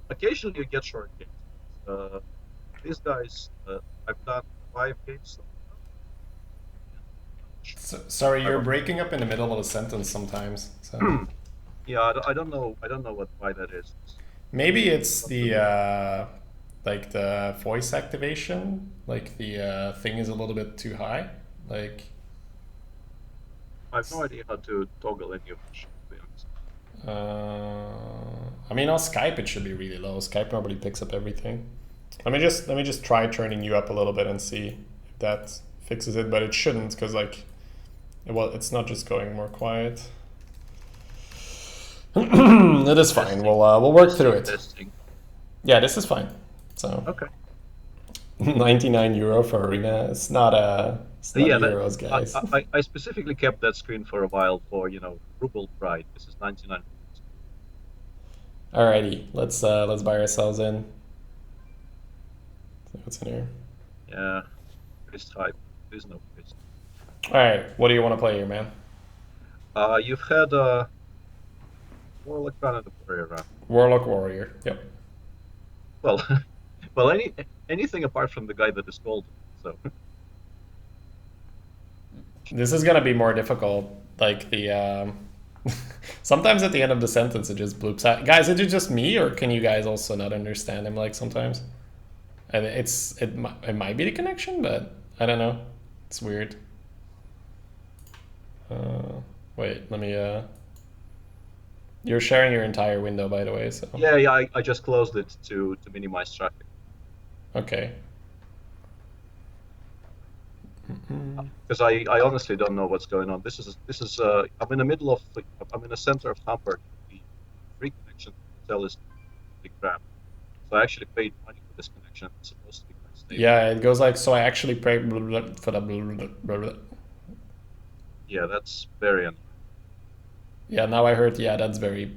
occasionally you get short games. These guys, I've done 5 games. So, sorry, I you're don't. breaking up in the middle of a sentence sometimes. So Yeah, I don't know. I don't know why that is. maybe it's Not too the good. like the voice activation, like the thing is a little bit too high. Like, I have no idea how to toggle any of this shit, to be honest. I mean, on Skype it should be really low. Skype normally picks up everything. Let me just try turning you up a little bit and see if that fixes it, but it shouldn't because like well, it's not just going more quiet. It is fine. Testing, We'll work through testing, it. testing. Yeah, this is fine. So Okay. 99 euro for arena. It's not Yeah, euros, guys. I specifically kept that screen for a while for ruble pride. This is 99. Alrighty, let's buy ourselves in. So what's in here? Yeah, this type. There's no place. All right, what do you want to play here, man? You've had Warlock Run and the Warrior Run. Warlock Warrior. Yep. Well, well, anything apart from the guy that is called. So This is gonna be more difficult. Like the sometimes at the end of the sentence it just bloops out. Guys, is it just me or can you guys also not understand him like sometimes? And it might be the connection, but I don't know. It's weird. Wait, let me. You're sharing your entire window, by the way. So yeah, I just closed it to minimize traffic okay. because I honestly don't know what's going on. This is I'm in the middle of I'm in the center of Hamburg. The free connection cell is big crap. So I actually paid money for this connection. It's supposed to be quite stable. Yeah, it goes like so. I actually pray for the. Yeah, that's very annoying. Yeah, now I heard. Yeah, that's very,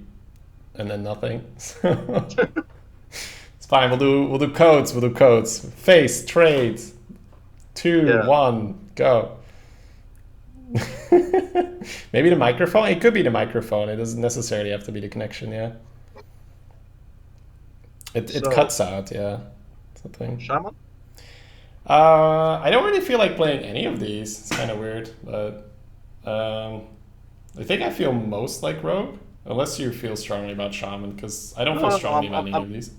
and then nothing. It's fine. We'll do codes. We'll do codes. Face trades. Two, Yeah. one, go. Maybe the microphone. It could be the microphone. It doesn't necessarily have to be the connection. Yeah. It So cuts out. Yeah. Something. Shaman. I don't really feel like playing any of these. It's kind of weird, but I think I feel most like Rogue, unless you feel strongly about Shaman, because I don't No, feel no, no. strongly about any of these.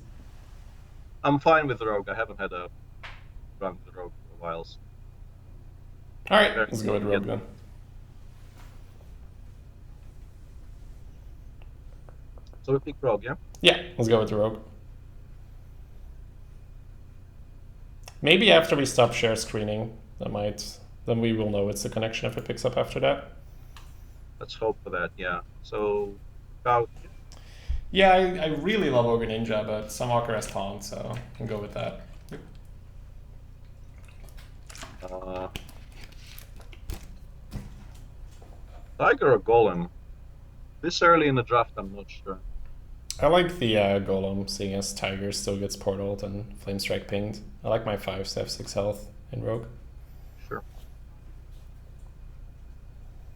I'm fine with the Rogue. I haven't had a run with the Rogue for a while. So All right, very let's go with easy to get Rogue then. through. So we pick Rogue, yeah. Yeah, let's go with the Rogue. Maybe after we stop share screening, then we will know it's the connection if it picks up after that. Let's hope for that. Yeah. So about Yeah, I really love Ogre Ninja, but Sunwalker has Taunt, so I'll go with that. uh, Tiger or Golem. This early in the draft, I'm not sure. I like the Golem, seeing as Tiger still gets portaled and Flame Strike pinged. I like my 5 to have 6 health in Rogue. Sure.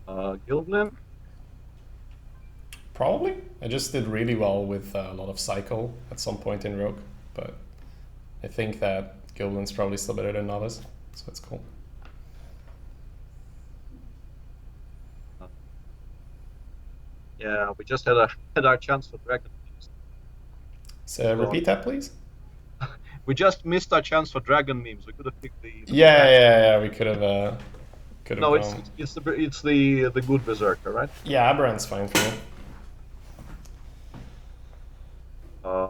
Gilblin. Probably. I just did really well with a lot of Cycle at some point in Rogue, but I think that Gilblin's probably still better than Novice, so it's cool. Yeah, we just had our chance for Dragon memes. So Go on. repeat that, please. We just missed our chance for Dragon memes. We could have picked the Yeah. We could have No, it's gone. the good Berserker, right? Yeah, Aberrant's fine for me. I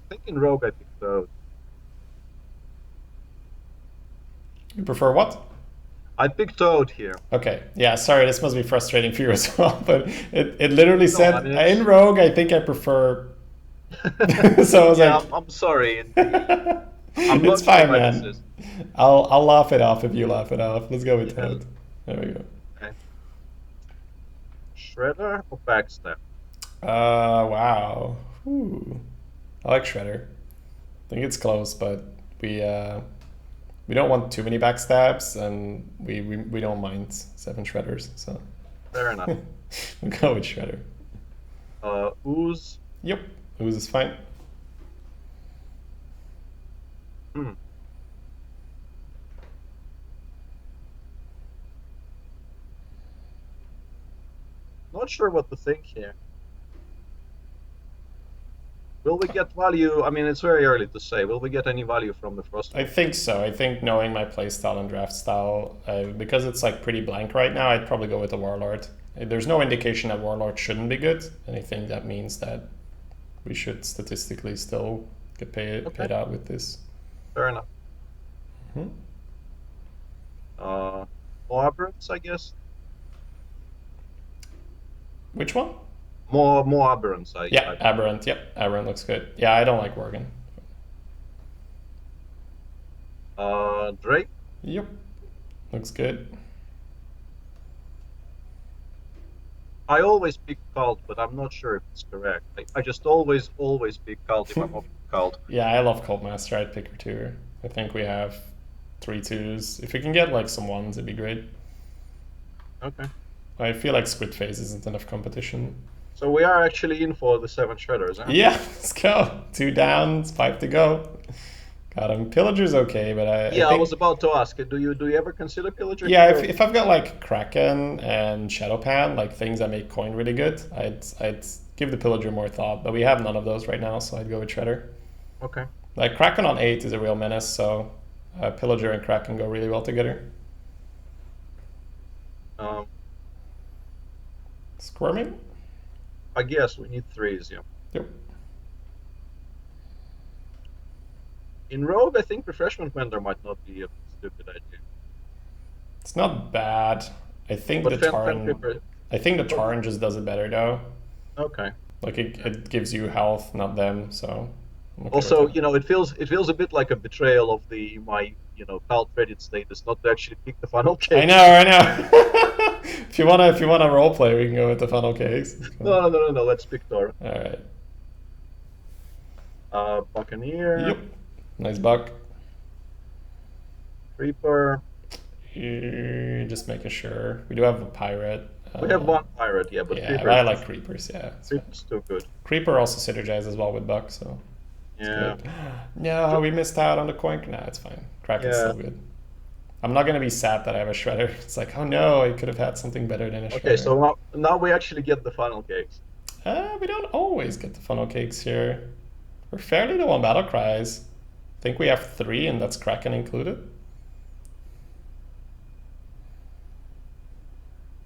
think in Rogue I picked You prefer what? I picked Toad here. Okay. Yeah, sorry, this must be frustrating for you as well, but it literally No, I said mean in it's Rogue I think I prefer so I was yeah. like I'm sorry. I'm it's not sure fine, why this man. is. I'll laugh it off if you laugh it off. Let's go with Yeah. Toad. There we go. Okay. Shredder or Backstab? Wow. Ooh. I like Shredder. I think it's close, but we don't want too many backstabs, and we don't mind 7 Shredders, so Fair enough. we'll go with Shredder. Ooze. Yep, Ooze is fine. Hmm. Not sure what to think here. Will we get value? I mean, it's very early to say. Will we get any value from the I Frostwolf? think so. I think knowing my playstyle and draft style, because it's like pretty blank right now, I'd probably go with the Warlord. There's no indication that Warlord shouldn't be good, and I think that means that we should statistically still get Okay, paid out with this. fair enough. Hmm. More aberrants, I guess. Which one? More aberrants. Yeah, Aberrant. Yep, Aberrant looks good. Yeah, I don't like Worgen. Drake. Yep, looks good. I always pick cult, but I'm not sure if it's correct. I just always pick cult if I'm off cult. Yeah, I love Cult Master. I'd pick her too. I think we have 3 2s. If we can get like some ones, it'd be great. Okay. I feel like Squid Phase isn't enough competition. So we are actually in for the 7 shredders, huh? Yeah, let's go. 2 downs, 5 to go. Got him. Pillager's okay, but I Yeah, I think was about to ask. Do you ever consider pillager yeah, here? if I've got like Kraken and Shadowpan, like things that make coin really good, I'd give the Pillager more thought. But we have none of those right now, so I'd go with Shredder. Okay. Like Kraken on 8 is a real menace, so Pillager and Kraken go really well together. Um, Squirming? I guess we need 3s. Yeah. Yep. In Rogue, I think refreshment vendor might not be a stupid idea. It's not bad. I think But the Fen Tarn Creeper. I think the Tarn just does it better though. Okay. Like it gives you health, not them, so I'm okay with Also, that. it feels a bit like a betrayal of my cult credit status not to actually pick the funnel I know, cakes. I know. if you wanna role play, we can go with the funnel case. It's fine. No. Let's pick Thor. Alright. Buccaneer, Yep. Nice buck. Reaper. Just making sure. We do have a pirate. We have one pirate, yeah, but Yeah, Creeper but I is like creepers, yeah. It's fine. Creeper's too good. Creeper also synergizes well with buck, so it's Yeah. good. No, we missed out on the coin. Nah, it's fine. Kraken's Yeah. still good. I'm not gonna be sad that I have a shredder. It's like, oh no, I could have had something better than a Okay, shredder. so now we actually get the funnel cakes. We don't always get the funnel cakes here. We're fairly low on battle cries. I think we have 3, and that's Kraken included.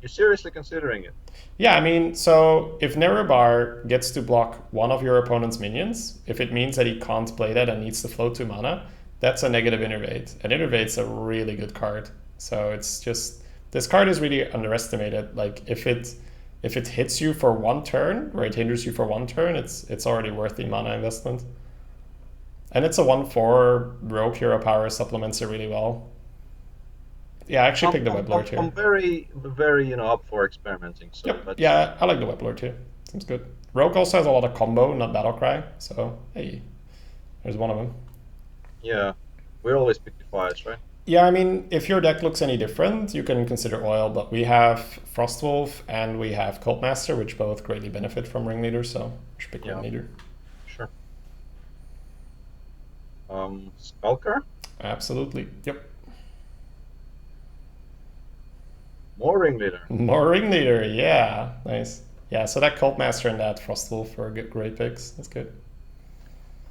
You're seriously considering it? Yeah, I mean, so if Nerubar gets to block one of your opponent's minions, if it means that he can't play that and needs to float 2 mana, that's a negative Innervate. And Innervate's a really good card. So it's just this card is really underestimated. Like if it hits you for 1 turn, or it hinders you for 1 turn, it's already worth the mana investment. And it's a 1/4 rogue hero power, supplements it really well. Yeah, I actually picked the Weblord here. I'm very up for experimenting. So Yep. Yeah, I like the Weblord too. Seems good. Rogue also has a lot of combo, not battlecry. So hey, there's one of them. Yeah, we always pick the fires, right? Yeah, I mean, if your deck looks any different, you can consider oil. But we have Frostwolf and we have Cult Master, which both greatly benefit from Ringleader. So we should pick Yeah. Ringleader. Sure. Skulker. Absolutely. Yep. More ringleader. More Ringleader. Yeah. Nice. Yeah. So that Cult Master and that Frostwolf are great picks. That's good.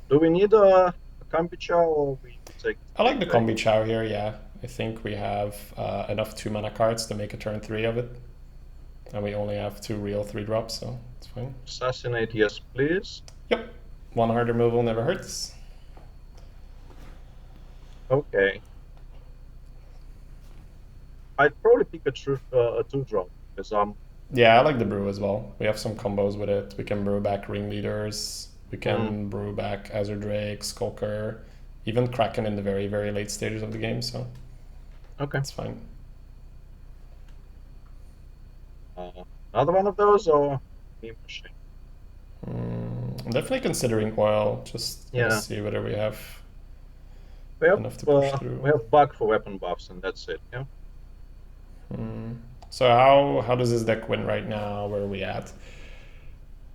Do we need a Kambi Chow or we take? I like the Combi Chow here, yeah. I think we have enough 2 mana cards to make a turn 3 of it. And we only have 2 real 3-drops, so it's fine. Assassinate, yes, please. Yep. 1 hard removal never hurts. Okay. I'd probably pick a 2-drop because Yeah, I like the brew as well. We have some combos with it. We can brew back Ringleaders. We can brew back Azure Drake, Skulker, even Kraken in the very, very late stages of the game, so okay. it's fine. Another one of those or me pushing? I'm definitely considering oil, just to see whether we have enough to push through. We have bug for weapon buffs and that's it, yeah? So how does this deck win right now? Where are we at?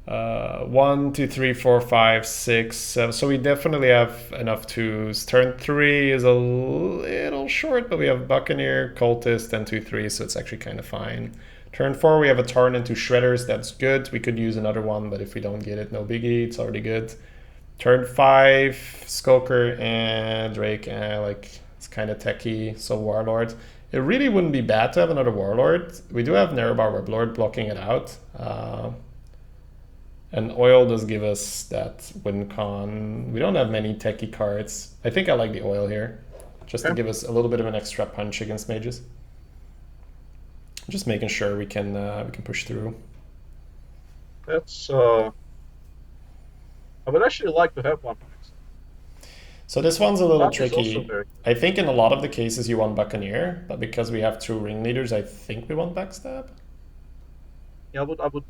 1, 2, 3, 4, 5, 6, 7. So we definitely have enough twos. Turn 3 is a little short, but we have Buccaneer, Cultist, and 2, 3, so it's actually kind of fine. Turn 4, we have a Tarn and 2 Shredders. That's good. We could use another one, but if we don't get it, no biggie. It's already good. Turn 5, Skulker and Drake. It's kind of techy, so Warlord. It really wouldn't be bad to have another Warlord. We do have Nerebar Weblord blocking it out. And Oil does give us that win con. We don't have many techie cards. I think I like the Oil here, just to give us a little bit of an extra punch against mages. Just making sure we can push through. That's I would actually like to have one. So this one's a little Buck is also tricky. very I think in a lot of the cases you want Buccaneer, but because we have 2 ringleaders, I think we want Backstab. Yeah, I would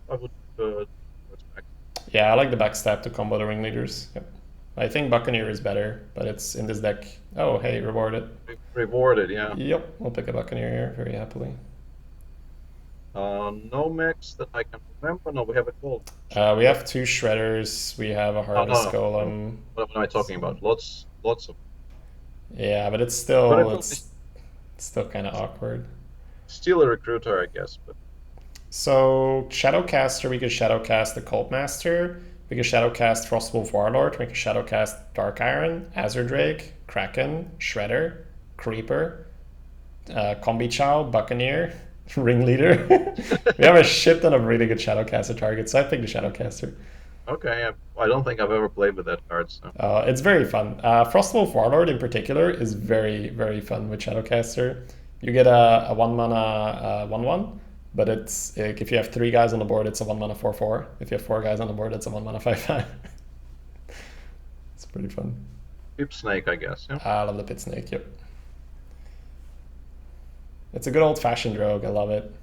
Yeah, I like the Backstab to combo the ringleaders. Yep. I think Buccaneer is better, but it's in this deck. Oh, hey, rewarded. Rewarded, yeah. Yep, we'll pick a Buccaneer here very happily. No mechs that I can remember. No, we have a gold. We have 2 Shredders. We have a Heartless Golem. What am I talking about? Lots of. Yeah, but it's still still kind of awkward. Still a recruiter, I guess. But so Shadowcaster, we could Shadowcast the Cult Master. We could Shadowcast Frostwolf Warlord. We could Shadowcast Dark Iron, Azure Drake, Kraken, Shredder, Creeper, Combi Chow, Buccaneer, Ringleader. We have a shit ton of really good Shadowcaster targets, so I pick the Shadowcaster. Okay, I don't think I've ever played with that card. So. It's very fun. Frostwolf Warlord in particular is very, very fun with Shadowcaster. You get a 1 mana 1/1, but it's like if you have 3 guys on the board, it's a 1 mana 4/4. If you have 4 guys on the board, it's a 1 mana 5/5. It's pretty fun. Pip Snake, I guess. Yeah. I love the Pit Snake. Yep. It's a good old-fashioned rogue. I love it.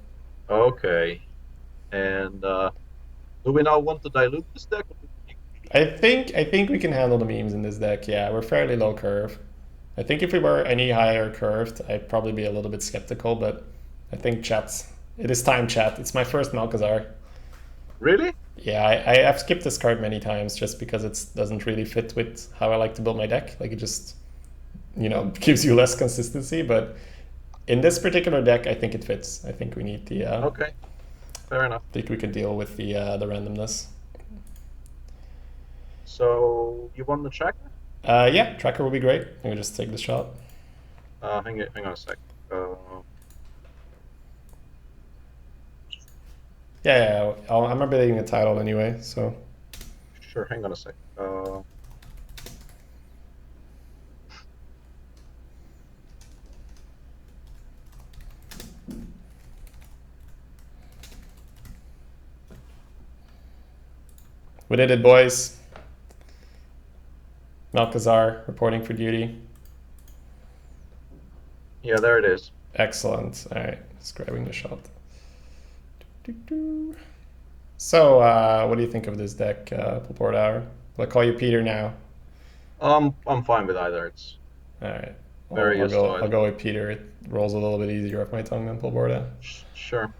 Okay, and do we now want to dilute this deck? I think we can handle the memes in this deck. Yeah, we're fairly low curve. I think if we were any higher curved, I'd probably be a little bit skeptical, but I think it is time, chat. It's my first Malchezaar. Really? Yeah, I've skipped this card many times just because it doesn't really fit with how I like to build my deck. Like it just, gives you less consistency, but in this particular deck, I think it fits. I think we need the... okay, fair enough. I think we can deal with the randomness. So, you want the tracker? Yeah, tracker will be great. Let me just take the shot. Hang on a sec. Yeah, I'm updating the title anyway, so... Sure, hang on a sec. We did it, boys. Malchezaar reporting for duty. Yeah, there it is. Excellent. All right, just grabbing the shot. So, what do you think of this deck, plbrta? I'll call you Peter now. I'm fine with either. It's all right. I'll go with Peter. It rolls a little bit easier off my tongue than plbrta. Sure.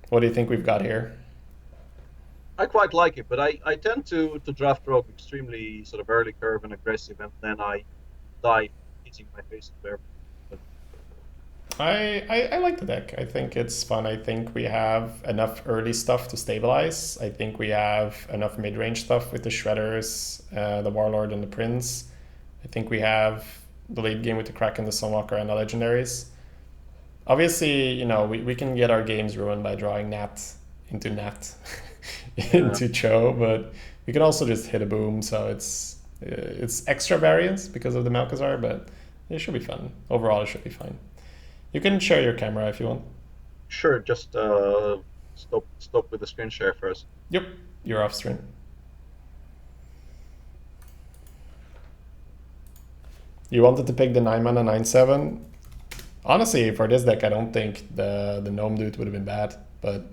What do you think we've got here? I quite like it, but I tend to draft Rogue extremely sort of early curve and aggressive, and then I die hitting my face with everything. I like the deck. I think it's fun. I think we have enough early stuff to stabilize. I think we have enough mid-range stuff with the Shredders, the Warlord, and the Prince. I think we have the late game with the Kraken, the Sunwalker, and the Legendaries. Obviously, we can get our games ruined by drawing Nat into Nat into Cho, but we can also just hit a boom. So it's extra variance because of the Malchezaar, but it should be fun. Overall, it should be fine. You can share your camera if you want. Sure, just stop with the screen share first. Yep, you're off screen. You wanted to pick the 9 mana 9/7. Honestly, for this deck, I don't think the Gnome dude would have been bad, but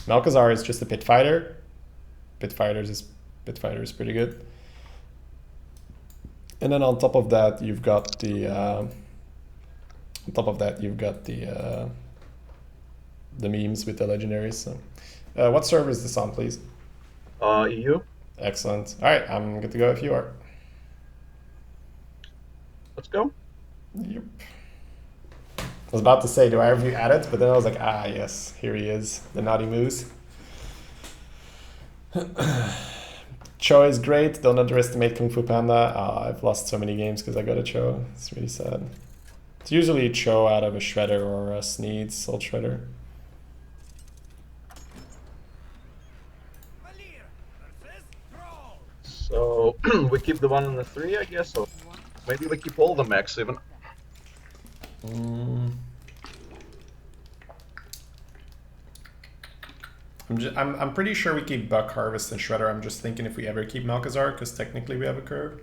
Malchezaar is just a pit fighter. Pit fighter is pretty good. And then on top of that, you've got the memes with the legendaries. So What server is this on, please? EU. Excellent. All right, I'm good to go if you are. Let's go. Yep. I was about to say, do I have you at it? But then I was like, ah, yes, here he is, the naughty moose. Cho is great. Don't underestimate Kung Fu Panda. I've lost so many games because I got a Cho. It's really sad. It's usually a Cho out of a Shredder or a Sneed Soul Shredder. So we keep the 1 and the 3, I guess, or maybe we keep all the max even. I'm pretty sure we keep Buck, Harvest, and Shredder. I'm just thinking if we ever keep Malchezaar, because technically we have a curve.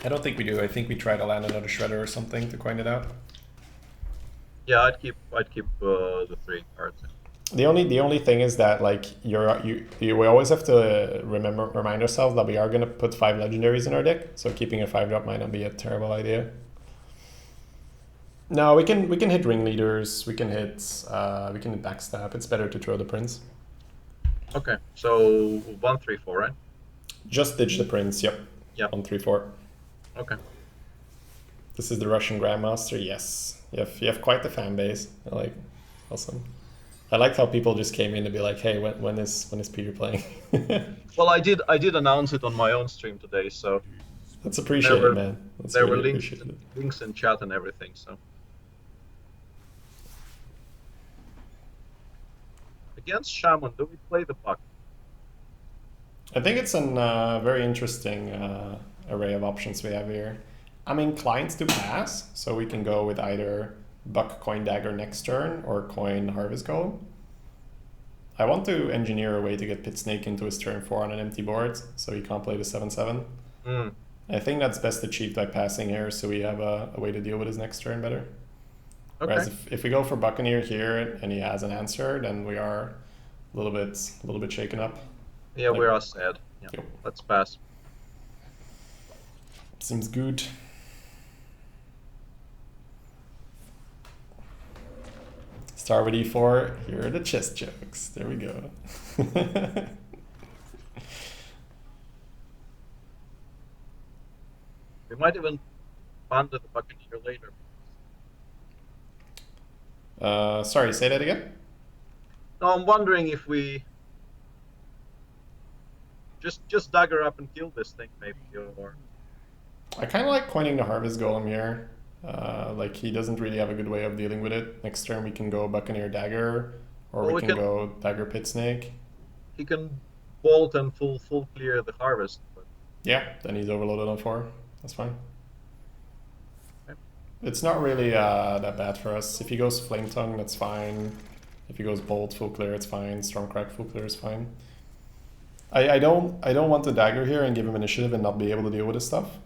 I don't think we do. I think we try to land another Shredder or something to coin it out. Yeah, I'd keep the 3 cards. The only thing is that like we always have to remind ourselves that we are gonna put 5 legendaries in our deck, so keeping a 5-drop might not be a terrible idea. No, we can hit ringleaders, we can hit backstab. It's better to throw the prince. Okay, so 1, 3, 4, right? Just ditch the prince. Yep. Yeah. 1, 3, 4. Okay. This is the Russian Grandmaster. Yes, you have quite the fan base. I like, awesome. I liked how people just came in to be like, "Hey, when is Peter playing?" Well, I did announce it on my own stream today, so that's appreciated, man. That's there really were links in chat and everything. So against Shaman, do we play the Buck? I think it's a very interesting array of options we have here. I'm inclined to pass, so we can go with either Buck Coin Dagger next turn or Coin Harvest Golem. I want to engineer a way to get Pit Snake into his turn 4 on an empty board, so he can't play the 7/7. I think that's best achieved by passing here, so we have a way to deal with his next turn better. Okay. Whereas if we go for Buccaneer here and he has an answer, then we are a little bit shaken up. Yeah, like, we are sad. Yeah. Yep. Let's pass. Seems good. Start with E4. Here are the chess jokes. There we go. We might even bond the Buccaneer later. Sorry, say that again? No, I'm wondering if we just dagger up and kill this thing, maybe, or... I kind of like coining the Harvest Golem here. Like, he doesn't really have a good way of dealing with it. Next turn we can go Buccaneer Dagger, or we can go Dagger Pit Snake. He can bolt and full clear the Harvest. But... Yeah, then he's overloaded on 4. That's fine. Okay. It's not really that bad for us. If he goes Flame Tongue, that's fine. If he goes Bolt, full clear, it's fine. Strong Crack, full clear is fine. I don't want to Dagger here and give him initiative and not be able to deal with his stuff.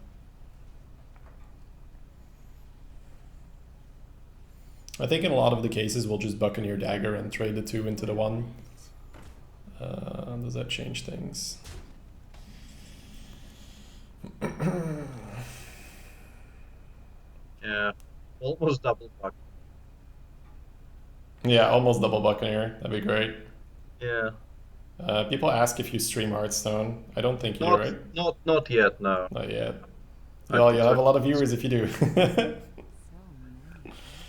I think in a lot of the cases we'll just Buccaneer Dagger and trade the 2 into the 1. Does that change things? Yeah, almost double Buck. Yeah, almost double Buccaneer. That'd be great. Yeah. People ask if you stream Hearthstone. I don't think you do, right? Not yet, no. Not yet. Well, you'll have a lot of viewers if you do.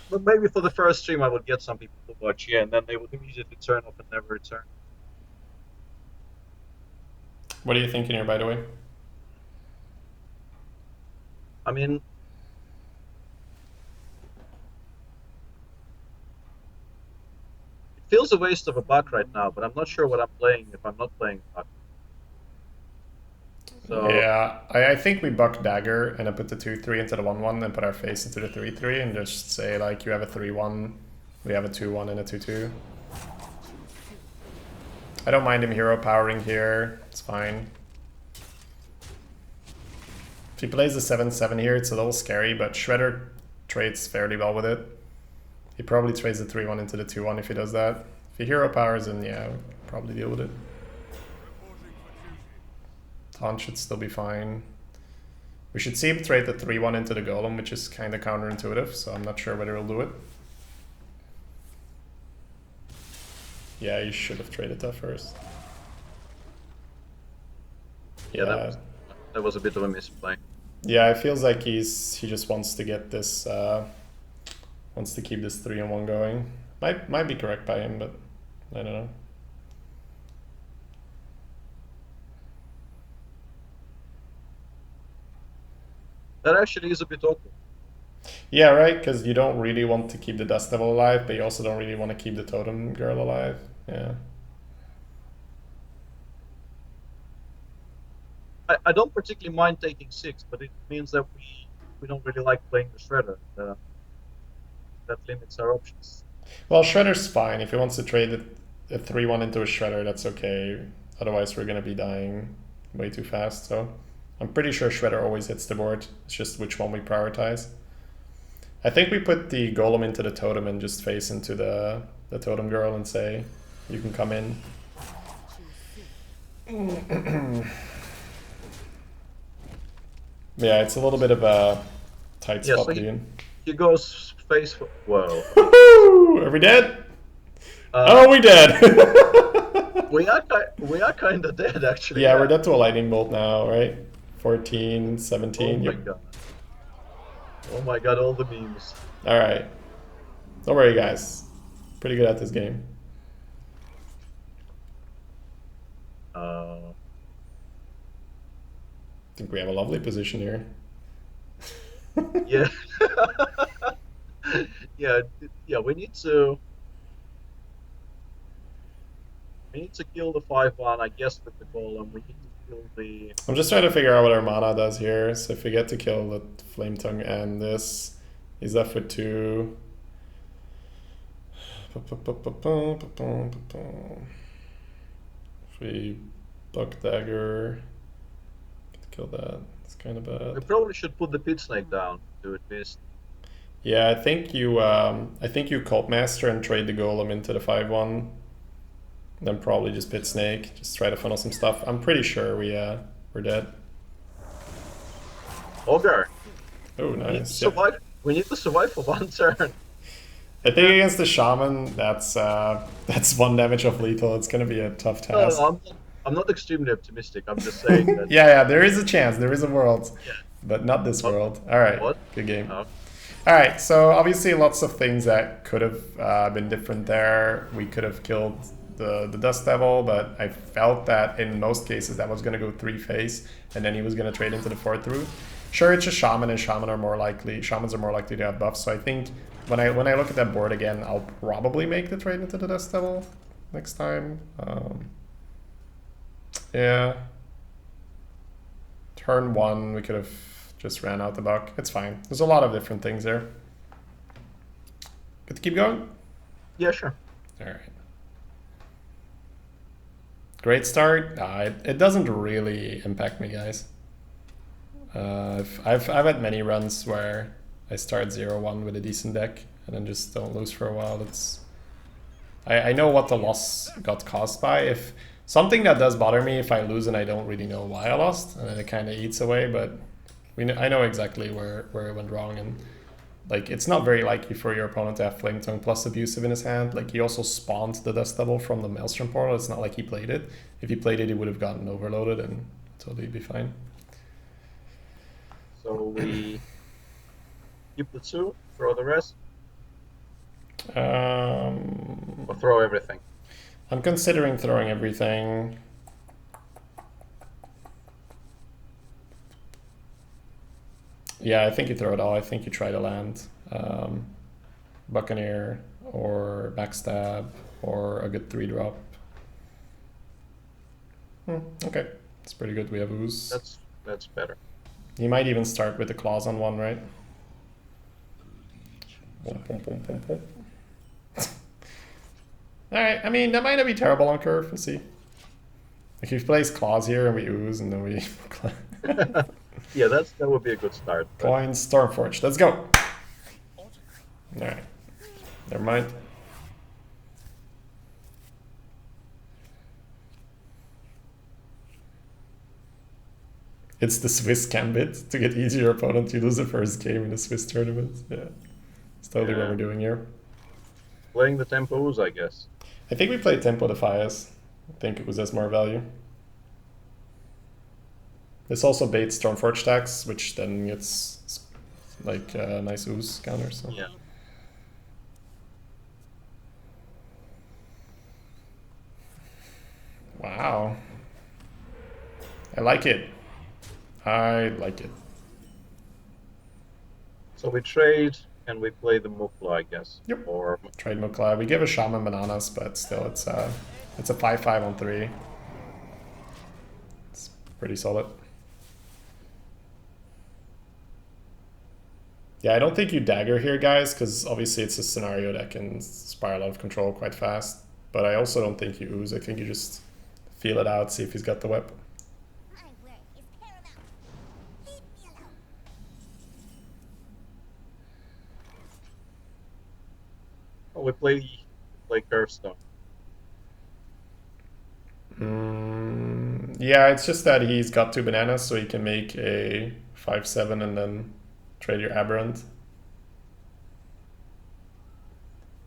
But maybe for the first stream I would get some people to watch, yeah, and then they would immediately turn off and never return. What are you thinking here, by the way? I mean... It feels a waste of a Buck right now, but I'm not sure what I'm playing if I'm not playing Buck. So... Yeah, I think we Buck Dagger and then put the 2/3 into the 1/1 and put our face into the 3/3 and just say like you have a 3/1, we have a 2/1 and a 2/2. I don't mind him hero powering here, it's fine. If he plays the 7/7 here, it's a little scary, but Shredder trades fairly well with it. He probably trades the 3/1 into the 2/1 if he does that. If he hero powers, then yeah, we'll probably deal with it. Taunt should still be fine. We should see him trade the 3/1 into the Golem, which is kind of counterintuitive, so I'm not sure whether he'll do it. Yeah, you should have traded that first. Yeah, that was a bit of a misplay. Yeah, it feels like he just wants to get this, wants to keep this 3-on-1 going. Might be correct by him, but I don't know. That actually is a bit awkward. Yeah, right, because you don't really want to keep the Dust Devil alive, but you also don't really want to keep the Totem Girl alive. Yeah. I don't particularly mind taking 6, but it means that we don't really like playing the Shredder. That limits our options. Well, Shredder's fine. If he wants to trade a 3-1 into a Shredder, that's okay. Otherwise, we're going to be dying way too fast. So I'm pretty sure Shredder always hits the board. It's just which one we prioritize. I think we put the Golem into the Totem and just face into the Totem Girl and say, you can come in. Yeah, it's a little bit of a tight spot, so dude. He goes face for... Whoa. Woohoo! Are we dead? Oh, we dead! we are kind of dead, actually. Yeah, we're dead to a lightning bolt now, right? 14, 17. Oh my god. Oh my god, all the memes. Alright. Don't worry, guys. Pretty good at this game. I think we have a lovely position here. Yeah. yeah, we need to kill the 5-1, I guess, with the golem. We need to kill the... I'm just trying to figure out what our mana does here. So if we get to kill the Flame Tongue and this, he's left with 2. If we Buck Dagger, kill that. It's kind of bad. We probably should put the Pit Snake down to at least. Yeah, I think you Cult Master and trade the Golem into the 5-1. Then probably just Pit Snake. Just try to funnel some stuff. I'm pretty sure we're dead. Ogre. Oh, nice. We need to survive for 1 turn. I think against the Shaman, that's 1 damage of lethal. It's gonna be a tough task. No, I'm not extremely optimistic. I'm just saying that. Yeah, there is a chance. There is a world. Yeah. But not this world. All right. What? Good game. Oh. All right. So obviously lots of things that could have been different there. We could have killed the Dust Devil, but I felt that in most cases that was going to go 3-phase, and then he was going to trade into the 4th route. Sure, it's a Shaman, and Shamans are more likely to have buffs. So I think when I look at that board again, I'll probably make the trade into the Dust Devil next time. Yeah. Turn 1, we could have just ran out the buck. It's fine. There's a lot of different things there. Good to keep going? Yeah, sure. All right. Great start. It doesn't really impact me, guys. I've had many runs where I start 0-1 with a decent deck and then just don't lose for a while. I know what the loss got caused by. If something that does bother me if I lose and I don't really know why I lost, and then it kind of eats away. But I know exactly where it went wrong, and like it's not very likely for your opponent to have Flame Tongue plus Abusive in his hand. Like he also spawned the Dust Devil from the Maelstrom portal. It's not like he played it. If he played it, he would have gotten overloaded and totally be fine. So we keep the 2, throw the rest, or throw everything. I'm considering throwing everything. Yeah, I think you throw it all. I think you try to land Buccaneer or Backstab or a good 3-drop. Okay, it's pretty good. We have Ooze. That's better. You might even start with the claws on 1, right? Alright, I mean, that might not be terrible on curve. We'll see. Like, if he plays claws here and we ooze and then we... Yeah, that would be a good start. Coins, Stormforge. Let's go! Alright. Never mind. It's the Swiss gambit to get easier opponent. You lose the first game in the Swiss tournament. Yeah. It's totally what we're doing here. Playing the tempos, I guess. I think we played Tempo Defias. I think it was as more value. This also baits Stormforge stacks, which then gets like a nice ooze counter. So. Yeah. Wow. I like it. I like it. So we trade and we play the Mukla, I guess. Yep. Or Trade Mukla. We give a Shaman bananas, but still, it's a 5/5 on 3. It's pretty solid. Yeah, I don't think you dagger here, guys, because obviously it's a scenario that can spiral out of control quite fast. But I also don't think you ooze. I think you just feel it out, see if he's got the whip. oh, we play Curvestone. Yeah, it's just that he's got 2 bananas, so he can make a 5/7 and then trade your Aberrant.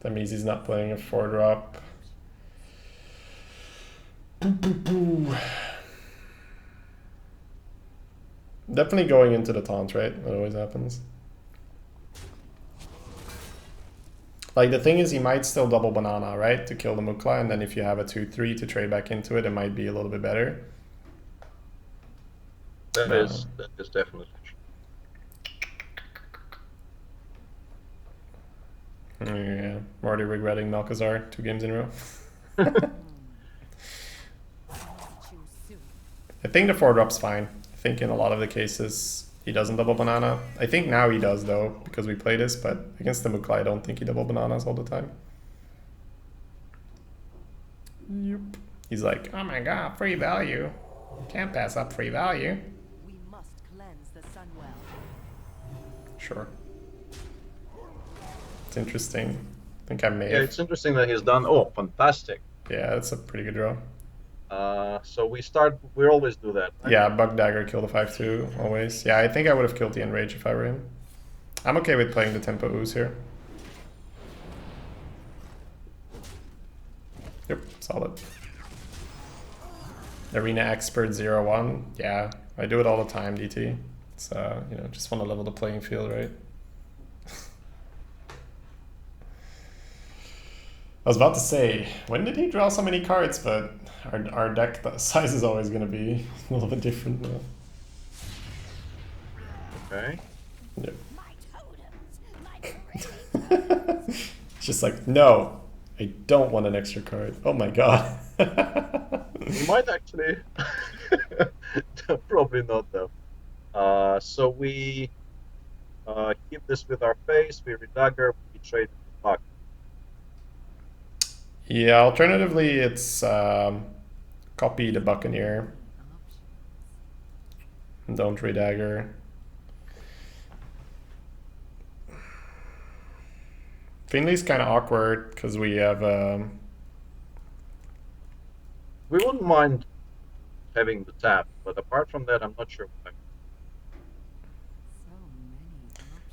That means he's not playing a 4-drop. Definitely going into the taunt, right? That always happens. Like, the thing is, he might still double banana, right? To kill the Mukla, and then if you have a 2/3 to trade back into it, it might be a little bit better. That is definitely true. Yeah, I'm already regretting Malchezaar 2 games in a row. I think the 4-drop's fine. I think in a lot of the cases he doesn't double banana. I think now he does though, because we play this, but against the Mukla I don't think he double bananas all the time. Yep. He's like, oh my god, free value. Can't pass up free value. We must cleanse the Sunwell. Sure. It's interesting. I think I may Yeah, have... it's interesting that he's done. Oh, fantastic. Yeah, that's a pretty good draw. So we always do that. Right? Yeah, Bug Dagger, kill the 5/2, always. Yeah, I think I would have killed the Enrage if I were him. I'm okay with playing the Tempo Ooze here. Yep, solid. Arena Expert 0-1. Yeah, I do it all the time, DT. It's, you know, just want to level the playing field, right? I was about to say, when did he draw so many cards? But our deck size is always going to be a little bit different now. Okay. Yep. It's just like, no, I don't want an extra card. Oh my god. We might actually. Probably not though. So we keep this with our face. We redagger. We trade the buck. Yeah, alternatively, it's copy the Buccaneer. And don't redagger. Finley's kind of awkward because we have... We wouldn't mind having the tap, but apart from that, I'm not sure.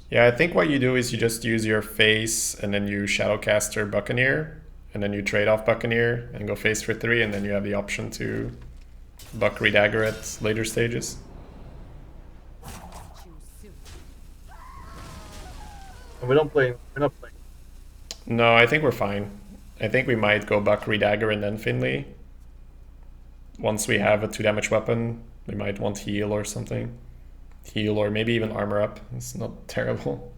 Yeah, I think what you do is you just use your face and then you Shadowcaster Buccaneer, and then you trade off Buccaneer and go face for 3, and then you have the option to Buck redagger at later stages. And we're not playing. No, I think we're fine. I think we might go Buck redagger and then Finley. Once we have a 2 damage weapon, we might want heal or something. Heal or maybe even armor up. It's not terrible.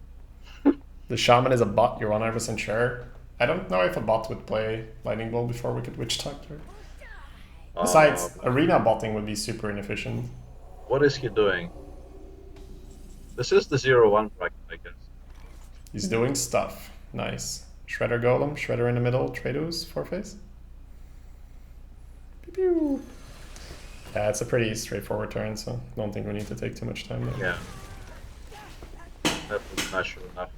The Shaman is a bot, you're 100% sure. I don't know if a bot would play Lightning Bolt before we could Witch Doctor. Besides, arena botting would be super inefficient. What is he doing? This is the 0-1 bracket, I guess. He's doing stuff. Nice. Shredder Golem, Shredder in the middle, Trados, 4-face. Pew pew. Yeah, it's a pretty straightforward turn, so I don't think we need to take too much time there. Yeah. That's not sure enough.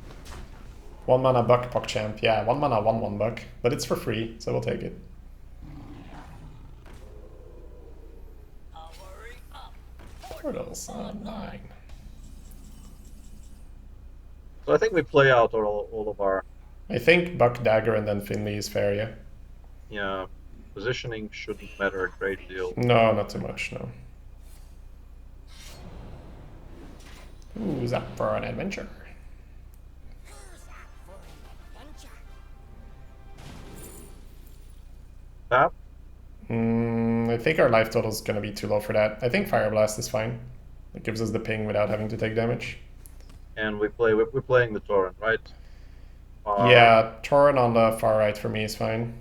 1 mana Buck, PogChamp. Yeah, 1 mana, 1/1 Buck. But it's for free, so we'll take it. Portals on 9. So I think we play out all of our... I think Buck, Dagger, and then Finley is fair, yeah. Yeah, positioning shouldn't matter a great deal. No, not too much, no. Who's up for an adventure? Tap, I think our life total is going to be too low for that. I think Fire Blast is fine. It gives us the ping without having to take damage. and we're playing the Torrent, right? Yeah, Torrent on the far right for me is fine.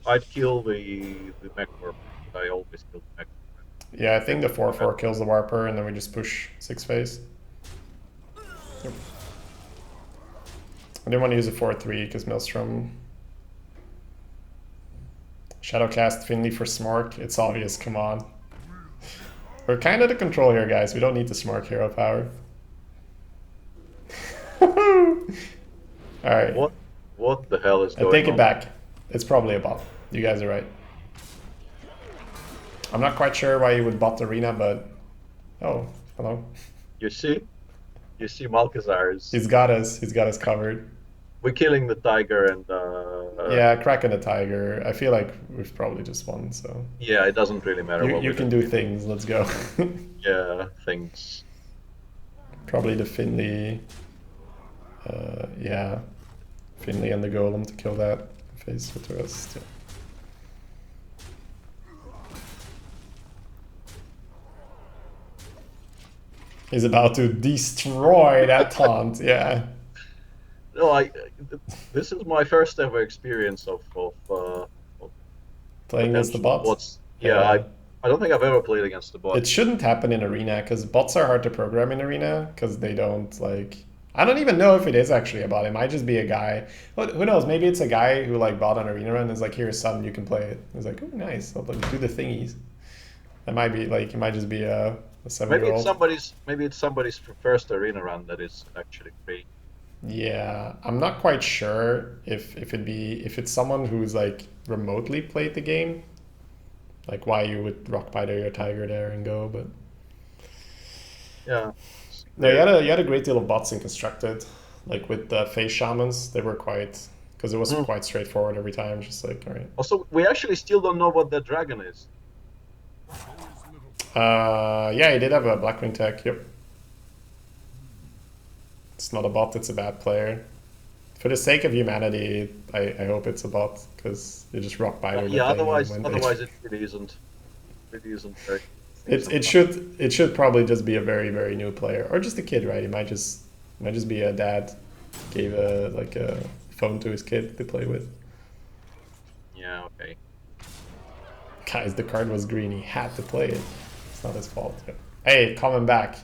I'd kill the Mech Warp, but I always kill the Mech. Yeah, I think the 4/4 kills the Warper, and then we just push 6 phase. Yep. I didn't want to use a 4/3 because Maelstrom. Shadowcast Finley for Smork. It's obvious, come on. We're kind of the control here, guys. We don't need the Smork hero power. Alright. What the hell is going on? I take it back. It's probably a bot. You guys are right. I'm not quite sure why you would bot Arena, but... Oh, hello. You see Malchezaar is... He's got us covered. We're killing the Tiger and... yeah, cracking the Tiger. I feel like we've probably just won, so... Yeah, it doesn't really matter what you can do things, let's go. Yeah, things. Probably the Finley... yeah. Finley and the Golem to kill that face with the rest. Yeah. He's about to destroy that taunt, yeah. No, this is my first ever experience of playing against the bots. Bots. Yeah, I don't think I've ever played against the bots. It shouldn't happen in Arena because bots are hard to program in Arena because they don't like. I don't even know if it is actually a bot. It might just be a guy. Who knows? Maybe it's a guy who like bought an Arena run and is like, "Here's something you can play it." It's like, "Oh, nice. I'll do the thingies." That might be like it might just be a 7-year-old. Maybe it's somebody's first Arena run that is actually free. Yeah, I'm not quite sure if it's someone who's like remotely played the game, like why you would rock biter your Tiger there and go, but yeah. No, you had a great deal of bots in constructed, like with the face shamans. They were quite because it was quite straightforward every time. Just like all right. Also, we actually still don't know what that dragon is. Yeah, he did have a Blackwing tech. Yep. It's not a bot, it's a bad player. For the sake of humanity, I hope it's a bot, because you just rock biter. Yeah, otherwise it really isn't. Very it should probably just be a very, very new player. Or just a kid, right? It might just be a dad gave a phone to his kid to play with. Yeah, okay. Guys, the card was green, he had to play it. It's not his fault. Hey, coming back.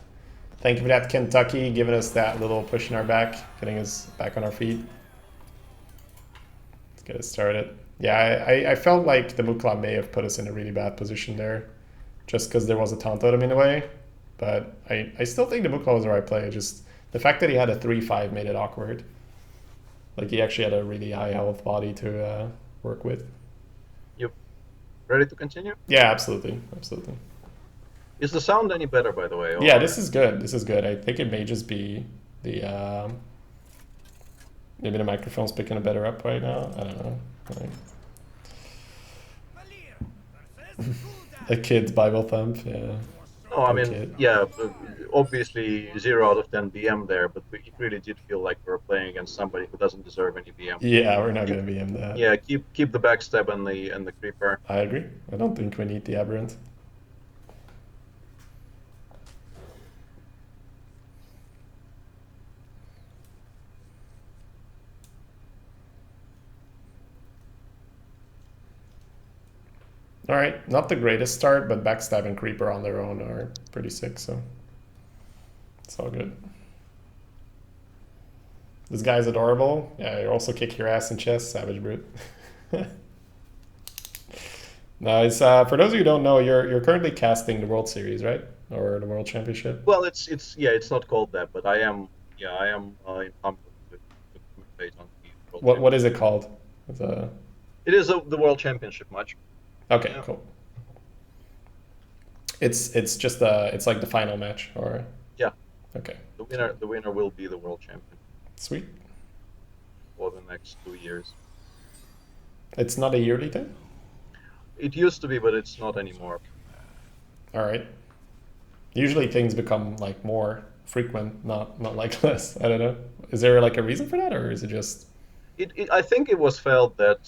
Thank you for that, Kentucky, giving us that little push in our back, getting us back on our feet. Let's get it started. Yeah, I felt like the Mukla may have put us in a really bad position there, just because there was a taunt totem in the way. But I still think the Mukla was the right play. Just the fact that he had a 3/5 made it awkward. Like he actually had a really high health body to work with. Yep. Ready to continue? Yeah, absolutely, absolutely. Is the sound any better, by the way? Or... Yeah, this is good. This is good. I think it may just be the maybe the microphone's picking it better up right now. I don't know. Like... a kid's Bible thump. Yeah. No, I mean, yeah, obviously 0 out of 10 BM there, but it really did feel like we were playing against somebody who doesn't deserve any BM. Yeah, we're not gonna BM that. Yeah, keep the backstab and the creeper. I agree. I don't think we need the aberrant. All right, not the greatest start, but backstab and creeper on their own are pretty sick, so it's all good. This guy's adorable. Yeah, you also kick your ass in chess, Savage Brute. Nice. For those of you who don't know, you're currently casting the World Series, right? Or the World Championship? Well, it's not called that, but I am in Hamburg to commentate on the World What is it called? It is the World Championship match. Okay, yeah. Cool. It's just it's like the final match, or yeah. Okay. The winner will be the world champion. Sweet. For the next 2 years. It's not a yearly thing? It used to be, but it's not anymore. Alright. Usually things become like more frequent, not like less. I don't know. Is there like a reason for that, or is it just... I think it was felt that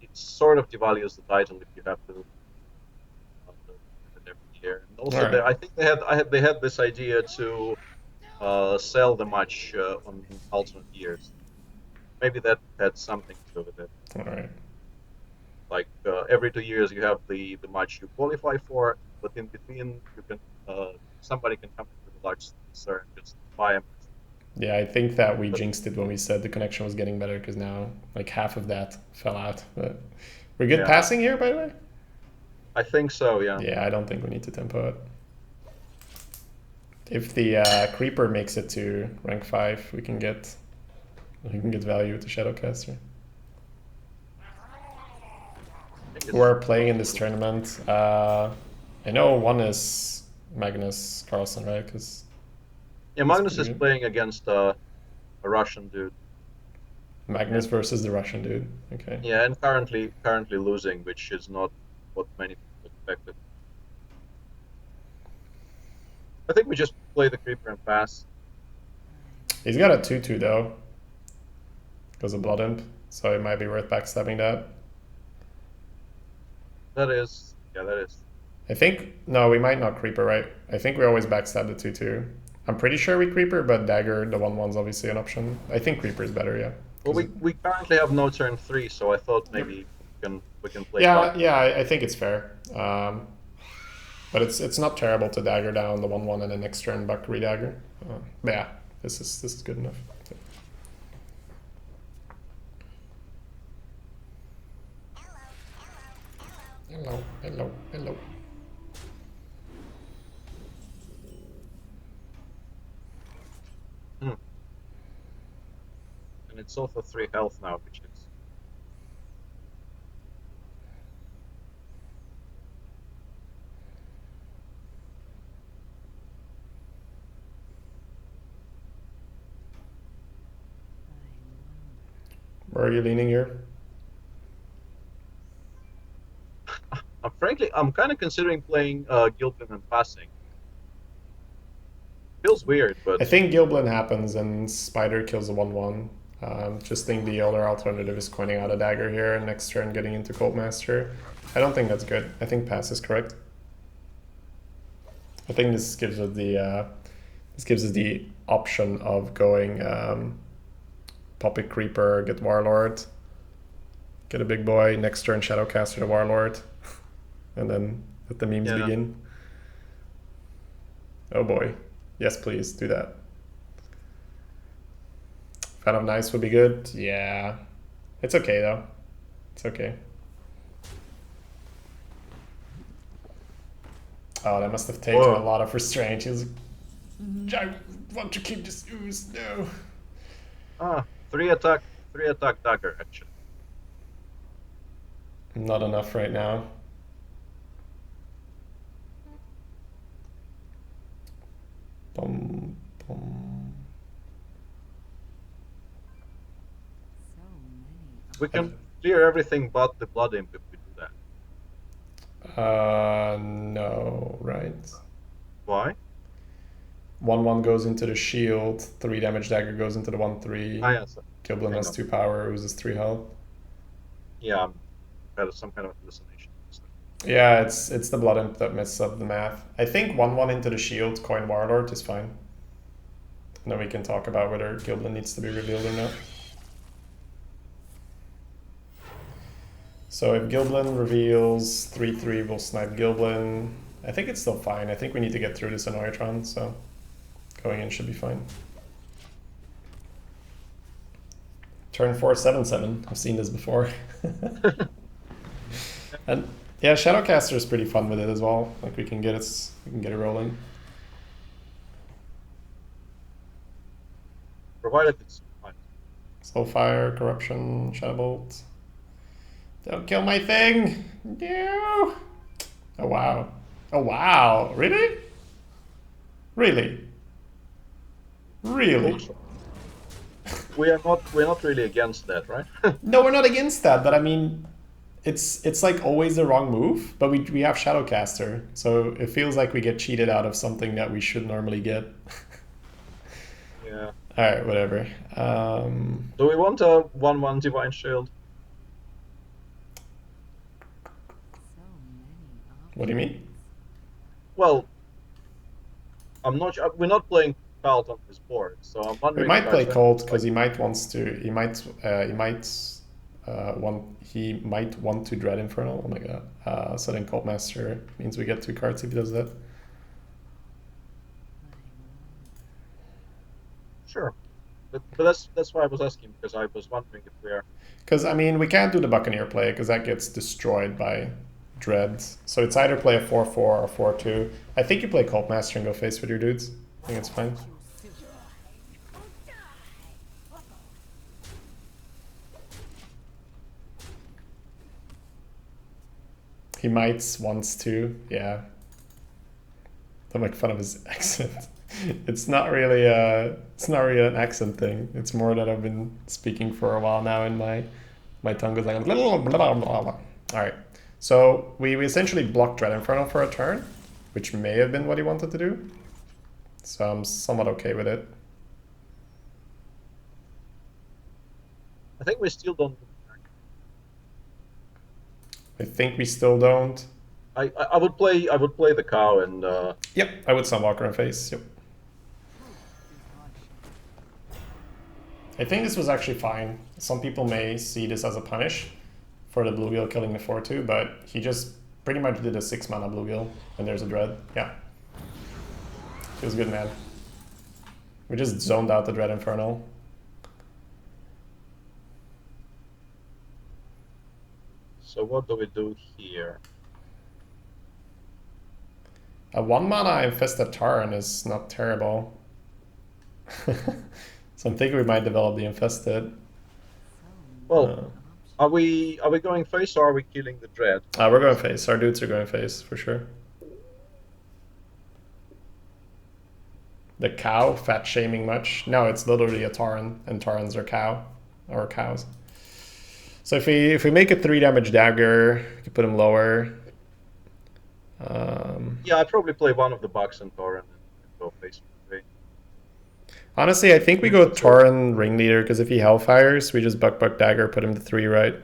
it sort of devalues the title if you have to do it every year. And also, Alright. I think they had this idea to sell the match on alternate years. Maybe that had something to do with it. Alright. Like every 2 years you have the match you qualify for, but in between you can somebody can come into the large sir and just buy a match. Yeah, I think that we But jinxed it when we said the connection was getting better, because now like half of that fell out. But we're good yeah, passing here, by the way? I think so. Yeah. Yeah, I don't think we need to tempo it. If the creeper makes it to rank 5, we can get value with the Shadowcaster. Who are playing in this tournament? I know one is Magnus Carlsen, right? Because Yeah, Magnus is playing against a Russian dude. Magnus versus the Russian dude. Okay. Yeah, and currently losing, which is not what many people expected. I think we just play the creeper and pass. He's got a 2/2 though, because of Blood Imp, so it might be worth backstabbing that. That is. I think, no, we might not creeper, right? I think we always backstab the 2/2. I'm pretty sure we creeper, but dagger, the 1/1's obviously an option. I think creeper is better, yeah. Well, we currently have no turn 3, so I thought maybe we can play. Yeah, I think it's fair. But it's not terrible to dagger down the 1/1 and then next turn back redagger. But yeah, this is good enough. Hello. And it's also 3 health now, which is. Where are you leaning here? Frankly, I'm kind of considering playing Gilpin and passing. Feels weird, but I think Gilblin happens and Spider kills a 1/1. Just think the other alternative is coining out a dagger here and next turn getting into Cold Master. I don't think that's good. I think pass is correct. I think this gives us the option of going Poppy Creeper, get Warlord, get a big boy, next turn Shadowcaster to Warlord, and then let the memes begin. Oh boy. Yes, please, do that. Fan of Nice would be good. Yeah. It's okay, though. It's okay. Oh, that must have taken a lot of restraint. He was like, I want to keep this ooze. No. 3 attack dagger, actually. Not enough right now. Boom, boom. So many. We can clear everything but the Blood Imp if we do that. No, right? Why? 1/1 goes into the shield, 3 damage dagger goes into the 1/3. Yes. Gilblin has 2 power, oozes 3 health. Yeah, I had some kind of hallucination. Yeah, it's the Blood Imp that messes up the math. I think 1/1 into the shield, coin Warlord is fine. And then we can talk about whether Gilblin needs to be revealed or not. So if Gilblin reveals 3/3, we'll snipe Gilblin. I think it's still fine. I think we need to get through this Annoyatron, so going in should be fine. Turn 4, 7/7. I've seen this before. And yeah, Shadowcaster is pretty fun with it as well. Like we can get it rolling. Provided it's fine. Soulfire, Corruption, Shadowbolt. Don't kill my thing! No! Oh wow. Oh wow! Really? Really? Really? we're not really against that, right? No, we're not against that, but I mean, it's like always the wrong move. But we have Shadowcaster, so it feels like we get cheated out of something that we should normally get. Yeah. All right, whatever. Do we want a 1/1 Divine Shield? So many What do you mean? Well, I'm not. We're not playing Cult on this board, so I'm We wondering if might our play turn Colt is because like, he might want to Dread Infernal. Oh my god! So then Colt Master means we get 2 cards if he does that. sure, but that's why I was asking, because I was wondering if we're. Because I mean, we can't do the Buccaneer play because that gets destroyed by Dread. So it's either play a 4/4 or 4/2. I think you play Colt Master and go face with your dudes. I think it's fine. He might wants to, yeah. Don't make fun of his accent. It's not really an accent thing. It's more that I've been speaking for a while now, and my tongue goes like blah, blah, blah, blah, blah. All right. So we essentially blocked Dread Inferno for a turn, which may have been what he wanted to do. So I'm somewhat okay with it. I think we still don't. I think we still don't. I would play the cow and Yep, I would Sunwalker and face. Yep. I think this was actually fine. Some people may see this as a punish for the bluegill killing the 4/2, but he just pretty much did a 6 mana bluegill, and there's a Dread. Yeah. Feels good, man. We just zoned out the Dread Infernal. So what do we do here? A 1 mana Infested Tarn is not terrible. So I'm thinking we might develop the Infested. Well, are we going face, or are we killing the Dread? We're going face. Our dudes are going face, for sure. The cow, fat shaming much? No, it's literally a Tauren, and Taurens are cow, or cows. So if we make a 3 damage dagger, we can put him lower. Yeah, I'd probably play one of the Bucks and Tauren and go face. Honestly, I think we go Tauren Ringleader, because if he Hellfires, we just Buck Dagger, put him to 3, right?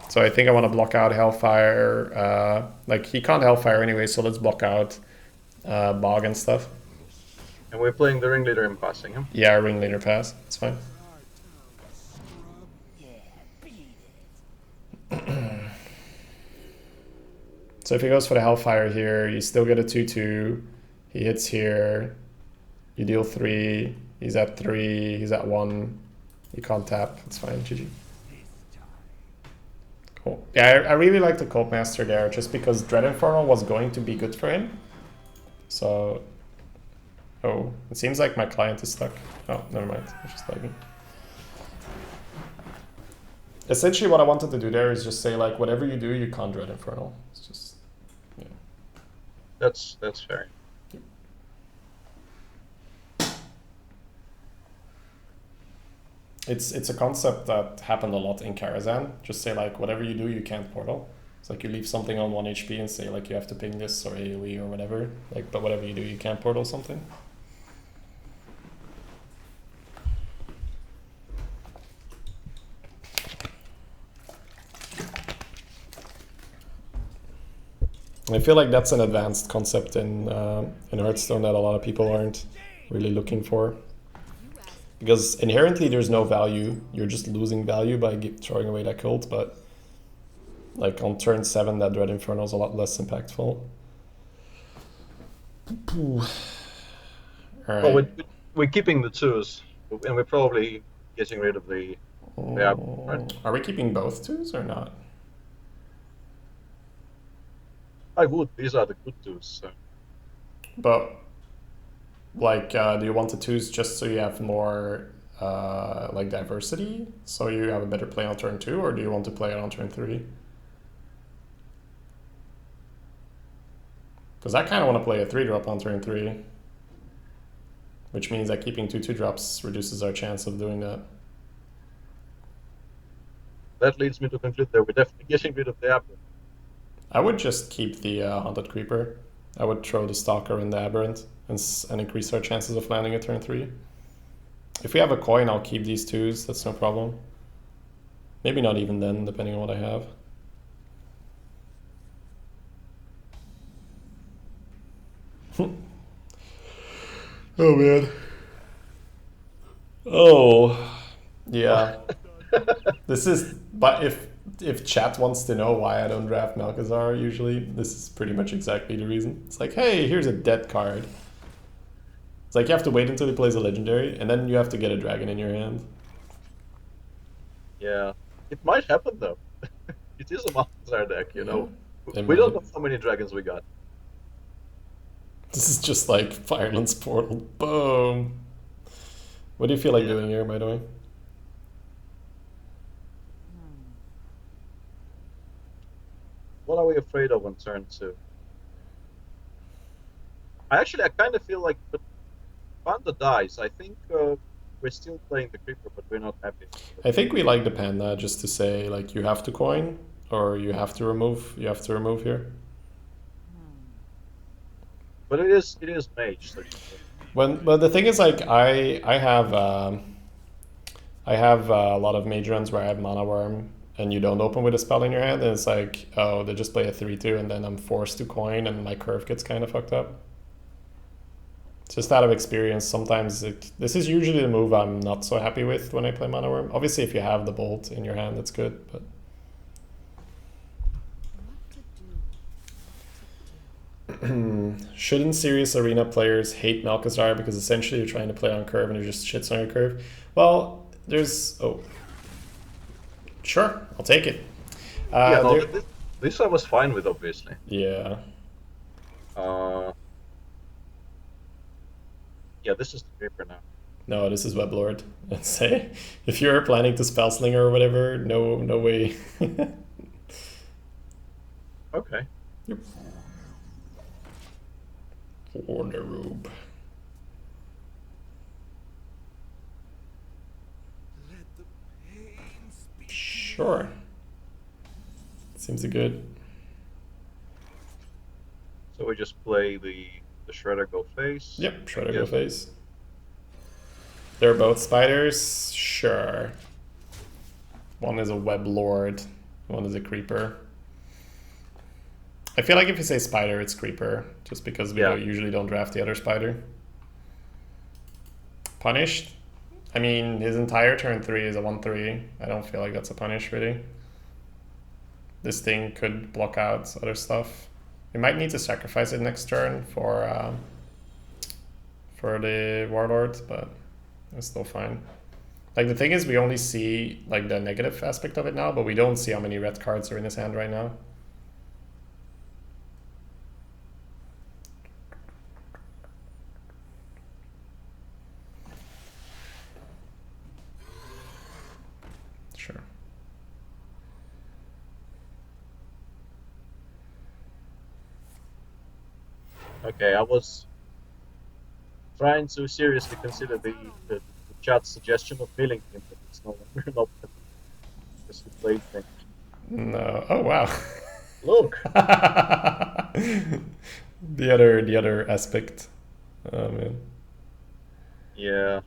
So I think I want to block out Hellfire. Like, he can't Hellfire anyway, so let's block out Bog and stuff. And we're playing the Ringleader and passing him? Yeah, Ringleader pass. It's fine. So if he goes for the Hellfire here, you still get a 2/2. He hits here. You deal 3. He's at 3. He's at 1. You can't tap. It's fine. GG. Cool. Yeah, I really like the Cult Master there, just because Dread Infernal was going to be good for him. So... Oh, it seems like my client is stuck. Oh, never mind. It's just lagging. Essentially what I wanted to do there is just say, like, whatever you do, you can't Dread Infernal. It's just... Yeah. That's fair. It's a concept that happened a lot in Karazhan. Just say, like, whatever you do, you can't portal. It's like you leave something on 1 HP and say, like, you have to ping this or AoE or whatever. Like, but whatever you do, you can't portal something. I feel like that's an advanced concept in Hearthstone that a lot of people aren't really looking for. Because inherently there's no value. You're just losing value by throwing away that cult, but like on turn 7 that Dread Inferno is a lot less impactful. Alright. Well, we're keeping the 2s, and we're probably getting rid of the... right? Are we keeping both 2s or not? I would. These are the good 2s. So. But like, do you want the 2s just so you have more like diversity, so you have a better play on turn 2, or do you want to play it on turn 3? Because I kind of want to play a 3-drop on turn 3. which means that keeping 2/2 drops reduces our chance of doing that. That leads me to conclude that we're definitely getting rid of the Aberrant. I would just keep the Haunted Creeper. I would throw the Stalker in the Aberrant and increase our chances of landing a turn 3. If we have a coin, I'll keep these 2s, that's no problem. Maybe not even then, depending on what I have. Oh man. Oh, yeah. This is, but if chat wants to know why I don't draft Malchezaar usually, this is pretty much exactly the reason. It's like, hey, here's a dead card. It's like you have to wait until he plays a legendary, and then you have to get a dragon in your hand. Yeah, it might happen though. It is a Malchezaar deck, you know. It We don't might. know how many dragons we got. This is just like Fireland's Portal. Boom. What do you feel like doing here, by the way? What are we afraid of on turn 2? I kind of feel like, but Panda dies. I think we're still playing the Creeper, but we're not happy. I think we like the Panda just to say like you have to coin or you have to remove here. But it is Mage. So But the thing is, like I have a lot of Mage runs where I have Mana Worm and you don't open with a spell in your hand, and it's like, oh, they just play a 3/2 and then I'm forced to coin and my curve gets kind of fucked up. Just out of experience, sometimes this is usually the move I'm not so happy with when I play Mana Worm. Obviously, if you have the Bolt in your hand, that's good, but shouldn't serious arena players hate Malchezaar because essentially you're trying to play on curve and it just shits on your curve? Well, there's... oh. Sure, I'll take it. yeah, no, this I was fine with, obviously. Yeah. Yeah, this is the Creeper now. No, this is Weblord. Let's say, if you're planning to Spellslinger or whatever, no way. Okay. Yep. Warneroob. Sure. Seems good. So we just play the Shredder go face. Yep, Shredder go face. They're both spiders? Sure. One is a web lord, one is a creeper. I feel like if you say spider, it's creeper, just because we usually don't draft the other spider. Punished? I mean, his entire turn 3 is a 1/3. I don't feel like that's a punish, really. This thing could block out other stuff. We might need to sacrifice it next turn for the Warlord, but it's still fine. Like, the thing is, we only see like the negative aspect of it now, but we don't see how many red cards are in his hand right now. Sure. Okay, I was trying to seriously consider the chat's suggestion of milling him, but it's no longer an option. Because he played things. No. Oh wow. Look. the other aspect. Oh man. Yeah.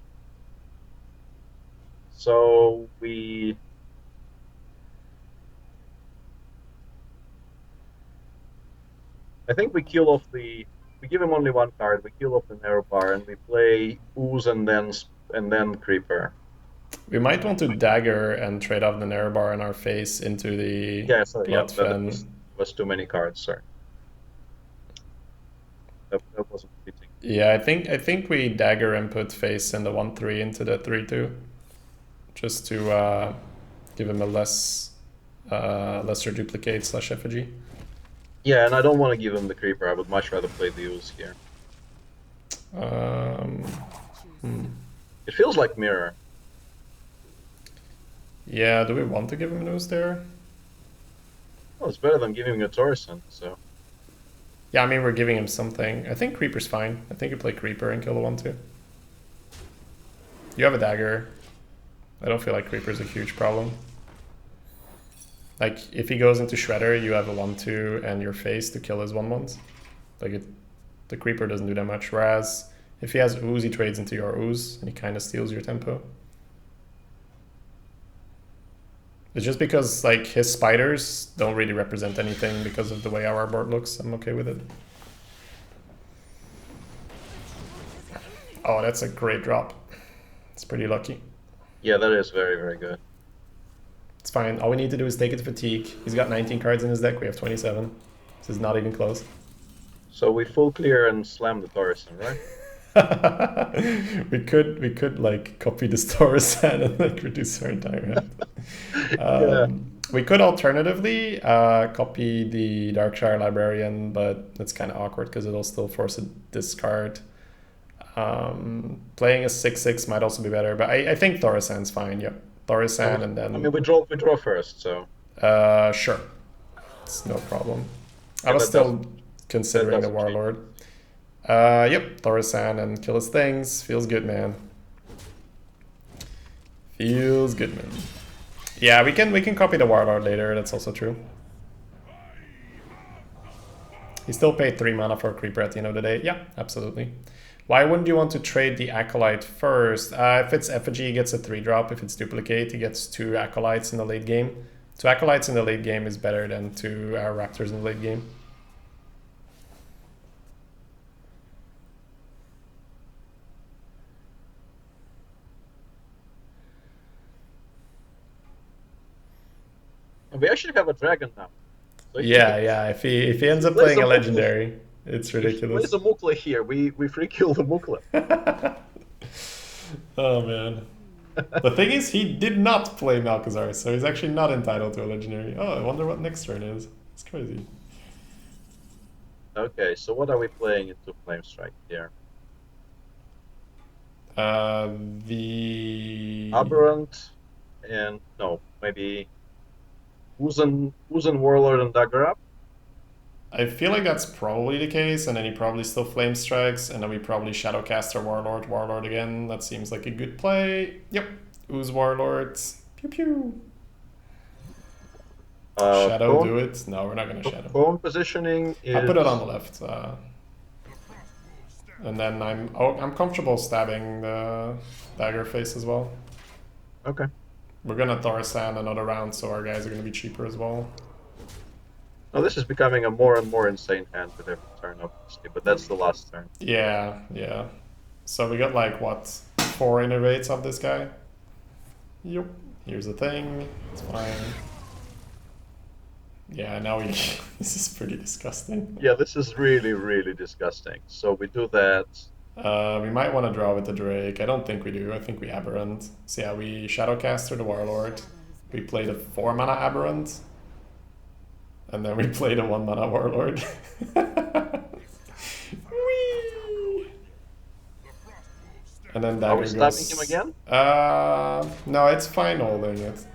So I think we kill off we give him only one card. We kill off the narrow bar and we play Ooze and then Creeper. We might want to dagger and trade off the narrow bar in our face into the blood fen. That was too many cards, sorry. That wasn't fitting. Yeah, I think we dagger and put face in the 1/3 into the 3/2, just to give him a lesser duplicate / effigy. Yeah, and I don't want to give him the Creeper. I would much rather play the Ooze here. It feels like Mirror. Yeah, do we want to give him an Ooze there? Well, it's better than giving him a Torsen, so... Yeah, I mean, we're giving him something. I think Creeper's fine. I think you play Creeper and kill the 1/2. You have a dagger. I don't feel like Creeper's a huge problem. Like, if he goes into Shredder, you have a 1-2 and your face to kill his 1-1s. Like, the Creeper doesn't do that much. Whereas, if he has Ooze, he trades into your Ooze, and he kind of steals your tempo. It's just because, like, his spiders don't really represent anything because of the way our board looks. I'm okay with it. Oh, that's a great drop. It's pretty lucky. Yeah, that is very, very good. It's fine. All we need to do is take it to fatigue. He's got 19 cards in his deck. We have 27. This is not even close. So we full clear and slam the Thaurissan, right? we could like copy the Thaurissan and like reduce our entire hand. Yeah. We could alternatively copy the Darkshire Librarian, but it's kind of awkward because it'll still force a discard. Playing a 6/6 might also be better, but I think Thaurissan's fine. Yep, Thaurissan, and then I mean, we draw first, so. Sure, it's no problem. Yeah, I was that still considering the doesn't Warlord. Yep, Thaurissan and kill his things. Feels good, man. Feels good, man. Yeah, we can copy the Warlord later. That's also true. He still paid 3 mana for a Creeper at the end of the day. Yeah, absolutely. Why wouldn't you want to trade the Acolyte first? If it's Effigy, he gets a 3-drop. If it's Duplicate, he gets 2 Acolytes in the late game. 2 Acolytes in the late game is better than 2 Raptors in the late game. We actually have a dragon now. So Yeah. If he ends up playing a legendary, it's ridiculous. If he plays a Mukla here, we free kill the Mukla. Oh man. The thing is, he did not play Malchezaar, so he's actually not entitled to a legendary. Oh, I wonder what next turn is. It's crazy. Okay, so what are we playing into Flame Strike here? The Aberrant and no, maybe Uzen Warlord and Dagger Up. I feel like that's probably the case, and then he probably still Flame Strikes, and then we probably Shadowcaster Warlord again. That seems like a good play. Yep, Ooze Warlord. Pew pew. Shadow do it? No, we're not gonna Shadow. Bone positioning is... I'll put it on the left. And then I'm comfortable stabbing the dagger face as well. Okay. We're gonna Thaurissan another round, so our guys are gonna be cheaper as well. Now this is becoming a more and more insane hand with every turn, obviously, but that's the last turn. Yeah. So we got like, what, 4 innervates of this guy? Yep. Here's the thing. It's fine. Yeah, now this is pretty disgusting. Yeah, this is really, really disgusting. So we do that. We might want to draw with the Drake. I don't think we do. I think we Aberrant. So yeah, we Shadowcaster the Warlord. We play the 4 mana Aberrant. And then we play the 1 mana Warlord. Whee! And then dagger Are we stabbing him again? No, it's fine holding it.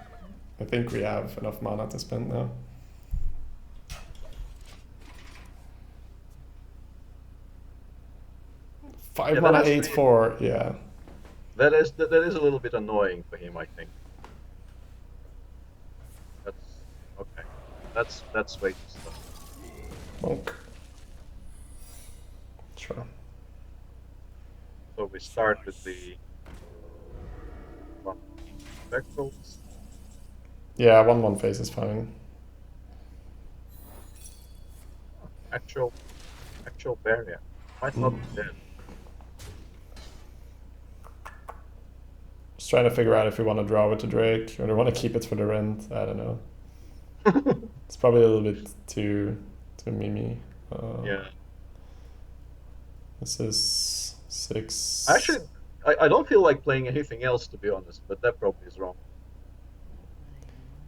I think we have enough mana to spend now. Five mana, 8/4, yeah. That is a little bit annoying for him, I think. That's okay. That's way too slow. Bonk. Sure. So we start with the spectrals. Yeah, 1/1 face is fine. Actual barrier. Might not be dead. Just trying to figure out if we want to draw with the Drake or do we want to keep it for the rent. I don't know. It's probably a little bit too mimi. Yeah. This is 6. Actually, I don't feel like playing anything else, to be honest, but that probably is wrong.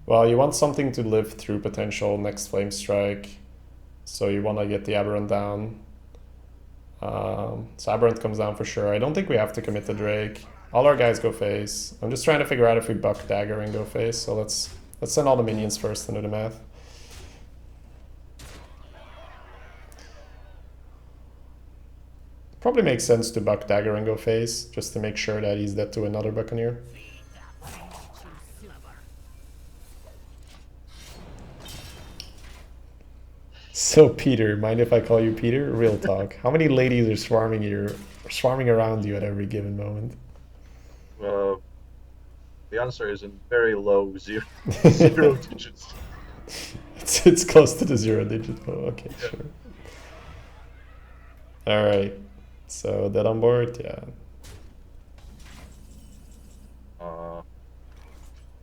Well, you want something to live through potential next Flame Strike, so you want to get the Aberrant down. So Aberrant comes down for sure. I don't think we have to commit the Drake. All our guys go face. I'm just trying to figure out if we buck dagger and go face. So let's send all the minions first and do the math. Probably makes sense to buck dagger and go face, just to make sure that he's dead to another buccaneer. So Peter, mind if I call you Peter? Real talk. How many ladies are swarming around you at every given moment? The answer is in very low zero digits. It's close to the 0 digit. Oh, okay, Yeah. sure. All right. So that on board, yeah.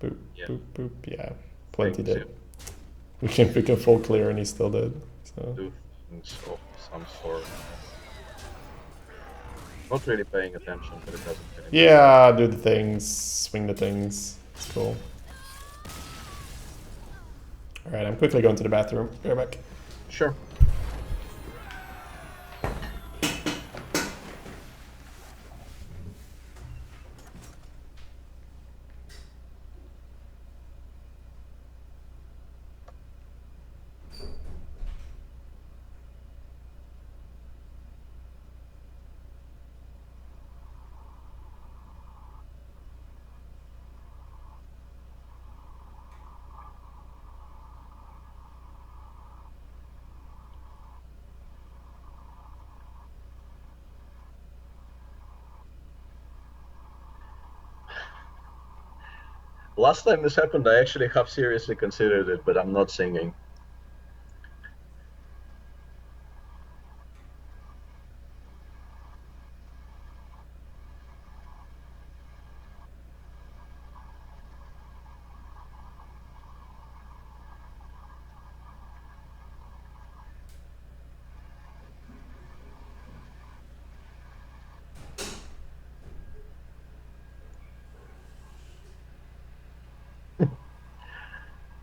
Boop, Yeah. boop, boop. Yeah, plenty Things, dead. We can full clear and he's still dead. So do things of some sort. Not really paying attention, but it doesn't really matter. yeah, do the things, swing the things. It's cool. All right, I'm quickly going to the bathroom. Be right back. Sure. Last time this happened, I actually have seriously considered it, but I'm not singing.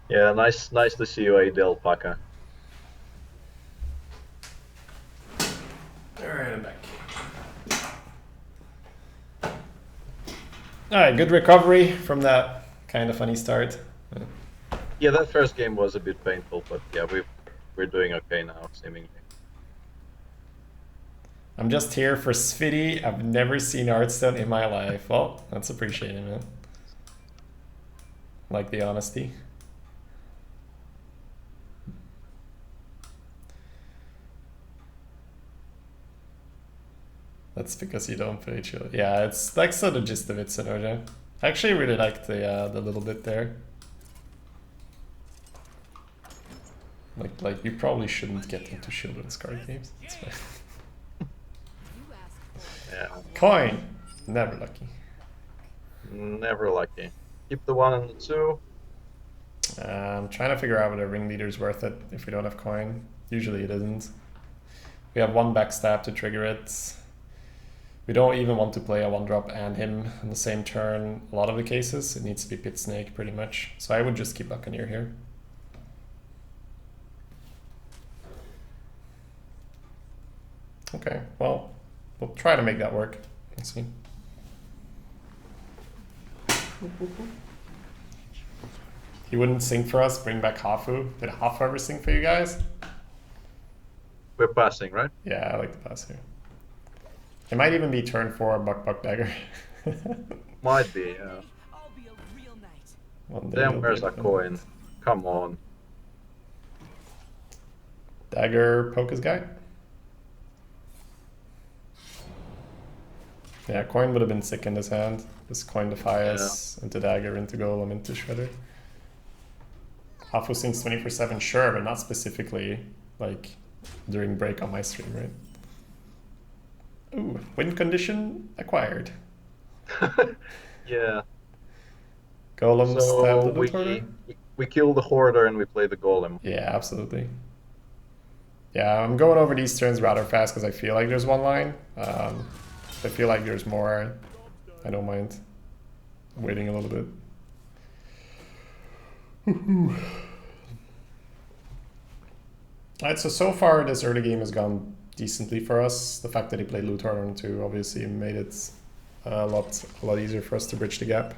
Yeah, nice to see you, Ade Alpaca. All right, I'm back. All right, good recovery from that kind of funny start. Yeah, that first game was a bit painful, but yeah, we're doing okay now, seemingly. I'm just here for Svitty. I've never seen Hearthstone in my life. Well, that's appreciated, man. Like the honesty. That's because you don't play chill. Yeah, it's like sort of gist of it, Sonoja. I actually really liked the little bit there. Like you probably shouldn't get into children's card games. It's fine. Yeah, Coin, never lucky. never lucky. Keep the 1 and the 2. I'm trying to figure out whether ringleader's worth it if we don't have coin. Usually it isn't. We have 1 backstab to trigger it. We don't even want to play a 1-drop and him in the same turn. A lot of the cases, it needs to be Pit Snake pretty much. So I would just keep Buccaneer here. Okay, well, we'll try to make that work. Let's see. He wouldn't sing for us, bring back Hafu. Did Hafu ever sing for you guys? We're passing, right? Yeah, I like the pass here. It might even be turn 4, Buck Dagger. Might be, yeah. I'll be a real knight. One day Damn, it'll where's be a our fun- coin? Come on. Dagger poke his guy? Yeah, coin would have been sick in his hand. Just coin Defias into Dagger, into Golem, into Shredder. Hafu sings 24/7, sure, but not specifically like during break on my stream, right? Ooh, win condition acquired. Yeah. Golem stab the So loot hoarder? we kill the hoarder and we play the golem. Yeah, absolutely. Yeah, I'm going over these turns rather fast because I feel like there's one line. If I feel like there's more, I don't mind waiting a little bit. Alright, so far this early game has gone decently for us. The fact that he played Loot Hoarder on 2 obviously made it a lot easier for us to bridge the gap.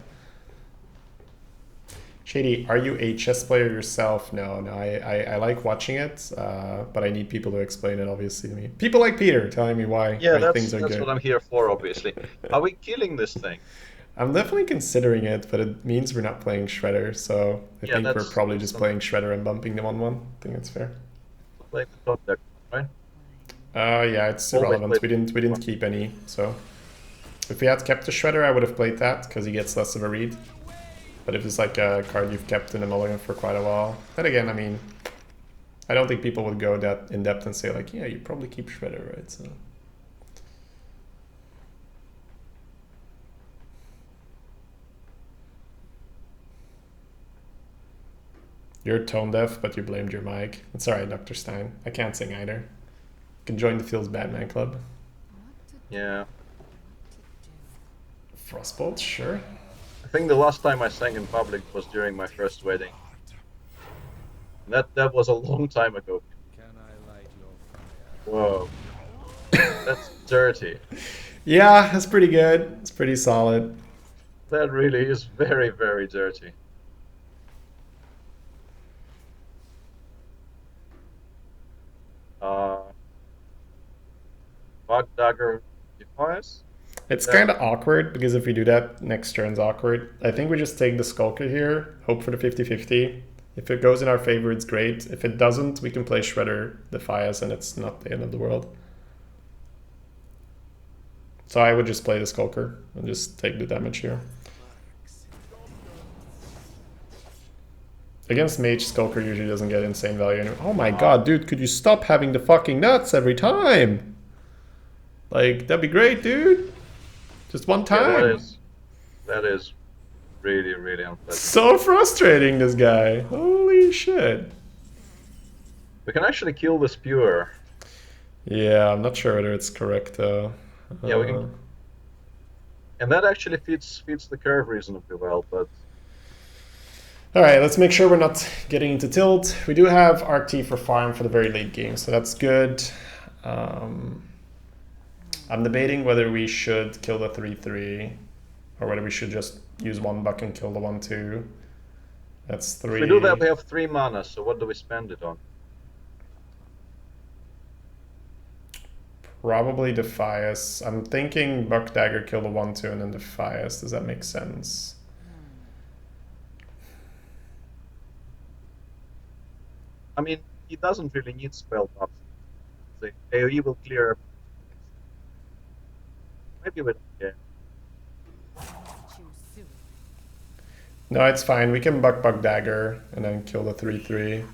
Shady, are you a chess player yourself? No, I like watching it, but I need people to explain it, obviously, to me. People like Peter telling me why Yeah, things are that's good. what I'm here for, obviously. Are we killing this thing? I'm definitely considering it, but it means we're not playing Shredder, so I Yeah, think we're that's probably just something. playing Shredder and bumping them on one. I think that's fair. Play the top deck, right? Yeah, it's Always play irrelevant. We didn't keep any, so if we had kept the Shredder, I would have played that because he gets less of a read. But if it's like a card you've kept in a mulligan for quite a while, then again, I mean, I don't think people would go that in depth and say like, yeah, you probably keep Shredder, right? So. You're tone deaf, but you blamed your mic. It's alright, Dr. Stein. I can't sing either. You can join the Feels Batman Club. Yeah. Frostbolt, sure. I think the last time I sang in public was during my first wedding. That was a long time ago. Whoa. That's dirty. Yeah, that's pretty good. It's pretty solid. That really is very, very dirty. Bug Dagger Defiance? It's Yeah. kind of awkward because if we do that, next turn's awkward. I think we just take the Skulker here, hope for the 50-50. If it goes in our favor, it's great. If it doesn't, we can play Shredder, Defiance, and it's not the end of the world. So I would just play the Skulker and just take the damage here. Against Mage, Skulker usually doesn't get insane value anyway. Oh my god, dude, could you stop having the fucking nuts every time? Like, that'd be great, dude. Just one time. Yeah, that is really, really unpleasant. So frustrating, this guy. Holy shit. We can actually kill the Spewer. Yeah, I'm not sure whether it's correct though. Yeah, we can. And that actually fits the curve reasonably well, but... Alright, let's make sure we're not getting into tilt. We do have RT for farm for the very late game, so that's good. I'm debating whether we should kill the 3-3 or whether we should just use one buck and kill the 1-2. That's 3. If we do that, we have 3 mana, so what do we spend it on? Probably Defias. I'm thinking Buck Dagger kill the 1-2 and then Defias. Does that make sense? I mean, he doesn't really need spell buffs. The AoE will clear. Maybe we don't care. No, it's fine. We can Buck Dagger and then kill the 3-3.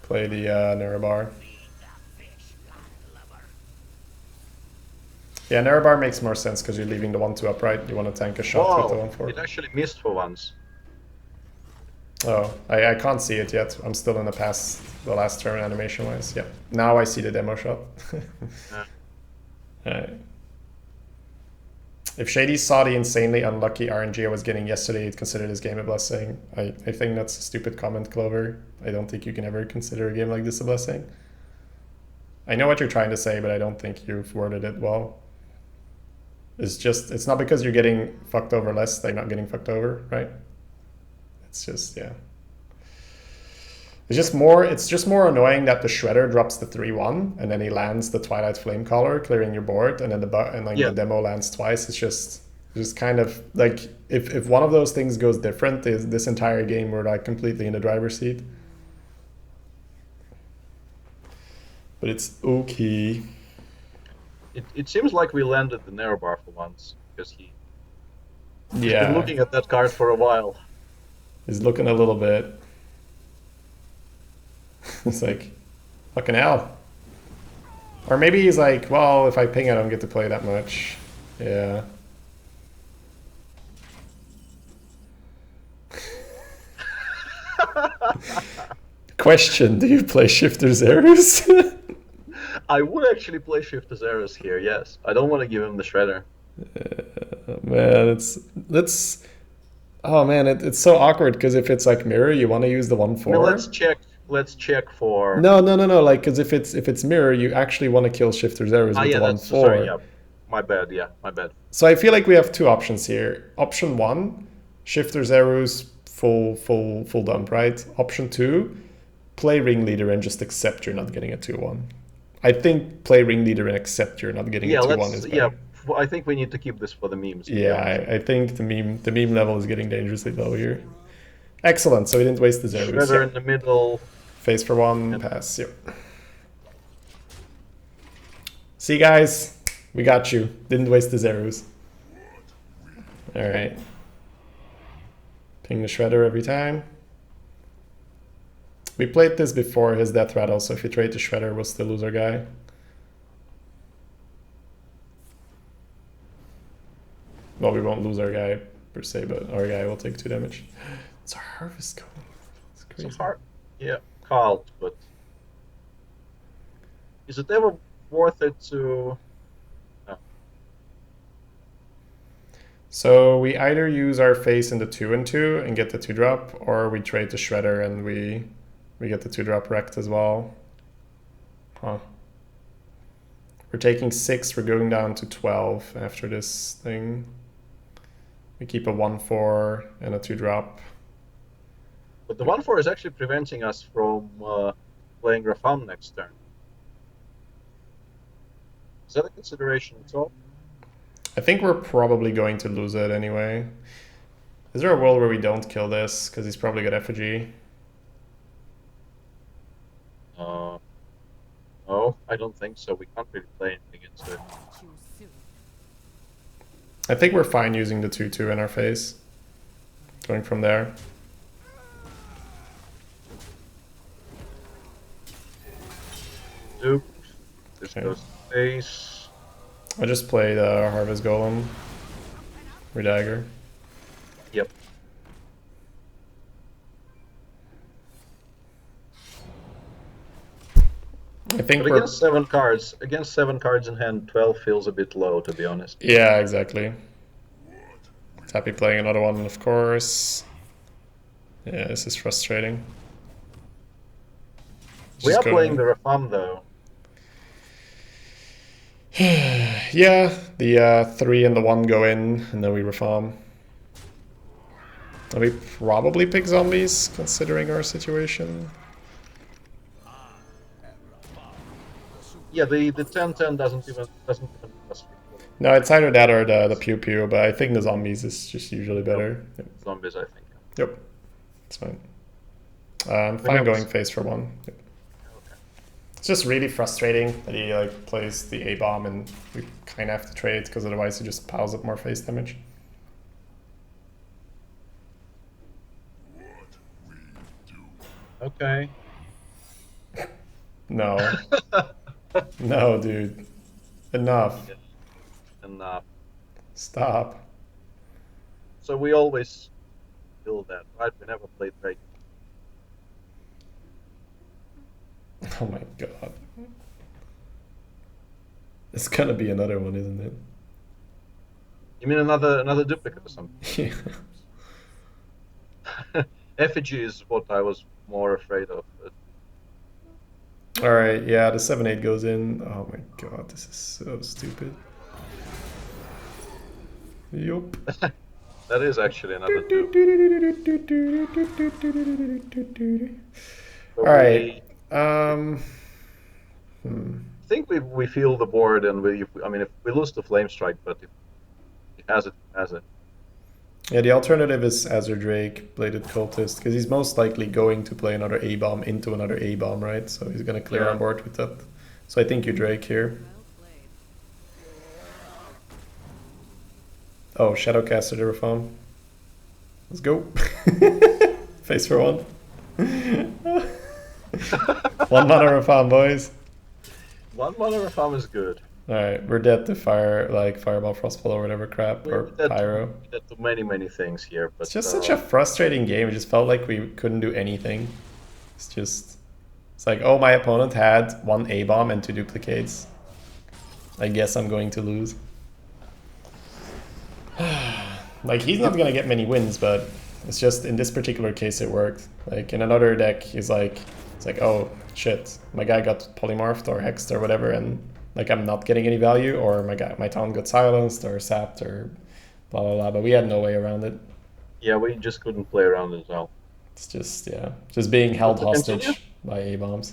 Play the Nerebar. Yeah, Nerebar makes more sense because you're leaving the 1-2 upright. You want to tank a shot with the 1-4. It actually missed for once. Oh, I can't see it yet. I'm still in the last turn animation wise. Yep. Now I see the demo shot. Yeah. Alright. If Shady saw the insanely unlucky RNG I was getting yesterday, he'd consider this game a blessing. I think that's a stupid comment, Clover. I don't think you can ever consider a game like this a blessing. I know what you're trying to say, but I don't think you've worded it well. It's not because you're getting fucked over less, they're not getting fucked over, right? It's just, yeah. It's just more annoying that the Shredder drops the 3-1 and then he lands the Twilight Flamecaller, clearing your board, and then the demo lands twice. It's just kind of like if one of those things goes different, this entire game we're like completely in the driver's seat. But it's okay. It seems like we landed the Nerebar for once, because he's Yeah. been looking at that card for a while. He's looking a little bit. It's like, fucking hell. Or maybe he's like, well, if I ping, I don't get to play that much. Yeah. Question, do you play Shifter's Errors? I would actually play Shifter's Errors here, yes. I don't want to give him the Shredder. Man, it's so awkward because if it's like mirror, you want to use the 1-4. Well, let's check for... No, like, because if it's mirror, you actually want to kill Shifter's Errors with the 1-4. Sorry, yeah. My bad. So I feel like we have two options here. Option 1, Shifter's Arrows full dump, right? Option 2, play ringleader and just accept you're not getting a 2-1. I think play ringleader and accept you're not getting a 2-1 is better. I think we need to keep this for the memes. Yeah, I think the meme level is getting dangerously low here. Excellent, so we didn't waste the zeros. Shredder in the middle. Face for 1, pass, yep. See guys, we got you. Didn't waste the zeros. Alright. Ping the Shredder every time. We played this before his death rattle, so if you trade the Shredder, we'll still lose our guy. Well, we won't lose our guy per se, but our guy will take 2 damage. It's a harvest cone. It's crazy. It's hard. Yeah, called, but is it ever worth it to? No. So we either use our face in the 2/2 and get the 2-drop, or we trade the Shredder and we get the 2-drop wrecked as well. Huh. We're taking 6, we're going down to 12 after this thing. We keep a 1/4 and a 2-drop. But the 1/4 is actually preventing us from playing Rafam next turn. Is that a consideration at all? I think we're probably going to lose it anyway. Is there a world where we don't kill this? Because he's probably got effigy. No, I don't think so. We can't really play anything against it. I think we're fine using the 2/2 in our face. Going from there. Dupe. This Okay. goes to face. I just played Harvest Golem. Redagger. Yep. I think But we're... against 7 cards in hand, 12 feels a bit low, to be honest. Yeah, exactly. Happy playing another one, of course. Yeah, this is frustrating. We Just are playing go- the Rafam, though. Yeah, the 3 and the 1 go in, and then we reform. And we probably pick zombies, considering our situation. Yeah, the 10-10 doesn't even us No, it's either that or the pew pew, but I think the zombies is just usually better. Yep, zombies, I think. yep. It's fine. I'm fine going face for 1. Yep. Okay. It's just really frustrating that he like plays the A-bomb and we kind of have to trade because otherwise he just piles up more face damage. Okay. No. No, dude. Enough. And Stop. so we always feel that, right? We never played Drake. Oh my god. It's gonna be another one, isn't it? You mean another duplicate or something? Yeah. Effigy is what I was more afraid of. But Alright, yeah, the 7-8 goes in. Oh my god, this is so stupid. Yup. that is actually another dupe. So Alright. I think we feel the board, and I mean, if we lose to Flame Strike, but if it has it, it has it. Yeah, the alternative is Azure Drake, Bladed Cultist, because he's most likely going to play another A-bomb into another A-bomb, right? So he's going to clear Yeah. our board with that. So I think you Drake here. Oh, Shadowcaster to reform. Let's go. Face for 1. 1 mana reform, boys. 1 mana Rafam is good. Alright, we're dead to Fireball, Frostfall, or whatever crap, or We're dead to- Pyro. We did do many things here, but It's just such a frustrating game. It just felt like we couldn't do anything. It's like, oh, my opponent had 1 A-bomb and 2 duplicates. I guess I'm going to lose. Like, he's not gonna get many wins, but it's just in this particular case it worked. Like in another deck, it's like, oh shit, my guy got polymorphed or hexed or whatever, and like I'm not getting any value, or my town got silenced or sapped or blah blah blah. But we had no way around it. Yeah, we just couldn't play around as well. It's just, yeah, just being held To continue? hostage by A-bombs.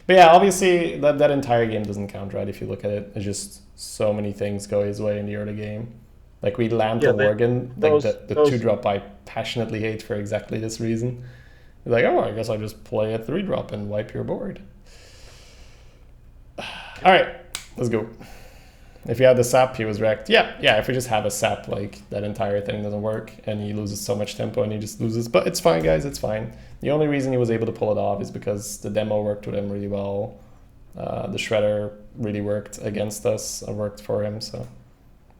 But yeah, obviously that entire game doesn't count, right? If you look at it, it's just so many things go his way in the early game. Like we land Yeah, to Worgen, like those the 2-drop I passionately hate for exactly this reason. You're like, oh, I guess I'll just play a 3-drop and wipe your board. All right, let's go. If you had the sap, he was wrecked. Yeah, if we just have a sap, like that entire thing doesn't work and he loses so much tempo and he just loses. But it's fine, guys, it's fine. The only reason he was able to pull it off is because the demo worked with him really well. The shredder really worked against us, worked for him, so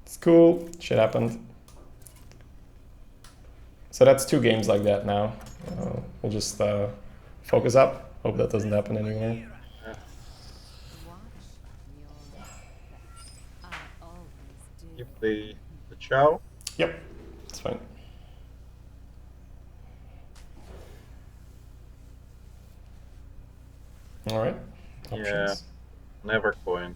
it's cool. Shit happened. So that's 2 games like that now. We'll just focus up. Hope that doesn't happen anymore. Give the chow. Yep, it's fine. All right. Options. Yeah, never coin.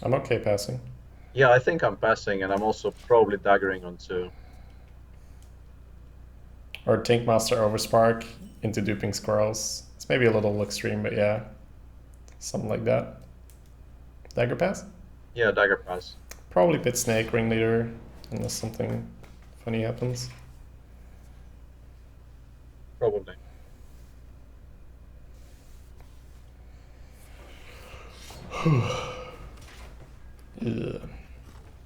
I'm okay passing. Yeah, I think I'm passing, and I'm also probably daggering on 2. Or Tankmaster Overspark into duping squirrels. It's maybe a little extreme, but yeah. Something like that. Dagger pass? Yeah, dagger pass. Probably Pit Snake, Ringleader, unless something funny happens. Probably. Yeah.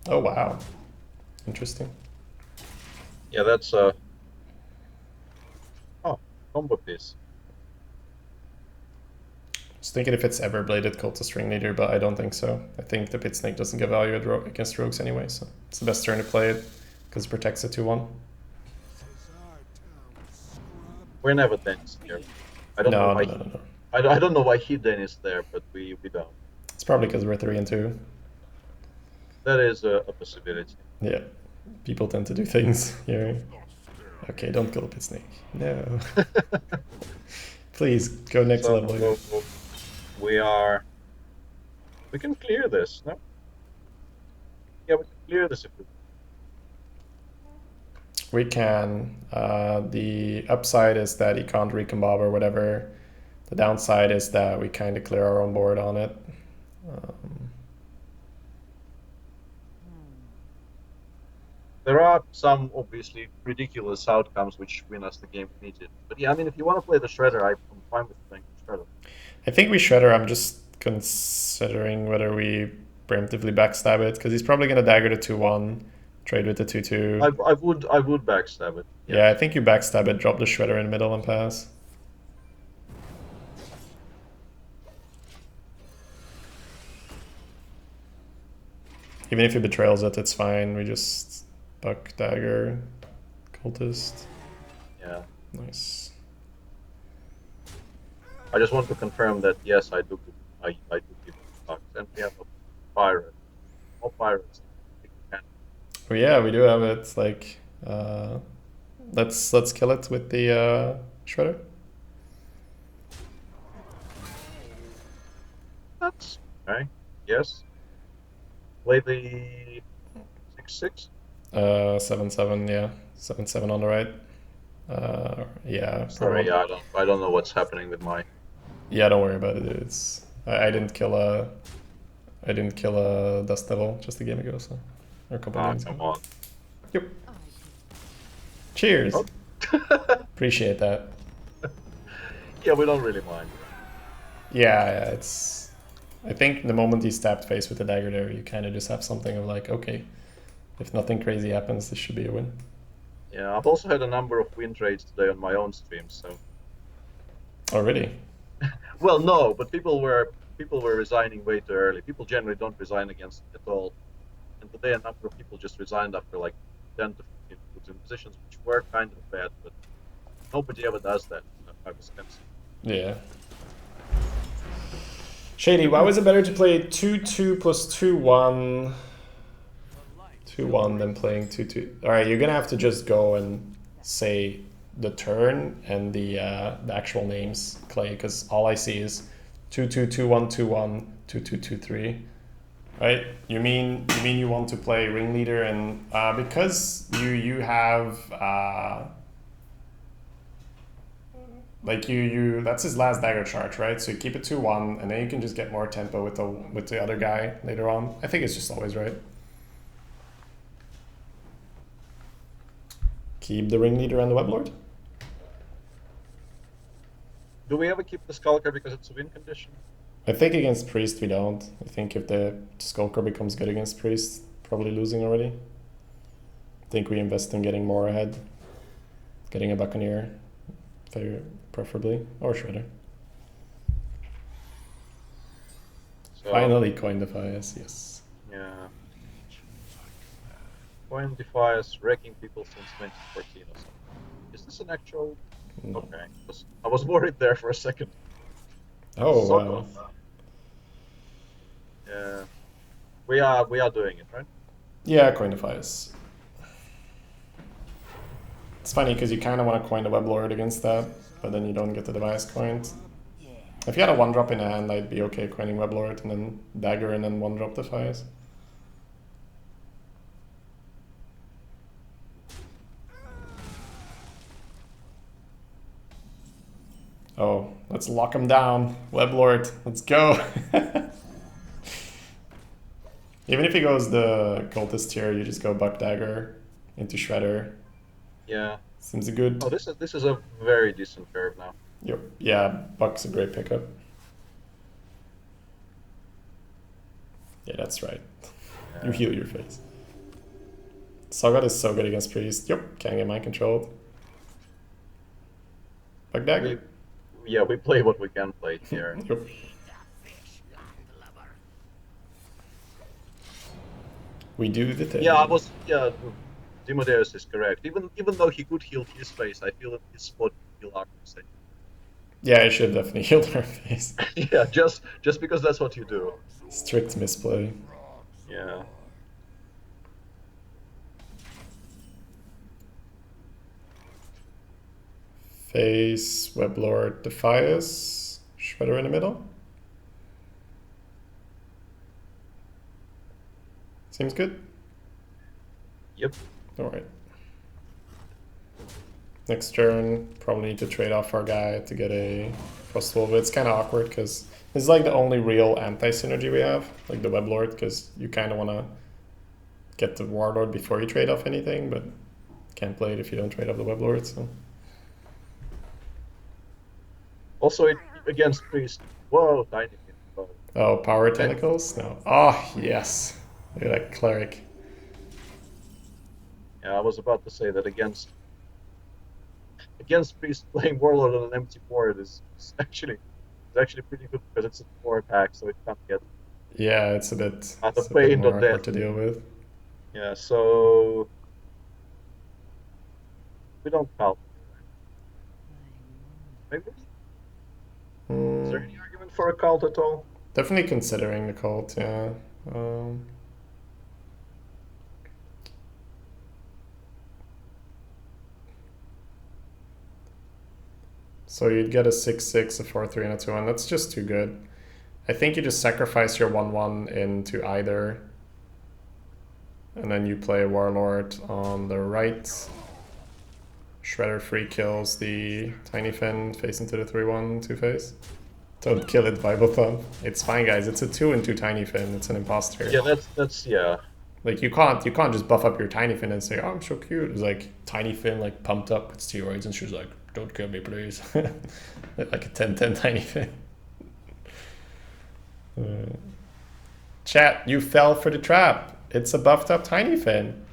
Oh wow. Interesting. Yeah, that's oh, combo piece. Just thinking if it's Everbladed Cultist Ringleader, but I don't think so. I think the Pit Snake doesn't get value against rogues anyway, so it's the best turn to play it because it protects it 2-1. We're never Dennis here. I don't know why. No. I don't know why he Dennis there, but we don't. It's probably because we're 3 and 2. That is a possibility. Yeah, people tend to do things here. Okay, don't kill the Pit Snake. No. Please go next So, level. we can clear this, no? Yeah, we can clear this if we... We can. The upside is that he can't recombob or whatever. The downside is that we kind of clear our own board on it. There are some obviously ridiculous outcomes which win us the game needed. But yeah, I mean, if you want to play the Shredder, I'm fine with playing the Shredder. I think we Shredder. I'm just considering whether we preemptively backstab it because he's probably going to dagger the 2-1, trade with the 2-2. I would backstab it. Yeah, I think you backstab it, drop the Shredder in the middle and pass. Even if he betrays it, it's fine. We just buck dagger, cultist. Yeah. Nice. I just want to confirm that yes, I do keep bucks, and we have a pirate. All pirates. Oh yeah, we do have it. Like, let's kill it with the shredder. That's okay. Yes. Play the 6/6. 7/7, yeah, 7/7 on the right. Yeah. Sorry, yeah, I don't know what's happening with my. Yeah, don't worry about it. It's I didn't kill a Dust Devil just a game ago, so or a couple games Come ago. on. Yep. Cheers. Oh. Appreciate that. Yeah, we don't really mind. Yeah, it's. I think the moment he stabbed face with the dagger there, you kind of just have something of like, okay, if nothing crazy happens, this should be a win. Yeah, I've also had a number of win trades today on my own stream, so. Oh, really? Well, no, but people were resigning way too early. People generally don't resign against it at all, and today a number of people just resigned after like 10 to 15 moves in positions which were kind of bad, but nobody ever does that. I was convinced. Yeah. Shady, why was it better to play 2-2 plus 2-1 2-1 than playing 2-2? Alright, you're gonna have to just go and say the turn and the actual names, Clay, because all I see is 222121 2223. Right? You mean you want to play ringleader and because you have like you that's his last dagger charge, right? So you keep it 2-1 and then you can just get more tempo with the other guy later on. I think it's just always right. Keep the ringleader and the weblord. Do we ever keep the Skulker because it's a win condition? I think against priest we don't. I think if the skulker becomes good against priest, probably losing already. I think we invest in getting more ahead, getting a buccaneer, preferably, or shredder. So, Finally coin Defias, yes. yeah. Coin Defias, wrecking people since 2014 or something. Is this an actual? No. Okay, I was worried there for a second. Oh Sort wow. of. Yeah, we are doing it, right? Yeah, coin Defias. It's funny because you kind of want to coin the weblord against that, but then you don't get the device coined. If you had a 1-drop in hand, I'd be okay coining weblord and then dagger and then 1-drop Defias. Oh, let's lock him down. Weblord, let's go. Even if he goes the cultist here, you just go buck dagger into shredder. Yeah. Seems good. Oh, this is a very decent curve now. Yep. Yeah, buck's a great pickup. Yeah, that's right. Yeah. You heal your face. Sagat is so good against priest. Yep, can't get mind controlled. Buck dagger. We play what we can play here. Yep. We do the thing. Yeah, Dimodeus is correct. Even though he could heal his face, I feel that his spot would heal our face. Yeah, I should definitely heal their face. Yeah, just because that's what you do. Strict misplay. Yeah. Face, Weblord, Defias, Shredder in the middle. Seems good. Yep. Alright. Next turn, probably need to trade off our guy to get a Frostwolf. It's kind of awkward because this is like the only real anti-synergy we have, like the Weblord, because you kind of want to get the Warlord before you trade off anything, but can't play it if you don't trade off the Weblord, so... Also, against priest. Whoa, tiny. Whoa. Oh, power tentacles? No. Oh, yes. Look at that cleric. Yeah, I was about to say that against priest playing warlord on an empty board is actually pretty good because it's a 4-attack, so it can't get. Yeah, it's a bit pain more or awkward death to deal with. Yeah, so we don't call. Maybe. Is there any argument for a cult at all? Definitely considering the cult, yeah. So you'd get a 6/6, a 4/3, and a 2/1. That's just too good. I think you just sacrifice your 1/1 into either, and then you play a Warlord on the right. Shredder free kills the Tiny Fin face into the 3/1 2-face. Don't kill it, Bible Thumb. It's fine, guys. It's a 2 and 2 Tiny Fin. It's an imposter. Yeah, that's yeah. Like you can't just buff up your Tiny Fin and say, "Oh, I'm so cute." It's like Tiny Fin like pumped up with steroids, and she's like, "Don't kill me, please." Like a 10/10 Tiny Fin. Chat, you fell for the trap. It's a buffed up Tiny Fin.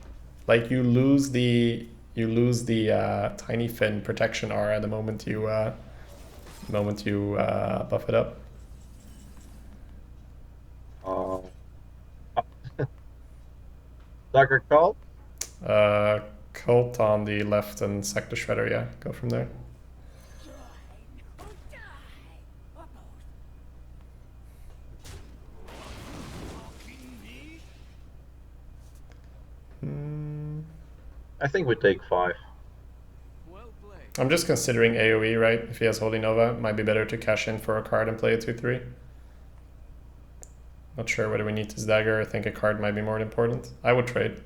Like you lose the Tiny Fin protection aura the moment you buff it up. Dagger call? Cult on the left and Sector Shredder, yeah. Go from there. I think we take 5. Well played. I'm just considering AoE, right? If he has Holy Nova, it might be better to cash in for a card and play a 2/3. Not sure whether we need this dagger. I think a card might be more important. I would trade.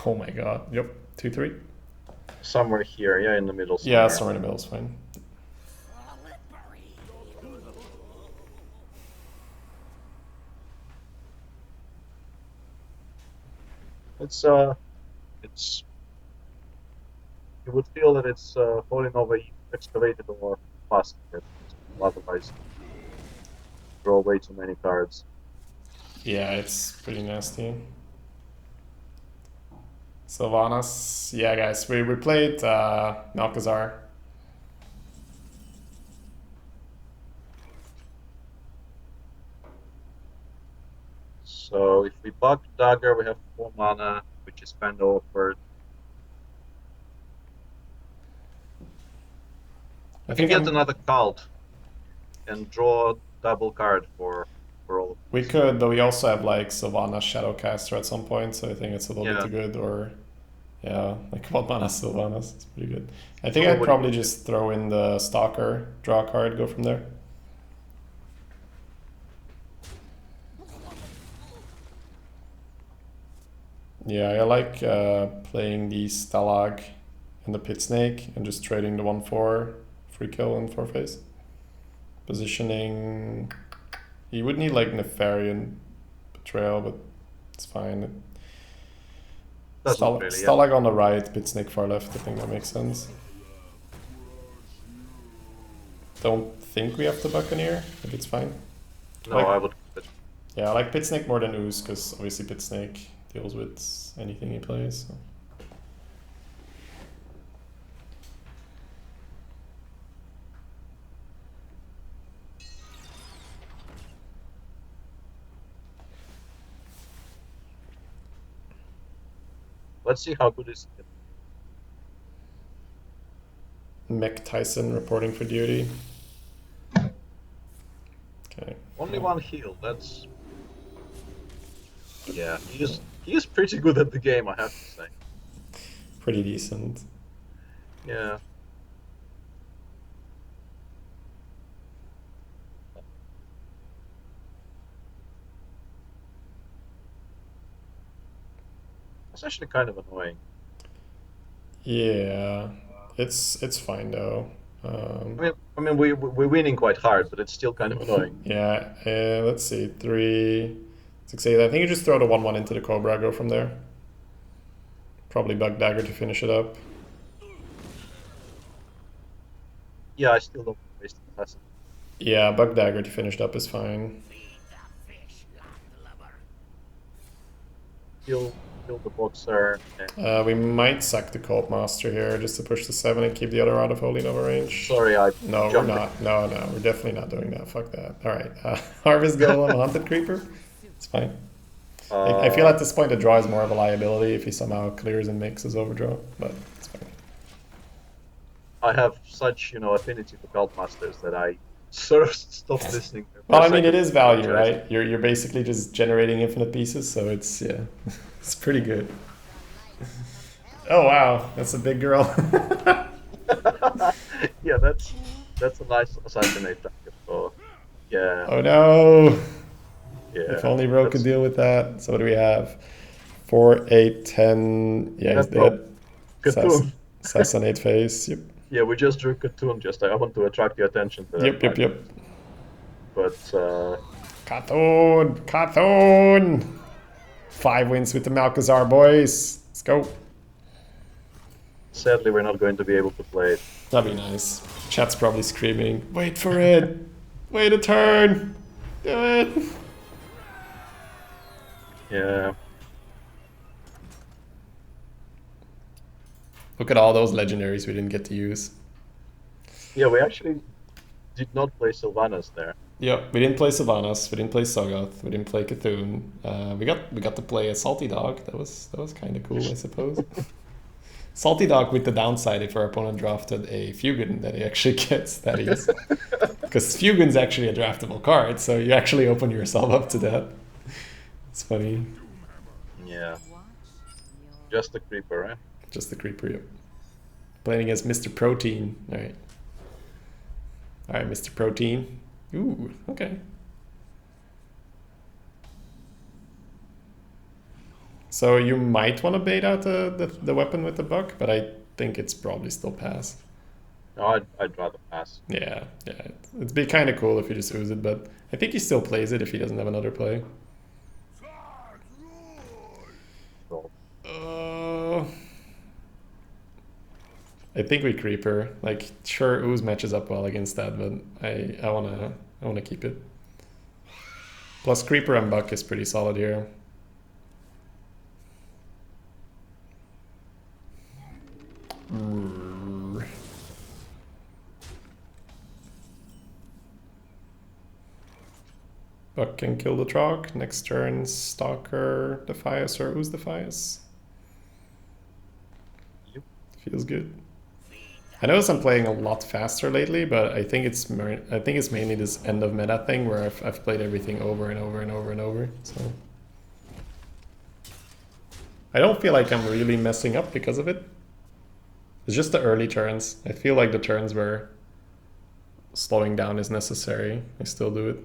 Oh my god. Yep. 2/3. Somewhere here, yeah, in the middle. Yeah, somewhere in the middle is fine. It's. You would feel that it's falling over excavated or fast. Otherwise, draw way too many cards. Yeah, it's pretty nasty. Sylvanas. Yeah, guys, we played Malchezaar. So if we bug dagger, we have 4 mana, which is kind of awkward. I We can think get another cult and draw double card for all of we could, but we also have like Sylvanas Shadowcaster at some point, so I think it's a little bit Yeah. too good. Or yeah, like what mana Sylvanas? It's pretty good. I think So I'd what- probably just throw in the Stalker, draw a card, go from there. Yeah, I like playing the Stalag and the Pit Snake and just trading the 1/4 free kill and 4 face. Positioning. You would need like Nefarian Betrayal, but it's fine. Doesn't really, yeah. Stalag on the right, Pit Snake far left. I think that makes sense. Don't think we have the Buccaneer. I think it's fine. No, Like- I would. Yeah, I like Pit Snake more than Ooze because obviously Pit Snake deals with anything he plays. So. Let's see how good is it. Mech Tyson reporting for duty. Okay. Only 1 heal. That's. Yeah, he is pretty good at the game, I have to say. Pretty decent. Yeah. It's actually kind of annoying. Yeah, it's fine though. I mean, we're winning quite hard, but it's still kind of annoying. Yeah, let's see, 3, 6, 8. I think you just throw the 1/1 into the Cobra, go from there. Probably Bug Dagger to finish it up. Yeah, I still don't waste the lesson. Yeah, Bug Dagger to finish it up is fine. Kill the boxer. And We might sack the Cult Master here just to push the 7 and keep the other out of Holy Nova range. sorry, I No, we're jumped. not. No, we're definitely not doing that. Fuck that. Alright, Harvest Golem, Haunted Creeper. It's fine. I feel at this point the draw is more of a liability if he somehow clears and makes his overdraw, but it's fine. I have such, affinity for cult masters that I sort of stopped listening. there for Well, a I mean, it second. is value, Apologize. right? You're basically just generating infinite pieces, so it's, yeah, it's pretty good. Oh, wow, that's a big girl. Yeah, that's a nice assassinate target. So, yeah, Oh, no. yeah. If only Rogue could that's- deal with that. So what do we have? 4, 8, 10. Yeah, he's That's all. dead. Cthulhu. Assassinate face. Yep. Yeah, we just drew Cthulhu. I want to attract your attention to that. Yep. But Cartoon. 5 wins with the Malchezaar boys. Let's go. sadly, we're not going to be able to play it. That'd be nice. Chat's probably screaming, wait for it. Wait a turn. Do it. Yeah. Look at all those legendaries we didn't get to use. Yeah, we actually did not play Sylvanas there. Yep, we didn't play Sylvanas, we didn't play Sogoth, we didn't play Cthulhu. We got to play a Salty Dog. That was kind of cool, I suppose. Salty Dog with the downside if our opponent drafted a Fugan that he actually gets that is. Because Fugan's actually a draftable card, so you actually open yourself up to that. It's funny. Yeah. Just the creeper, right? Just the creeper, yep. Playing against Mr. Protein. Alright. Alright, Mr. Protein. Ooh, okay. So you might want to bait out the weapon with the buck, but I think it's probably still pass. No, I'd rather pass. Yeah. It'd be kind of cool if you just ooze it, but I think he still plays it if he doesn't have another play. So, I think we creeper. Like, sure, ooze matches up well against that, but I wanna keep it. Plus, creeper and buck is pretty solid here. Buck can kill the Trog. Next turn, Stalker Defias or Ooze Defias. Yep. Feels good. I notice I'm playing a lot faster lately, but I think it's mainly this end of meta thing where I've played everything over and over and over and over. So I don't feel like I'm really messing up because of it. It's just the early turns. I feel like the turns where slowing down is necessary, I still do it.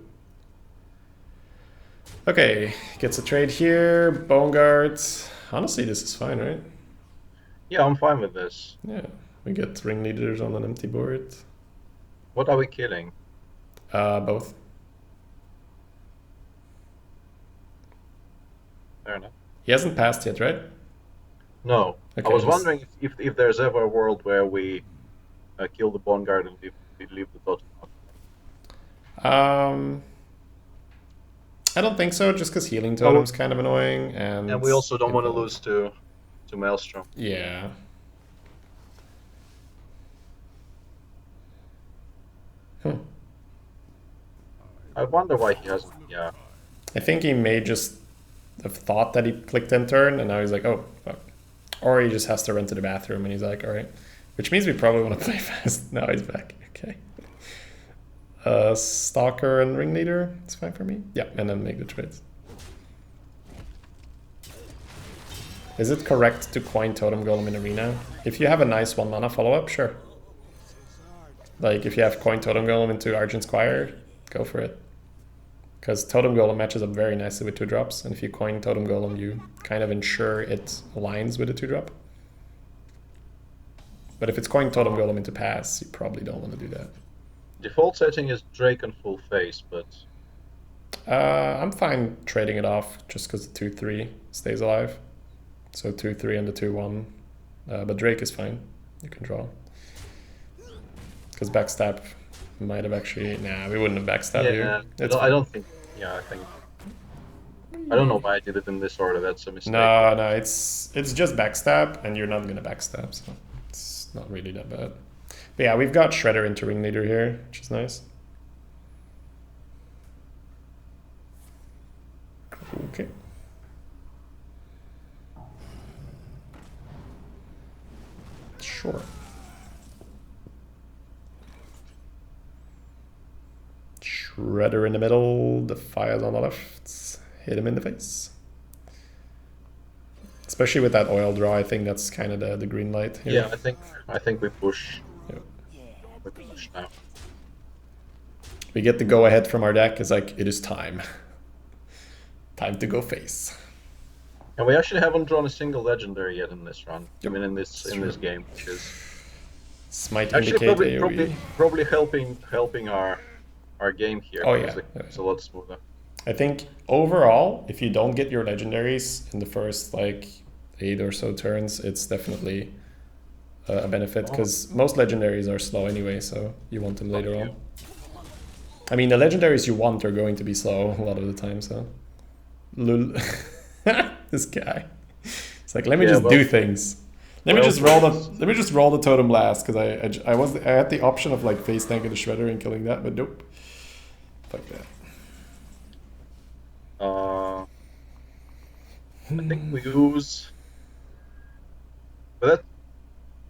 Okay, gets a trade here. Bone guards. Honestly, this is fine, right? yeah, I'm fine with this. Yeah, we get ringleaders on an empty board. What are we killing? Both. Fair enough. He hasn't passed yet, right? No, Okay, I was let's- wondering if there's ever a world where we kill the Bone Guard and leave the totem out. I don't think so, just because healing totem's kind of annoying, and we also don't want to involved. lose to Maelstrom. Yeah. I wonder why he hasn't. Yeah. I think he may just have thought that he clicked end turn, and now he's like, oh, fuck. Or he just has to run to the bathroom, and he's like, all right. Which means we probably want to play fast. Now he's back. Okay. Stalker and Ringleader, it's fine for me. Yeah, and then make the trades. Is it correct to coin Totem Golem in Arena? If you have a nice 1 mana follow-up, sure. Like, if you have coin Totem Golem into Argent Squire, go for it. Because Totem Golem matches up very nicely with 2-drops, and if you coin Totem Golem, you kind of ensure it aligns with a 2-drop. But if it's coin Totem Golem into pass, you probably don't want to do that. Default setting is Drake on full face, but I'm fine trading it off just because the 2-3 stays alive. So 2-3 and the 2-1. But Drake is fine. You can draw. Because backstab might have actually... Nah, we wouldn't have backstabbed you. I don't think... Yeah, I think... I don't know why I did it in this order. That's a mistake. No, it's just backstab, and you're not going to backstab, so it's not really that bad. But yeah, we've got Shredder into Ringleader here, which is nice. Okay. Sure. Shredder in the middle, the fires on the left, hit him in the face. Especially with that oil draw, I think that's kind of the green light here. Yeah, I think we push. Yep. We push now. We get the go ahead from our deck. It's like, it is time. Time to go face. And we actually haven't drawn a single legendary yet in this run. Yep. I mean, in this game, which is This might actually indicate AoE. probably helping our game here. Oh, because yeah. it's a lot smoother. I think overall, if you don't get your legendaries in the first like 8 or so turns, it's definitely a benefit because most legendaries are slow anyway, so you want them later on. I mean, the legendaries you want are going to be slow a lot of the time, so. Lul. This guy. It's like, let me just do things. Let me just roll the totem blast because I had the option of like face tanking the shredder and killing that, but nope. Fuck that. I think we use, but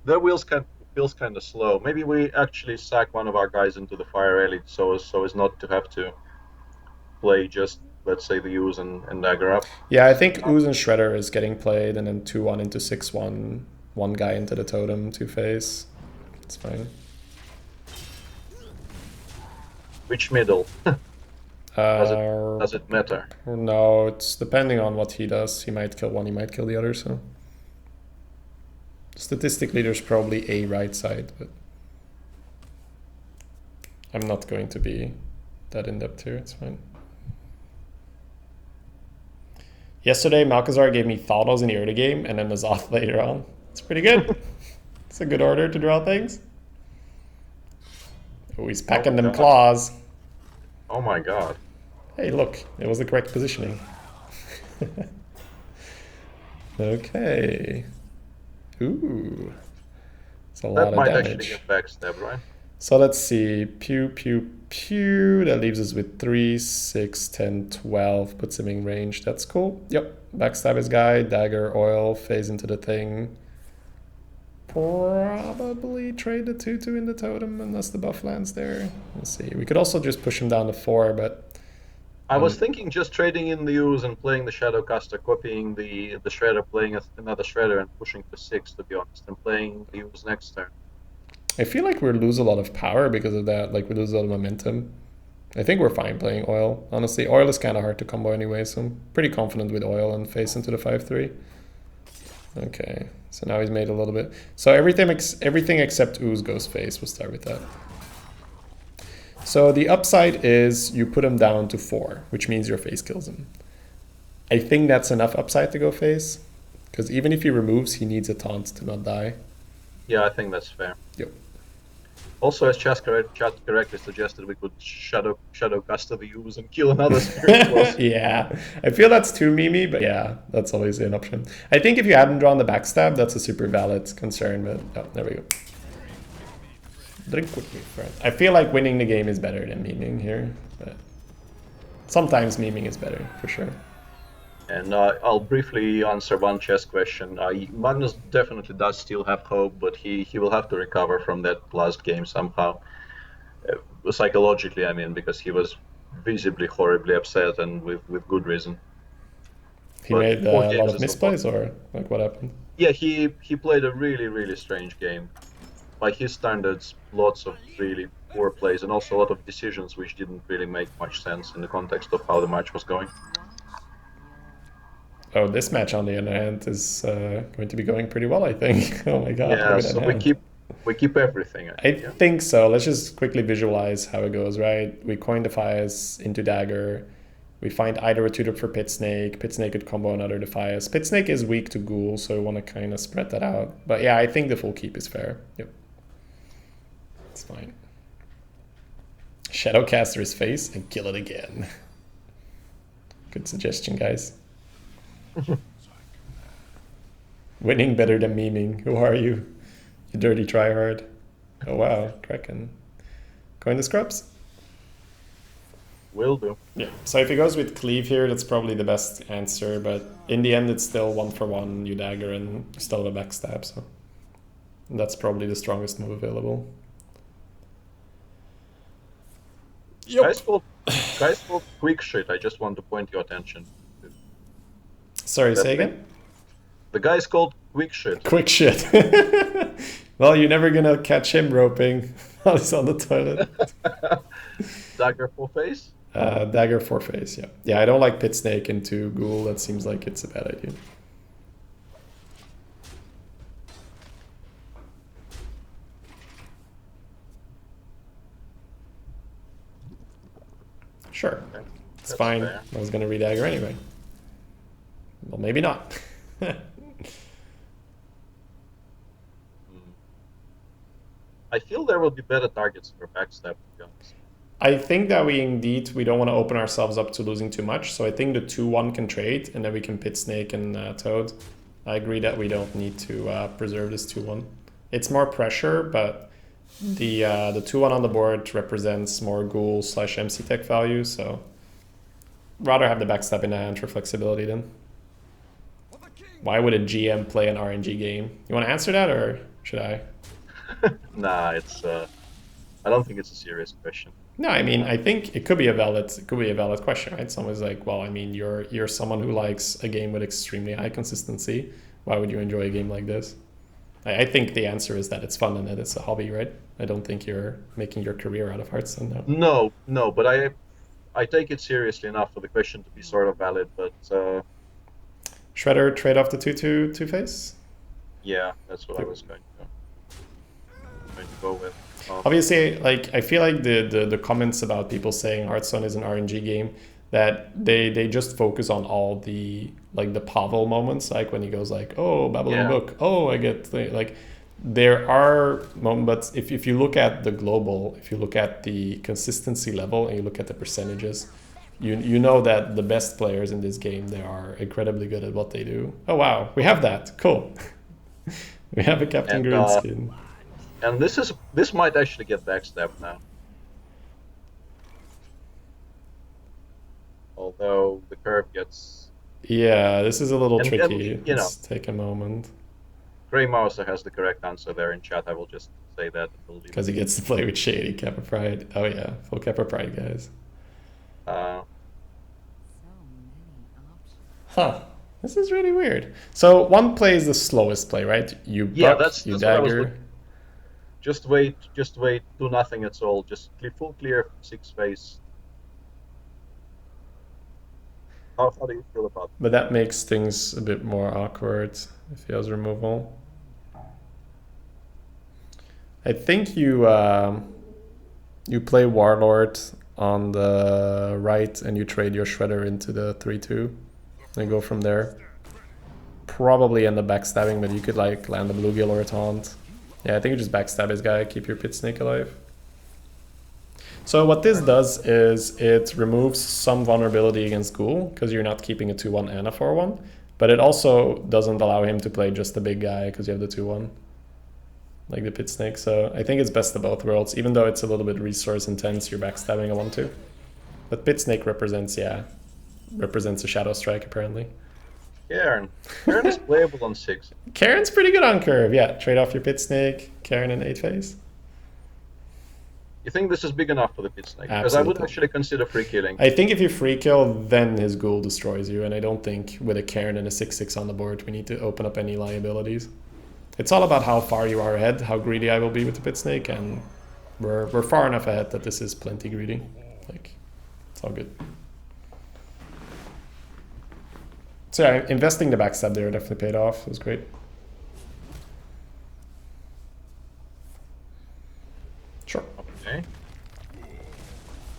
that feels kind of slow. Maybe we actually sack one of our guys into the fire elite, so as not to have to play just let's say, the use and dagger up. Yeah, I think Ooze and Shredder is getting played, and then 2-1 into 6-1. One guy into the totem, 2-face. It's fine. Which middle? Uh, Does it matter? No, it's depending on what he does. He might kill one, he might kill the other, so. Statistically, there's probably a right side, but I'm not going to be that in-depth here, it's fine. Yesterday, Malchezaar gave me Thaldos in the early game, and then the Zoth later on. It's pretty good. It's a good order to draw things. Oh, he's packing them claws. Oh my god. Hey, look, it was the correct positioning. Okay. Ooh. It's a lot That of might damage. actually get backstabbed, right? So let's see. Pew, pew, pew. That leaves us with 3, 6, 10, 12. Puts him in range. That's cool. Yep. Backstab his guy. Dagger, oil. Phase into the thing. Probably trade the 2-2 in the totem unless the buff lands there. Let's see. We could also just push him down to 4, but... I was thinking just trading in the use and playing the Shadowcaster, copying the Shredder, playing another Shredder and pushing to 6, to be honest, and playing the use next turn. I feel like we lose a lot of power because of that. Like, we lose a lot of momentum. I think we're fine playing oil. Honestly, oil is kind of hard to combo anyway, so I'm pretty confident with oil and face into the 5-3. Okay, so now he's made a little bit. So everything except Ooze goes face. We'll start with that. So the upside is you put him down to 4, which means your face kills him. I think that's enough upside to go face, because even if he removes, he needs a taunt to not die. Yeah, I think that's fair. Yep. Also, as chat correctly suggested, we could Shadowcaster the use and kill another spirit boss. Yeah, I feel that's too memey, but yeah, that's always an option. I think if you hadn't drawn the backstab, that's a super valid concern, but oh, there we go. Drink with me, friend. I feel like winning the game is better than memeing here, but sometimes memeing is better, for sure. And I'll briefly answer one chess question. Magnus definitely does still have hope, but he will have to recover from that last game somehow. Psychologically, I mean, because he was visibly horribly upset and with good reason. He But made 4 a lot games of is a lot. misplays, or like what happened? Yeah, he played a really strange game. By his standards, lots of really poor plays and also a lot of decisions which didn't really make much sense in the context of how the match was going. Oh, this match on the other hand is going to be going pretty well, I think. Oh my god! Yeah, Look at so that we hand. keep everything. I Yeah. think so. Let's just quickly visualize how it goes, right? We coin Defias into Dagger. We find either a tutor for Pit Snake. Pit Snake could combo another Defias. Pit Snake is weak to Ghoul, so we want to kind of spread that out. But yeah, I think the full keep is fair. Yep. It's fine. Shadowcaster his face and kill it again. Good suggestion, guys. Winning better than memeing. Who are you? You dirty tryhard. Oh wow, Kraken. Coin the scrubs. Will do. Yeah, so if he goes with Cleave here, that's probably the best answer, but in the end it's still 1-for-1, you dagger and you still have a backstab, so that's probably the strongest move available. Yep. Guys called quick shit. I just want to point your attention. Sorry, say again? The guy's called quick shit. Quick shit. Well, you're never gonna catch him roping while he's on the toilet. Dagger for face? Dagger 4-face, yeah. Yeah, I don't like Pit Snake into Ghoul. That seems like it's a bad idea. Sure. Okay. It's That's fine. fair. I was going to re-dagger anyway. Well, maybe not. I feel there will be better targets for backstab, to be honest. I think that we don't want to open ourselves up to losing too much. So I think the 2-1 can trade, and then we can Pit Snake and Toad. I agree that we don't need to preserve this 2-1. It's more pressure, but the 2-1 on the board represents more Ghoul / MC Tech value, so rather have the backstab in the hand for flexibility then. Why would a GM play an RNG game? You want to answer that, or should I? Nah, it's. I don't think it's a serious question. No, I mean, I think it could be a valid question, right? Someone's like, well, I mean, you're someone who likes a game with extremely high consistency. Why would you enjoy a game like this? I think the answer is that it's fun and that it's a hobby, right? I don't think you're making your career out of Hearthstone now. No, but I take it seriously enough for the question to be sort of valid. But Shredder trade off the 2/2 Two-Face? yeah, that's what I was going to go with. Obviously, like I feel like the comments about people saying Hearthstone is an RNG game, that they just focus on all the like the Pavel moments, like when he goes like, oh, Babylon Book, oh, I get like there are moments, but if you look at the global, if you look at the consistency level and you look at the percentages, you know that the best players in this game, they are incredibly good at what they do. Oh wow, we have that, cool. We have a Captain Green skin. And this might actually get backstabbed now. Although the curve gets... Yeah, this is a little tricky. And, you know, let's take a moment. Grey Mouser has the correct answer there in chat. I will just say that. Because he gets to play with Shady, Kappa Pride. Oh yeah, full Kappa Pride, guys. Huh. This is really weird. So one play is the slowest play, right? You buck, you dagger. Just wait, do nothing at all. Just full clear 6 phase. How do you feel about that? But that makes things a bit more awkward if he has removal. I think you play Warlord on the right and you trade your Shredder into the 3/2 and go from there. Probably end up backstabbing, but you could like land a Bluegill or a Taunt. Yeah, I think you just backstab his guy, keep your Pit Snake alive. So what this does is it removes some vulnerability against Ghoul, because you're not keeping a 2/1 and a 4/1, but it also doesn't allow him to play just the big guy, because you have the 2/1, like the Pit Snake. So I think it's best of both worlds, even though it's a little bit resource intense, you're backstabbing a 1/2. But Pit Snake represents a Shadow Strike, apparently. Karen is playable on 6. Karen's pretty good on curve, yeah. Trade off your Pit Snake, Karen in 8 phase. You think this is big enough for the Pit Snake? Because I would actually consider free killing. I think if you free kill, then his Ghoul destroys you, and I don't think with a Karen and a 6/6 on the board, we need to open up any liabilities. It's all about how far you are ahead, how greedy I will be with the Pit Snake, and we're far enough ahead that this is plenty greedy. Like, it's all good. So yeah, investing the backstab there definitely paid off. It was great. Sure. Okay.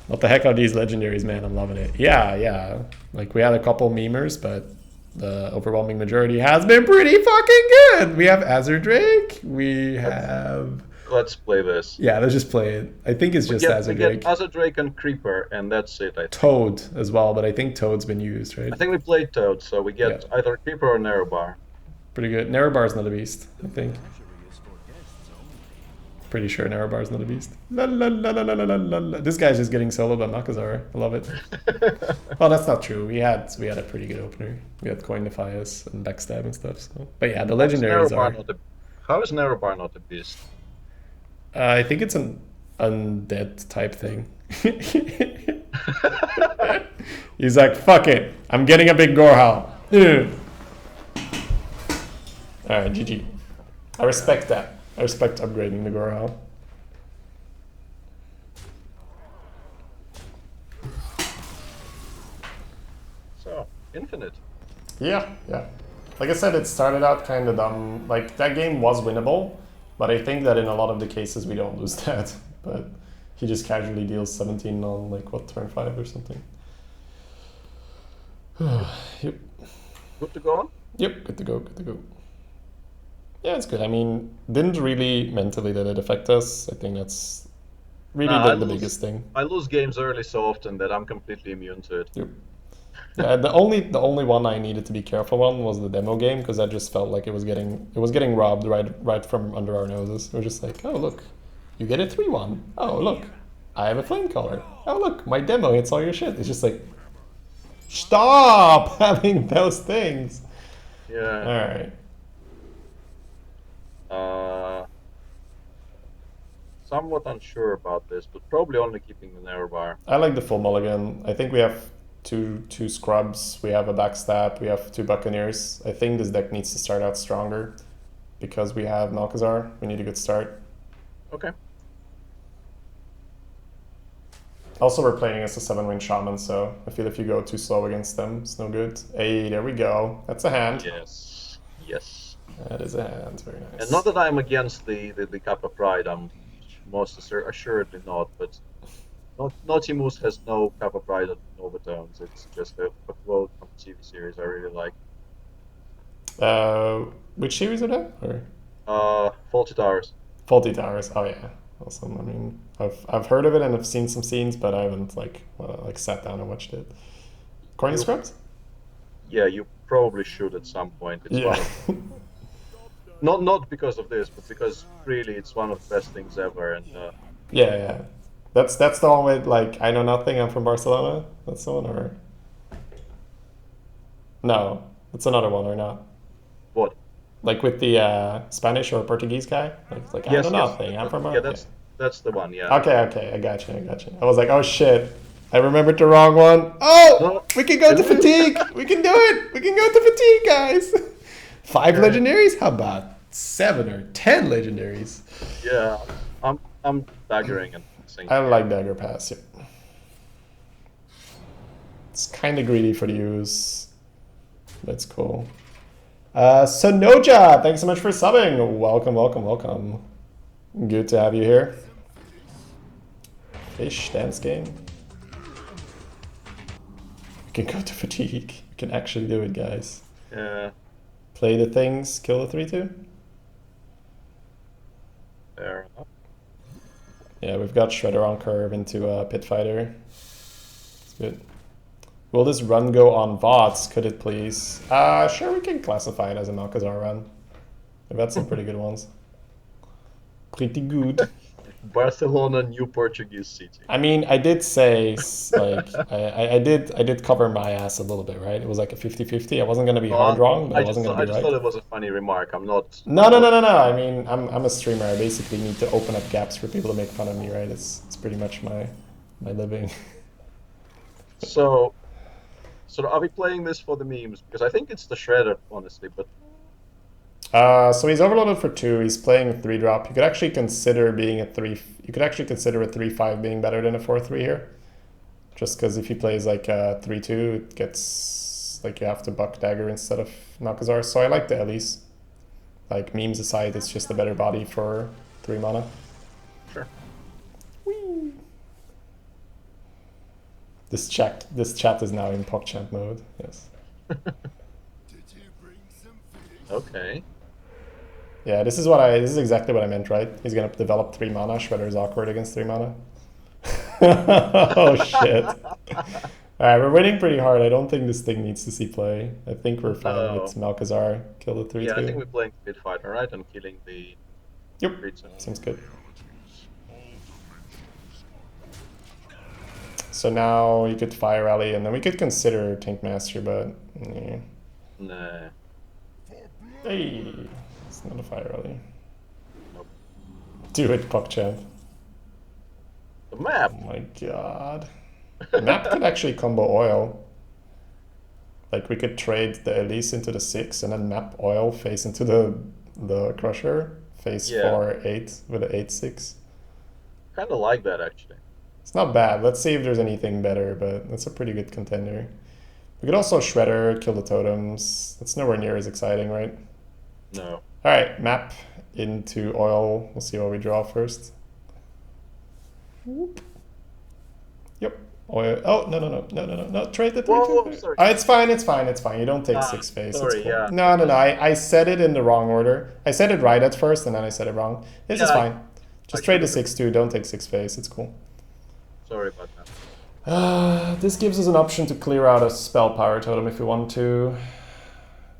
What the heck are these legendaries, man? I'm loving it. Yeah. Like, we had a couple memers, but the overwhelming majority has been pretty fucking good. We have Azure Drake. We have... Let's play this. Yeah, let's just play it. I think it's just Azure Drake. We get Azure Drake and Creeper, and that's it, I think. Toad as well, but I think Toad's been used, right? I think we played Toad, so we get either Creeper or Narrowbar. Pretty good. Narrowbar's not a beast, I think. Pretty sure Narrowbar's not a beast. La, la, la, la, la, la, la, la. This guy's just getting soloed by Malchezaar. I love it. Well, that's not true. We had a pretty good opener. We had Coin Defias and Backstab and stuff. So. But yeah, the legendaries are... How is Narrowbar not a beast? I think it's an undead type thing. He's like, fuck it. I'm getting a big Gorehowl. Alright, GG. I respect that. I respect upgrading the Gorehowl. So, Infinite. Yeah. Like I said, it started out kind of dumb. Like, that game was winnable, but I think that in a lot of the cases we don't lose that. But he just casually deals 17 on, like, what, turn 5 or something. Yep. Good to go on? Yep, good to go. Yeah, it's good. I mean, didn't really mentally let it affect us. I think that's really the biggest thing. I lose games early so often that I'm completely immune to it. Yep. Yeah, the only one I needed to be careful on was the demo game, because I just felt like it was getting robbed right from under our noses. We're just like, oh look, you get a 3/1. Oh look, I have a flame color. Oh look, my demo hits all your shit. It's just like, stop having those things. Yeah. All right. somewhat unsure about this, but probably only keeping the narrow bar. I like the full mulligan. I think we have two scrubs, we have a backstab, we have 2 buccaneers. I think this deck needs to start out stronger because we have Malchezaar. We need a good start. Okay. Also, we're playing against a 7-win Shaman, so I feel if you go too slow against them, it's no good. Hey, there we go. That's a hand. Yes. Yes. That is a hand. Very nice. And not that I'm against the Kappa Pride. I'm most assuredly not. But Naughty has no Kappa Pride overtones. It's just a quote from the TV series I really like. Which series are that? Or Faulty Towers. Faulty Towers. Oh yeah, awesome. I mean, I've heard of it and I've seen some scenes, but I haven't like sat down and watched it. Corny Scrubs? Yeah, you probably should at some point. It's Yeah. one of, not because of this, but because really it's one of the best things ever. And Yeah. That's the one with like I know nothing. I'm from Barcelona. That's the one, or no? It's another one, or not? what? Like with the Spanish or Portuguese guy? Like I know nothing. I'm from. Yeah, that's the one. Yeah. Okay. I got you. I was like, oh shit. I remembered the wrong one. Oh, No, we can go to fatigue. We can do it. We can go to fatigue, guys. 5 legendaries? How about 7 or 10 legendaries? Yeah, I'm daggering and saying. I like dagger pass. Yeah. It's kind of greedy for the use. That's cool. Sonoja, thanks so much for subbing. Welcome. Good to have you here. Fish dance game. We can go to fatigue. We can actually do it, guys. Yeah. Play the things, kill the 3/2. Fair enough. Yeah, we've got Shredder on curve into Pit Fighter. It's good. Will this run go on VODs? Could it please? Sure, we can classify it as a Malchezaar run. We've had some pretty good ones. Pretty good. Barcelona, new Portuguese city. I mean, I did say, like, I did cover my ass a little bit, right? It was like a 50-50. I wasn't going to be hard wrong, but I wasn't going to I be just right. thought it was a funny remark. I'm not. No. I mean, I'm a streamer. I basically need to open up gaps for people to make fun of me, right? It's pretty much my living. So are we playing this for the memes? Because I think it's the Shredder, honestly. But So he's overloaded for 2. He's playing a 3-drop. You could actually consider being a 3. You could actually consider a 3/5 being better than a 4/3 here, just because if he plays like a 3/2, it gets like you have to buck dagger instead of Malchezaar. So I like the Elise. Like memes aside, it's just a better body for 3 mana. sure. Whee! This chat is now in PogChamp mode. Yes. Okay. Yeah, this is exactly what I meant, right? He's gonna develop 3 mana. Shredder is awkward against 3 mana. Oh shit. Alright, we're winning pretty hard. I don't think this thing needs to see play. I think we're fine with Malchezaar. Kill the 3/2. Yeah, I think we're playing Pit Fighter, right? And killing the. Yep. Creature. Seems good. So now you could Fire Rally, and then we could consider Tank Master, but yeah. Nah. Hey, it's not a Fire Rally. Nope. Do it, PogChamp. The map. Oh my god. Map could actually combo oil. Like we could trade the Elise into the 6 and then map oil face into the Crusher. Face 4/8 with an 8/6. Kind of like that actually. It's not bad. Let's see if there's anything better, but that's a pretty good contender. We could also Shredder, kill the totems. That's nowhere near as exciting, right? No. Alright, map into oil. We'll see what we draw first. Whoop. Yep. Oil. Oh, no. Trade the 3/2. Whoa, sorry. It's fine. You don't take 6 face. Sorry, it's cool. yeah. No. I said it in the wrong order. I said it right at first, and then I said it wrong. This is fine. Just trade the 6/2. Don't take 6 face. It's cool. Sorry about that. This gives us an option to clear out a spell power totem if we want to.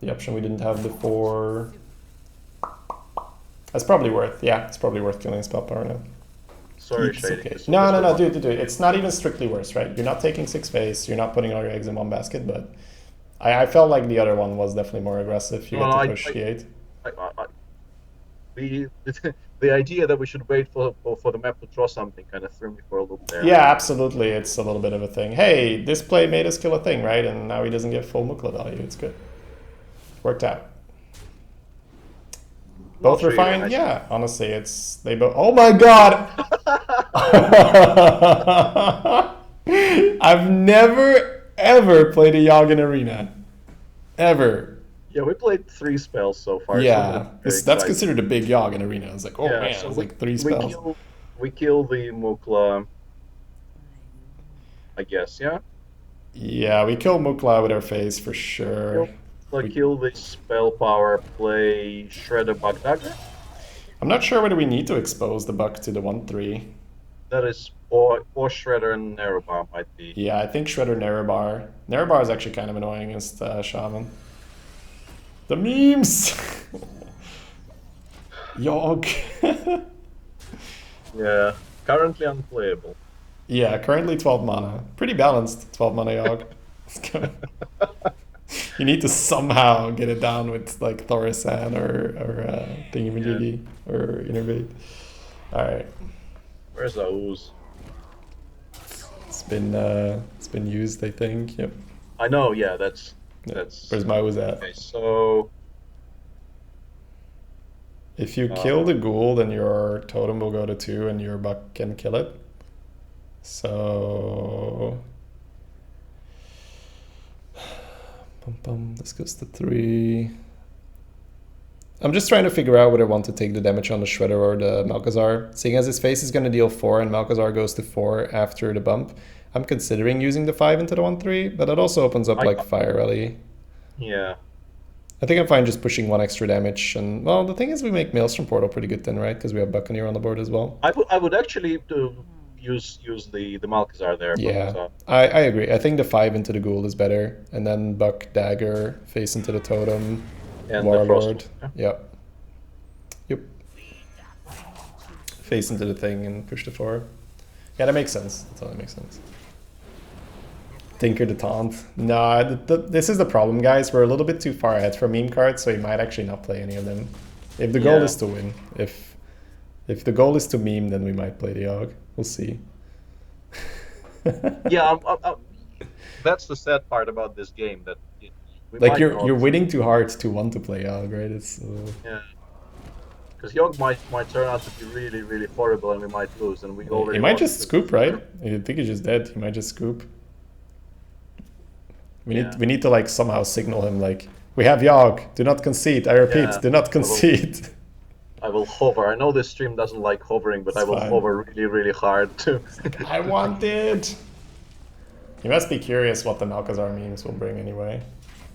The option we didn't have before. That's probably worth. Yeah, it's probably worth killing spell power now. Sorry, It's Shady. okay. No, dude. It's not even strictly worse, right? You're not taking 6 face. You're not putting all your eggs in one basket, but I felt like the other one was definitely more aggressive. You get to push the 8. the idea that we should wait for the map to draw something kind of threw me for a loop there. Yeah, absolutely. It's a little bit of a thing. Hey, this play made us kill a thing, right? And now he doesn't get full Mukla value. It's good. Worked out. Both Not were really, fine. I Yeah, honestly, it's they both. Oh my god! I've never ever played a Yogg in arena, ever. Yeah, we played 3 spells so far. so Yeah, very that's exciting. considered a big Yogg in arena. It's like, oh Yeah, man, so it's we- like 3 spells. We kill the Mukla, I guess. Yeah. Yeah, we kill Mukla with our face for sure. Kill the spell power. Play Shredder Bug Dagger. I'm not sure whether we need to expose the buck to the 1/3. That is, or Shredder and Narrow Bomb might be. Yeah, I think Shredder Nerebar. Nerebar is actually kind of annoying against Shaman. The memes! Yogg. Yeah, currently unplayable. Yeah, currently 12 mana. Pretty balanced 12 mana Yogg. Let's go. You need to somehow get it down with like Thorisan or Thingamajiggy or Innervate. Alright. Where's the ooze? It's been used, I think. Yep. I know. Yeah, that's. Where's my ooze at? Okay, so If you kill the ghoul, then your totem will go to 2 and your buck can kill it. So... This goes to 3. I'm just trying to figure out whether I want to take the damage on the Shredder or the Malchezaar. Seeing as his face is going to deal 4 and Malchezaar goes to 4 after the bump, I'm considering using the 5 into the 1/3, but that also opens up like Fire Rally. yeah. I think I'm fine just pushing 1 extra damage, and well, the thing is we make Maelstrom Portal pretty good then, right? Because we have Buccaneer on the board as well. I would actually use the Malchezaar there. Yeah, But, I agree. I think the 5 into the Ghoul is better, and then Buck Dagger face into the Totem, and Warlord. the Frost. Yep. Yep. Face into the thing and push the 4. Yeah, that makes sense. That totally makes sense. Tinker the Taunt. Nah, this is the problem, guys. We're a little bit too far ahead for meme cards, so you might actually not play any of them. If the goal is to win. If the goal is to meme, then we might play the Yogg. We'll see. Yeah, that's the sad part about this game. That we Like might you're not, winning too hard to want to play Yogg, right? It's Yeah. Because Yogg might turn out to be really, really horrible, and we might lose. And we already. he might lost just to- scoop, right? I think he's just dead. He might just scoop. We Yeah. need to like somehow signal him like we have Yogg. Do not concede. I repeat, Yeah, do not concede. I will hover. I know this stream doesn't like hovering, but I will fine. hover really, really hard too. I want it. You must be curious what the Malchezaar memes will bring anyway.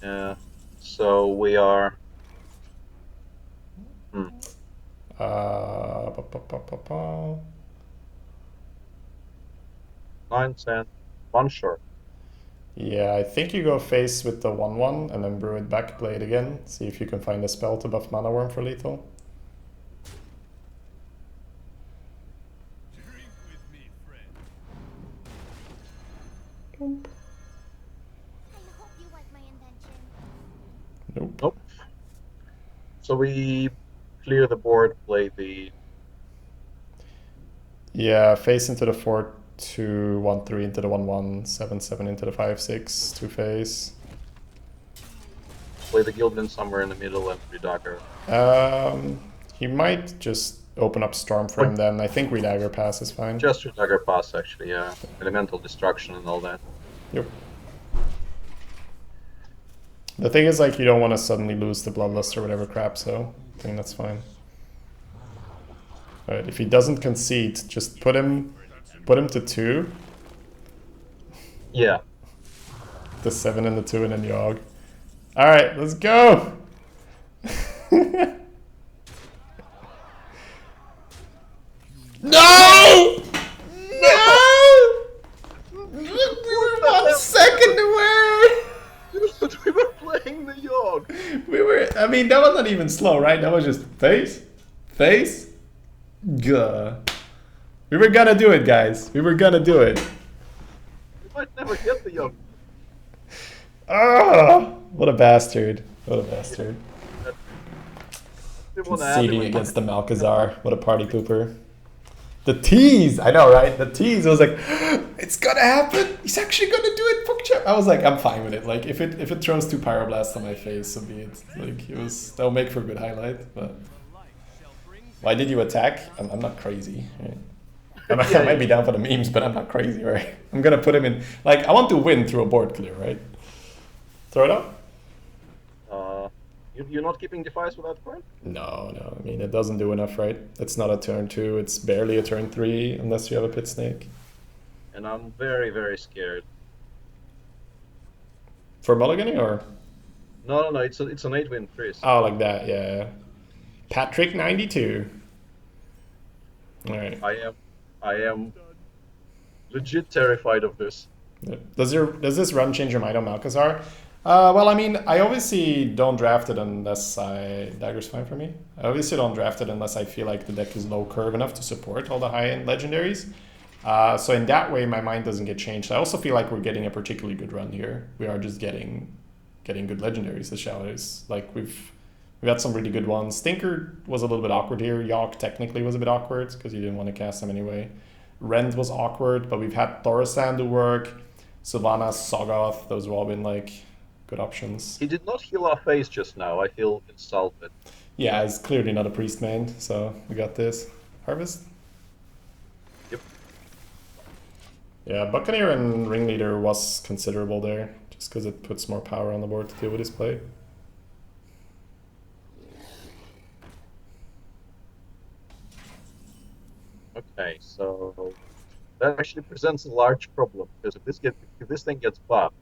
Yeah. So we are. Uh, ba, ba, ba, ba, ba. 9, 10, 1 short. Yeah, I think you go face with the 1/1 and then brew it back, play it again. See if you can find a spell to buff Mana Worm for lethal. Drink with me, friend. I hope you like my invention. Nope. Nope. So we clear the board, play the. Yeah, face into the 4/2, 1/3 into the 1/1, 7/7 into the 5/6, 2 face. Play the Guildman somewhere in the middle and Redagger. He might just open up Storm for him then. I think Redagger pass is fine. Just Redagger pass, actually, yeah. Elemental Destruction and all that. Yep. The thing is, like, you don't want to suddenly lose the Bloodlust or whatever crap, so I think that's fine. Alright, if he doesn't concede, just put him to 2. Yeah. The 7 and the 2 and then Yogg. Alright, let's go! No! No! We were 1 second away! We were playing the Yogg! I mean, that was not even slow, right? That was just face, gah. We were gonna do it, guys. We were gonna do it. We might never get the Yogg. Ah, what a bastard. What a bastard. Didn't want to add him Conceding in. against the Malchezaar. What a party pooper. The tease! I know, right? The tease. I was like, it's gonna happen! He's actually gonna do it, Pokchap! I was like, I'm fine with it. Like, if it throws 2 Pyroblasts on my face, so be it. Like, that'll make for a good highlight, but... Why did you attack? I'm not crazy, right? I might be down for the memes, but I'm not crazy, right? I'm gonna put him in... Like, I want to win through a board clear, right? Throw it up? You're not keeping Defiance without coin? No. I mean, it doesn't do enough, right? It's not a turn 2. It's barely a turn 3, unless you have a Pit Snake. And I'm very, very scared. For mulliganing, or...? No. It's an 8-win freeze. Oh, like that, yeah. Patrick 92. Alright. I am legit terrified of this. Does this run change your mind on Malchezaar? Well, I mean, I obviously don't draft it unless Dagger's fine for me. I obviously don't draft it unless I feel like the deck is low curve enough to support all the high-end legendaries. So in that way, my mind doesn't get changed. I also feel like we're getting a particularly good run here. We are just getting good legendaries. The Showers, like we've got some really good ones. Stinker was a little bit awkward here. Yawk technically was a bit awkward because you didn't want to cast him anyway. Rend was awkward, but we've had Thorasand do work. Sylvanas, Soggoth, those have all been like good options. He did not heal our face just now. I feel insulted. Yeah, it's clearly not a priest main, so we got this. Harvest? Yep. Yeah, Buccaneer and Ringleader was considerable there, just because it puts more power on the board to deal with his play. Okay, so that actually presents a large problem because if this thing gets buffed,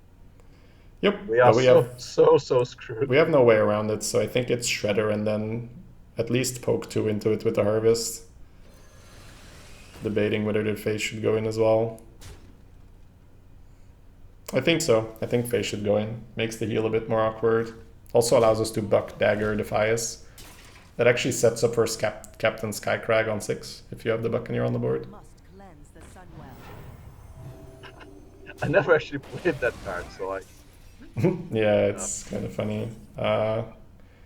Yep, we are but so screwed. we have no way around it, so I think it's Shredder and then at least poke 2 into it with the Harvest. Debating whether the face should go in as well. I think so. I think face should go in. Makes the heal a bit more awkward. Also allows us to buck Dagger Defias. That actually sets up for Captain Skycrag on 6 if you have the Buccaneer on the board. Must cleanse the sun well. I never actually played that card, so I. Yeah, it's kind of funny.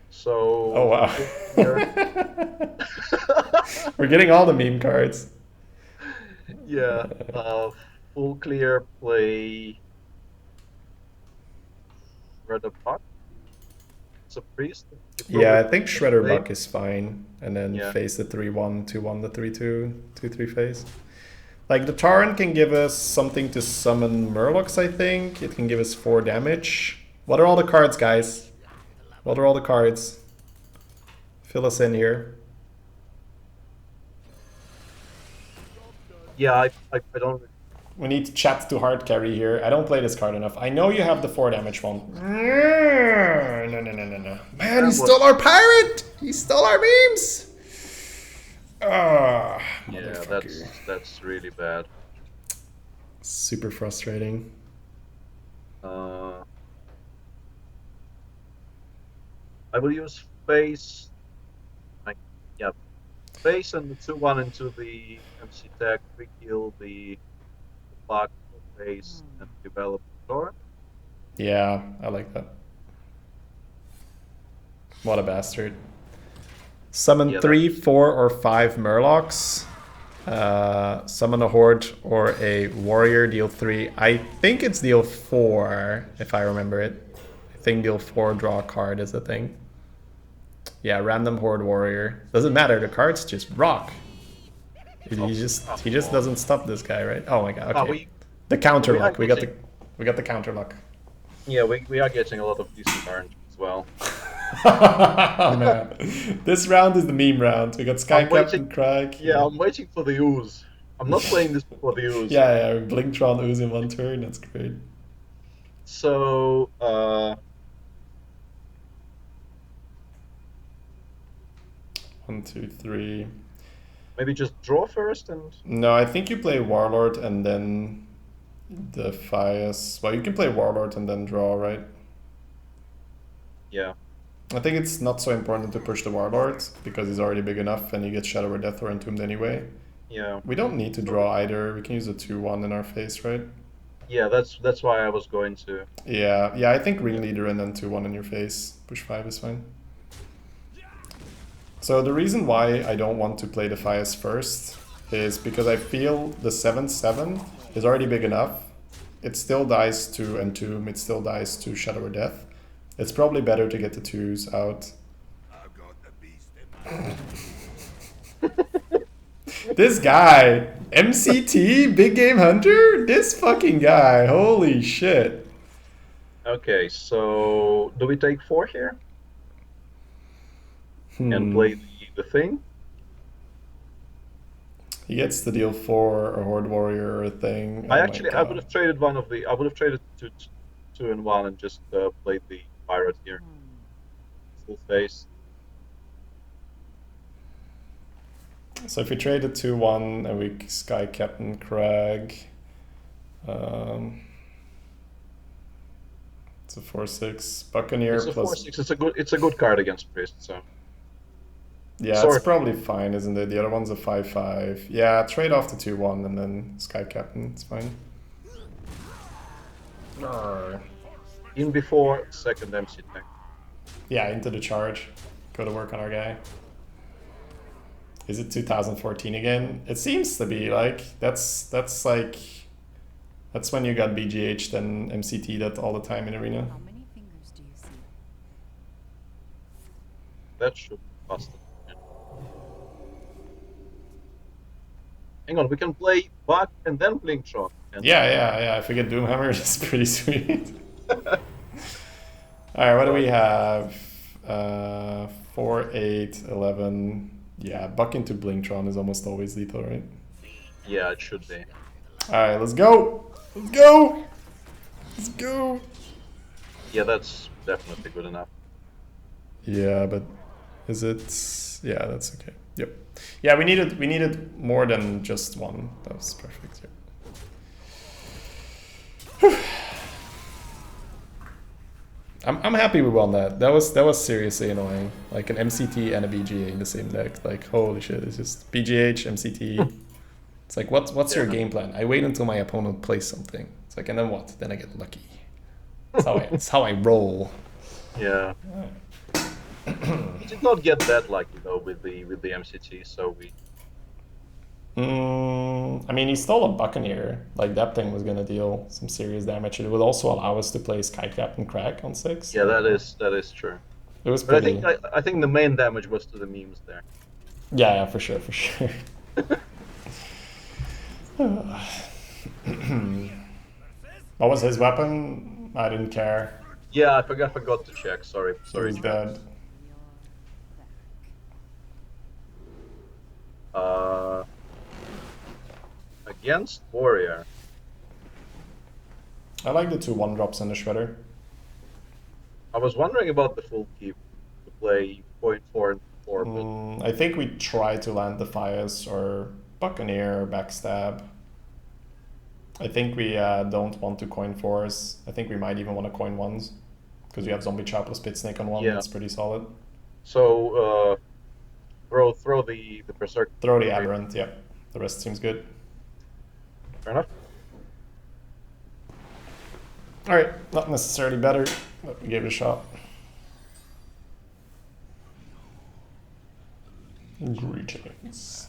So. Oh wow. We're getting all the meme cards. Yeah. Full clear play. Shredder Buck. It's a priest. Yeah, I think Shredder Buck is fine. And then Yeah. face the 3-1, 2-1, the 3-2, 2-3 face. Like, the Torrent can give us something to summon Murlocs, I think. It can give us 4 damage. What are all the cards, guys? What are all the cards? Fill us in here. Yeah, I don't. We need to chat to hard carry here. I don't play this card enough. I know you have the 4 damage one. No. Man, he stole our pirate! He stole our memes! Ah, Yeah, motherfucker. that's really bad. Super frustrating. I will use face. Yeah, face and the 2-1 into the MC tech. We kill the bug face and develop the door. Yeah, I like that. What a bastard. Summon Yeah, 3, 4, or 5 Murlocs. Summon a Horde or a Warrior, deal 3. I think it's deal 4, if I remember it. I think deal 4, draw a card is the thing. Yeah, random Horde Warrior. Doesn't matter, the cards just rock. He just doesn't stop this guy, right? Oh my god, okay. The counter we are luck. We got getting- the counter luck. Yeah, we are getting a lot of decent RNG as well. Oh man, this round is the meme round. We got Sky I'm Captain waiting- Crag. Yeah, I'm waiting for the ooze. I'm not playing this for the ooze. Yeah, Blinktron ooze in 1 turn. That's great. So, 1, 2, 3. maybe just draw first and. No, I think you play Warlord and then Defias. Well, you can play Warlord and then draw, right? Yeah. I think it's not so important to push the Warlord because he's already big enough and he gets Shadow or Death or Entombed anyway. Yeah. We don't need to draw either. We can use a 2-1 in our face, right? Yeah, that's why I was going to. Yeah, I think Ringleader and then 2-1 in your face. Push 5 is fine. So the reason why I don't want to play the Fias first is because I feel the 7/7 is already big enough. It still dies to Entomb, it still dies to Shadow or Death. It's probably better to get the 2s out. I've got the beast in This guy, MCT, Big Game Hunter? This fucking guy, holy shit. Okay, so do we take 4 here and play the thing? He gets to deal 4 a Horde Warrior or a thing. I Oh actually my I would god. have traded one of the. I would have traded 2 and 1 and just played the pirate here. Full face. So if we trade a 2/1 and we Sky Captain Crag, it's a 4/6 Buccaneer It's a plus. 4/6. It's a good card against priest. So Yeah, Sword. it's probably fine, isn't it? The other one's a 5/5. Yeah, trade off the 2/1 and then Sky Captain. It's fine. in before second MC tank. Yeah, into the charge. Go to work on our guy. Is it 2014 again? It seems to be like that's when you got BGH and MCT that all the time in arena. How many fingers do you see? That should bust it. Hang on, we can play Buck and then Blingtron. And Yeah. If we get Doomhammer, it's pretty sweet. Alright, what do we have? 4, 8, 11. Yeah, Buck into Blingtron is almost always lethal, right? Yeah, it should be. Alright, let's go! Let's go! Let's go! Yeah, that's definitely good enough. Yeah, but is it? Yeah, that's okay. Yep. Yeah, we needed more than just one. That was perfect. Yeah. I'm happy we won that. That was seriously annoying. Like an MCT and a BGA in the same deck. Like holy shit! It's just BGH MCT. It's like what's your game plan? I wait until my opponent plays something. It's like and then what? Then I get lucky. It's how I roll. Yeah. We did not get that lucky though with the MCT, so we. I mean, he stole a Buccaneer. Like that thing was gonna deal some serious damage. It would also allow us to play Sky Captain Crack on 6. Yeah, that is true. It was But pretty. I think the main damage was to the memes there. Yeah, for sure. What was his weapon? I didn't care. Yeah, I forgot to check. Sorry. He was dead. Against Warrior. I like the 2 1-drops and the Shredder. I was wondering about the full keep to play 0.4 and 4, but I think we try to land the Fias or Buccaneer or Backstab. I think we don't want to coin 4s. I think we might even want to coin 1s. Because we have Zombie Chopper Spit Snake on 1, Yeah. that's pretty solid. so throw the Berserk. Throw the Aberrant, yeah. The rest seems good. Fair enough. Alright, not necessarily better, but we gave it a shot. Greetings.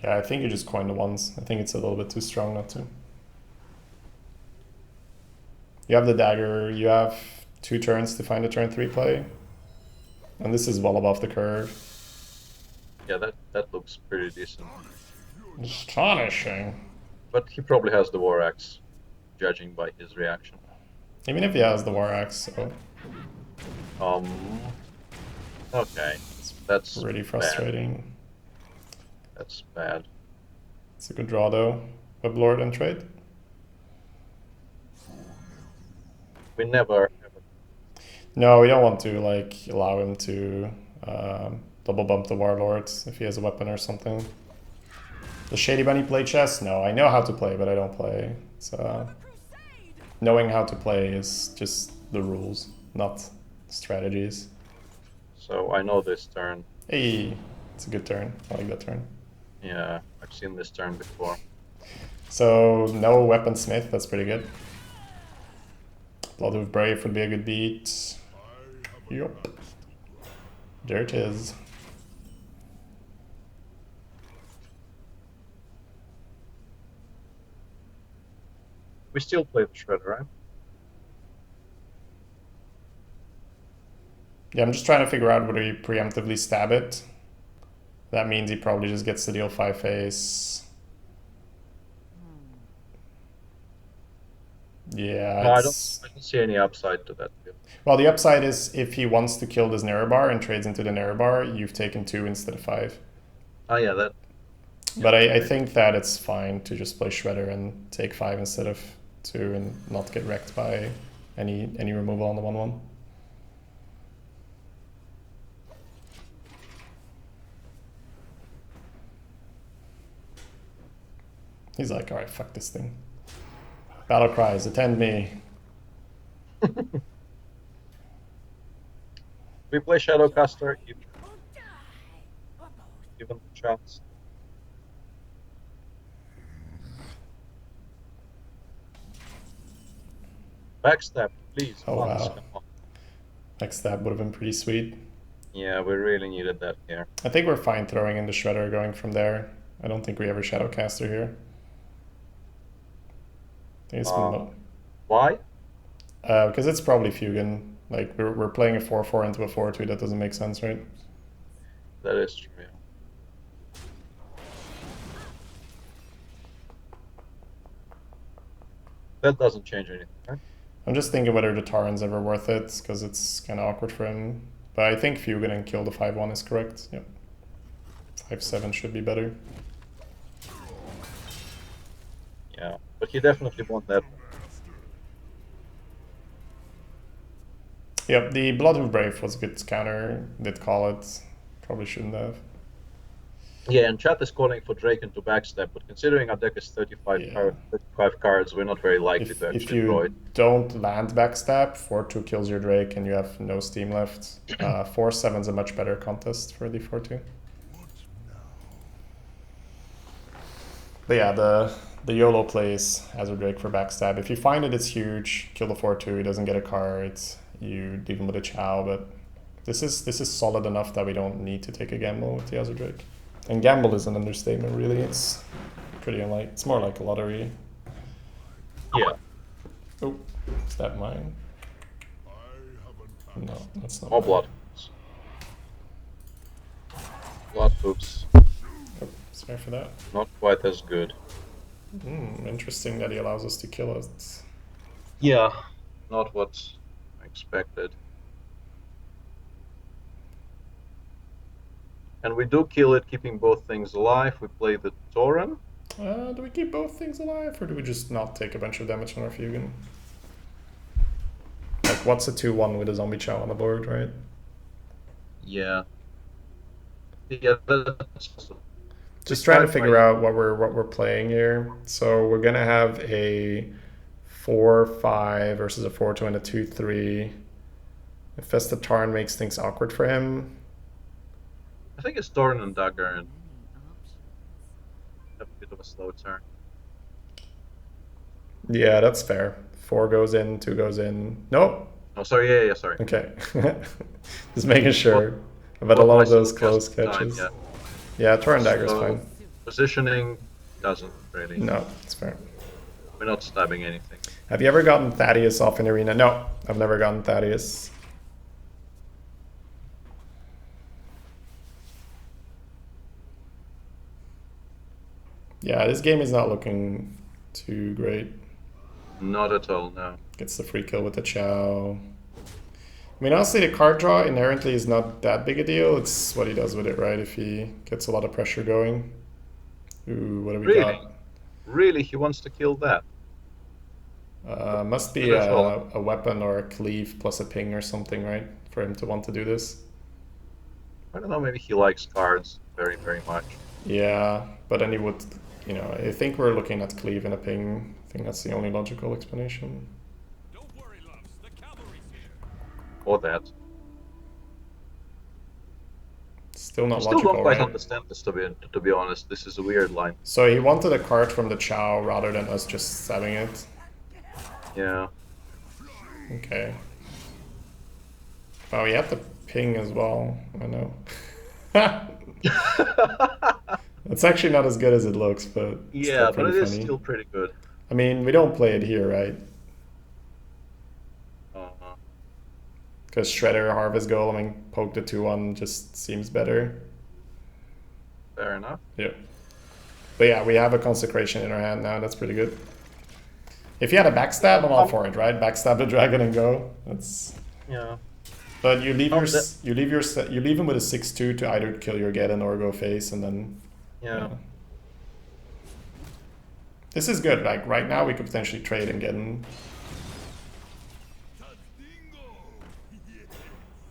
Yeah, I think you just coin the 1s. I think it's a little bit too strong not to. You have the dagger, you have 2 turns to find a turn 3 play. And this is well above the curve. Yeah, that looks pretty decent. Astonishing. But he probably has the War Axe, judging by his reaction. Even if he has the War Axe, so Okay, that's pretty bad. frustrating. That's bad. It's a good draw though. Web Lord and trade. We never. No, we don't want to like allow him to double bump the Warlord if he has a weapon or something. The Shady Bunny play chess? No, I know how to play, but I don't play. So knowing how to play is just the rules, not strategies. So I know this turn. Hey, it's a good turn. I like that turn. Yeah, I've seen this turn before. So no weaponsmith, that's pretty good. Blood of Brave would be a good beat. Yup. There it is. We still play the Shredder, right? Yeah, I'm just trying to figure out whether you preemptively stab it. That means he probably just gets to deal 5 face. Yeah, No, I it's... don't see any upside to that. Well, the upside is if he wants to kill this narrow bar and trades into the narrow bar, you've taken 2 instead of 5. Oh yeah, that. But I think that it's fine to just play Shredder and take 5 instead of 2 and not get wrecked by any removal on the 1/1. He's like, alright, fuck this thing. Battle cries, attend me. We play Shadowcaster, give them a chance. Backstab, please. Oh, once, wow. come on. Next stab would have been pretty sweet. Yeah, we really needed that here. I think we're fine throwing in the Shredder going from there. I don't think we ever Shadowcaster here. I think it's Why? because it's probably Fugan. Like, we're playing a 4/4 into a 4/2. That doesn't make sense, right? That is true, yeah. That doesn't change anything, right? I'm just thinking whether the Taran's ever worth it, because it's kind of awkward for him. But I think Fugan and kill the 5/1 is correct. Yep. 5/7 should be better. Yeah, but he definitely won that. Yep, the Blood of Brave was a good counter. Did call it. Probably shouldn't have. Yeah, and chat is calling for Draken to backstab, but considering our deck is 35, Yeah. 35 cards, we're not very likely to If actually draw you it. don't land backstab, 4/2 kills your Drake and you have no steam left. 4/7's a much better contest for the 4/2. But yeah, the YOLO plays as a Drake for backstab. If you find it, it's huge. Kill the 4/2, he doesn't get a card. You leave him with a Chow, but this is solid enough that we don't need to take a gamble with the Azure Drake. And gamble is an understatement, really. It's pretty unlike. It's more like a lottery. Yeah. Oh, is that mine? No, that's not. More mine. blood. Blood hoops. Oh, sorry for that. Not quite as good. Interesting that he allows us to kill it. Yeah, not what I expected. And we do kill it, keeping both things alive. We play the Tauren. Do we keep both things alive, or do we just not take a bunch of damage on our Fugan? Like, what's a 2/1 with a zombie Chow on the board, right? Yeah. Yeah, that's Just trying to figure out what we're playing here. So we're gonna have a 4/5 versus a 4/2 and a 2/3. If Festa Tarn makes things awkward for him. I think it's Tauren and Dagger and have a bit of a slow turn. Yeah, that's fair. 4 goes in, 2 goes in. Nope. Oh, sorry, yeah, sorry. Okay. Just making sure. About a lot of those close Time, catches. yeah. Yeah, Torrent Dagger's So, fine. Positioning doesn't really. No, it's fair. We're not stabbing anything. Have you ever gotten Thaddeus off in Arena? No, I've never gotten Thaddeus. Yeah, this game is not looking too great. Not at all, no. Gets the free kill with the Chow. I mean, honestly, the card draw inherently is not that big a deal. It's what he does with it, right? If he gets a lot of pressure going. Ooh, what do we Really? got? Really, he wants to kill that. Must be a weapon or a cleave plus a ping or something, right? For him to want to do this. I don't know, maybe he likes cards very, very much. Yeah, but then he would, you know, I think we're looking at cleave and a ping. I think that's the only logical explanation. Don't worry, loves. The cavalry's here. Or that. Still not Still logical, don't quite right? understand this, to be honest. This is a weird line. So he wanted a card from the Chow rather than us just stabbing it. Yeah. Okay. Oh, we have the ping as well. I know. It's actually not as good as it looks, but Yeah, still but pretty it is funny. still pretty good. I mean, we don't play it here, right? Uh, Because Shredder, Harvest Golem, and Poke the 2-1 just seems better. fair enough. Yeah. But yeah, we have a Consecration in our hand now. That's pretty good. If you had a Backstab, I'm all for it, right? Backstab the dragon and go. That's. Yeah. But you leave Oh, you leave him with a 6/2 to either kill your Geddon or go face, and then. Yeah. This is good. Like right now, we could potentially trade and Geddon.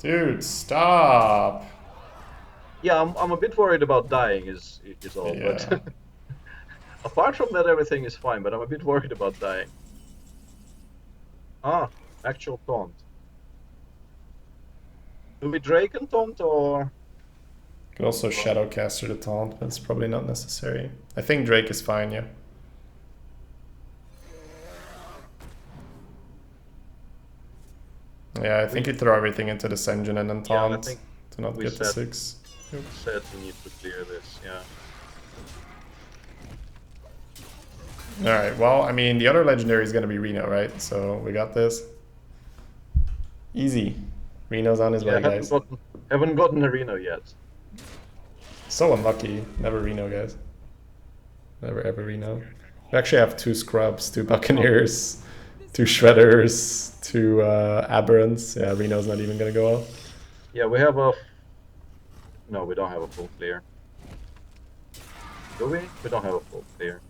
Dude, stop. Yeah, I'm a bit worried about dying is all, Yeah. but apart from that everything is fine, but I'm a bit worried about dying. Ah, actual taunt. Do we Drake and taunt or Could also Shadowcaster the taunt, but it's probably not necessary. I think Drake is fine, yeah. Yeah, I think you throw everything into this engine and then Yeah, I taunt think to not we get the said- 6. said we need to clear this, yeah. Alright, well, I mean, the other legendary is going to be Reno, right? So we got this. Easy. Reno's on his way, guys. Haven't gotten a Reno yet. So unlucky. Never Reno, guys. Never ever Reno. We actually have 2 Scrubs, 2 Buccaneers, 2 Shredders, 2 Aberrants. Yeah, Reno's not even going to go off. Yeah, we have a... No, we don't have a full clear. Do we? We don't have a full clear.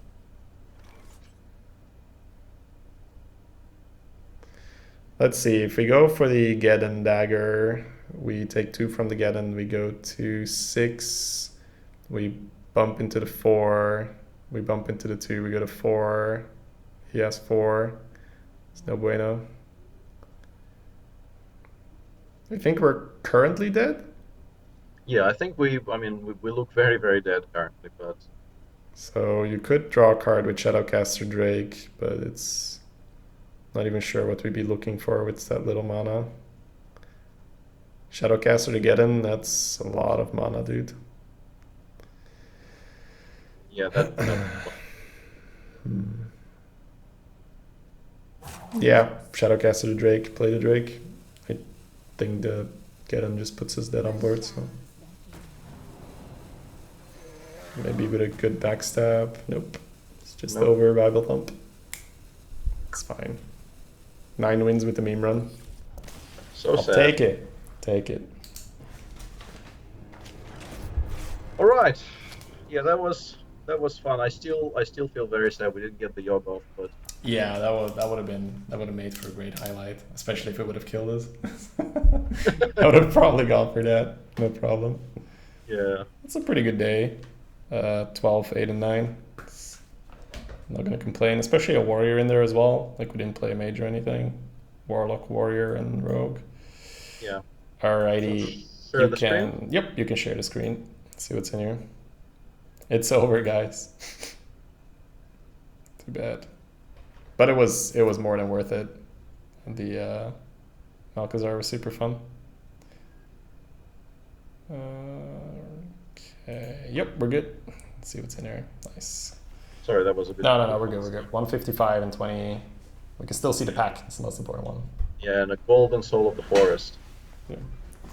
Let's see, if we go for the Geddon Dagger, we take 2 from the Geddon, we go to 6, we bump into the 4, we bump into the 2, we go to 4, he has 4, it's no bueno. I think we're currently dead? Yeah, I think we look very, very dead currently, but... So you could draw a card with Shadowcaster Drake, but it's... Not even sure what we'd be looking for with that little mana. Shadowcaster to get in, that's a lot of mana, dude. Yeah, that Yeah, Shadowcaster to Drake, play the Drake. I think the Geddon just puts us dead on board, so. Maybe with a good backstab. Nope. It's just over Bible Thump. It's fine. 9 wins with the meme run. so I'll sad. take it. Take it. All right. Yeah, that was fun. I still feel very sad we didn't get the Yogg off, but Yeah, that would have made for a great highlight, especially if it would have killed us. I would have probably gone for that, no problem. yeah. It's a pretty good day. 12, 8, and 9. I'm not gonna complain, especially a warrior in there as well. Like we didn't play a mage or anything. Warlock, warrior, and rogue. Yeah. Alrighty, Share you the can. screen? Yep, you can share the screen. See what's in here. It's over, guys. Too bad. But it was more than worth it. The Malchezaar was super fun. Okay. Yep, we're good. Let's see what's in here. Nice. Sorry, that was a bit. No, we're good. We're good. 155 and 20. We can still see the pack. It's the most important one. Yeah, and a golden soul of the forest. Yeah.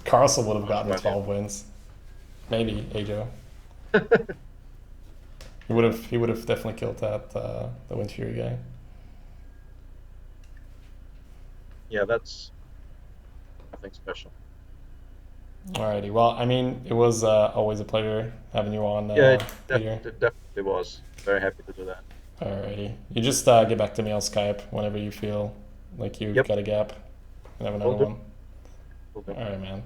Carlson would have gotten Right, 12 wins. Maybe Ajo. He would have definitely killed that the Wind Fury guy. Yeah, that's nothing special. Alrighty. Well, I mean, it was always a pleasure having you on. Yeah, it Peter. definitely was. Very happy to do that. Alrighty. You just get back to me on Skype whenever you feel like you've Yep. got a gap and have another Will do. one. Will do. Alright, man.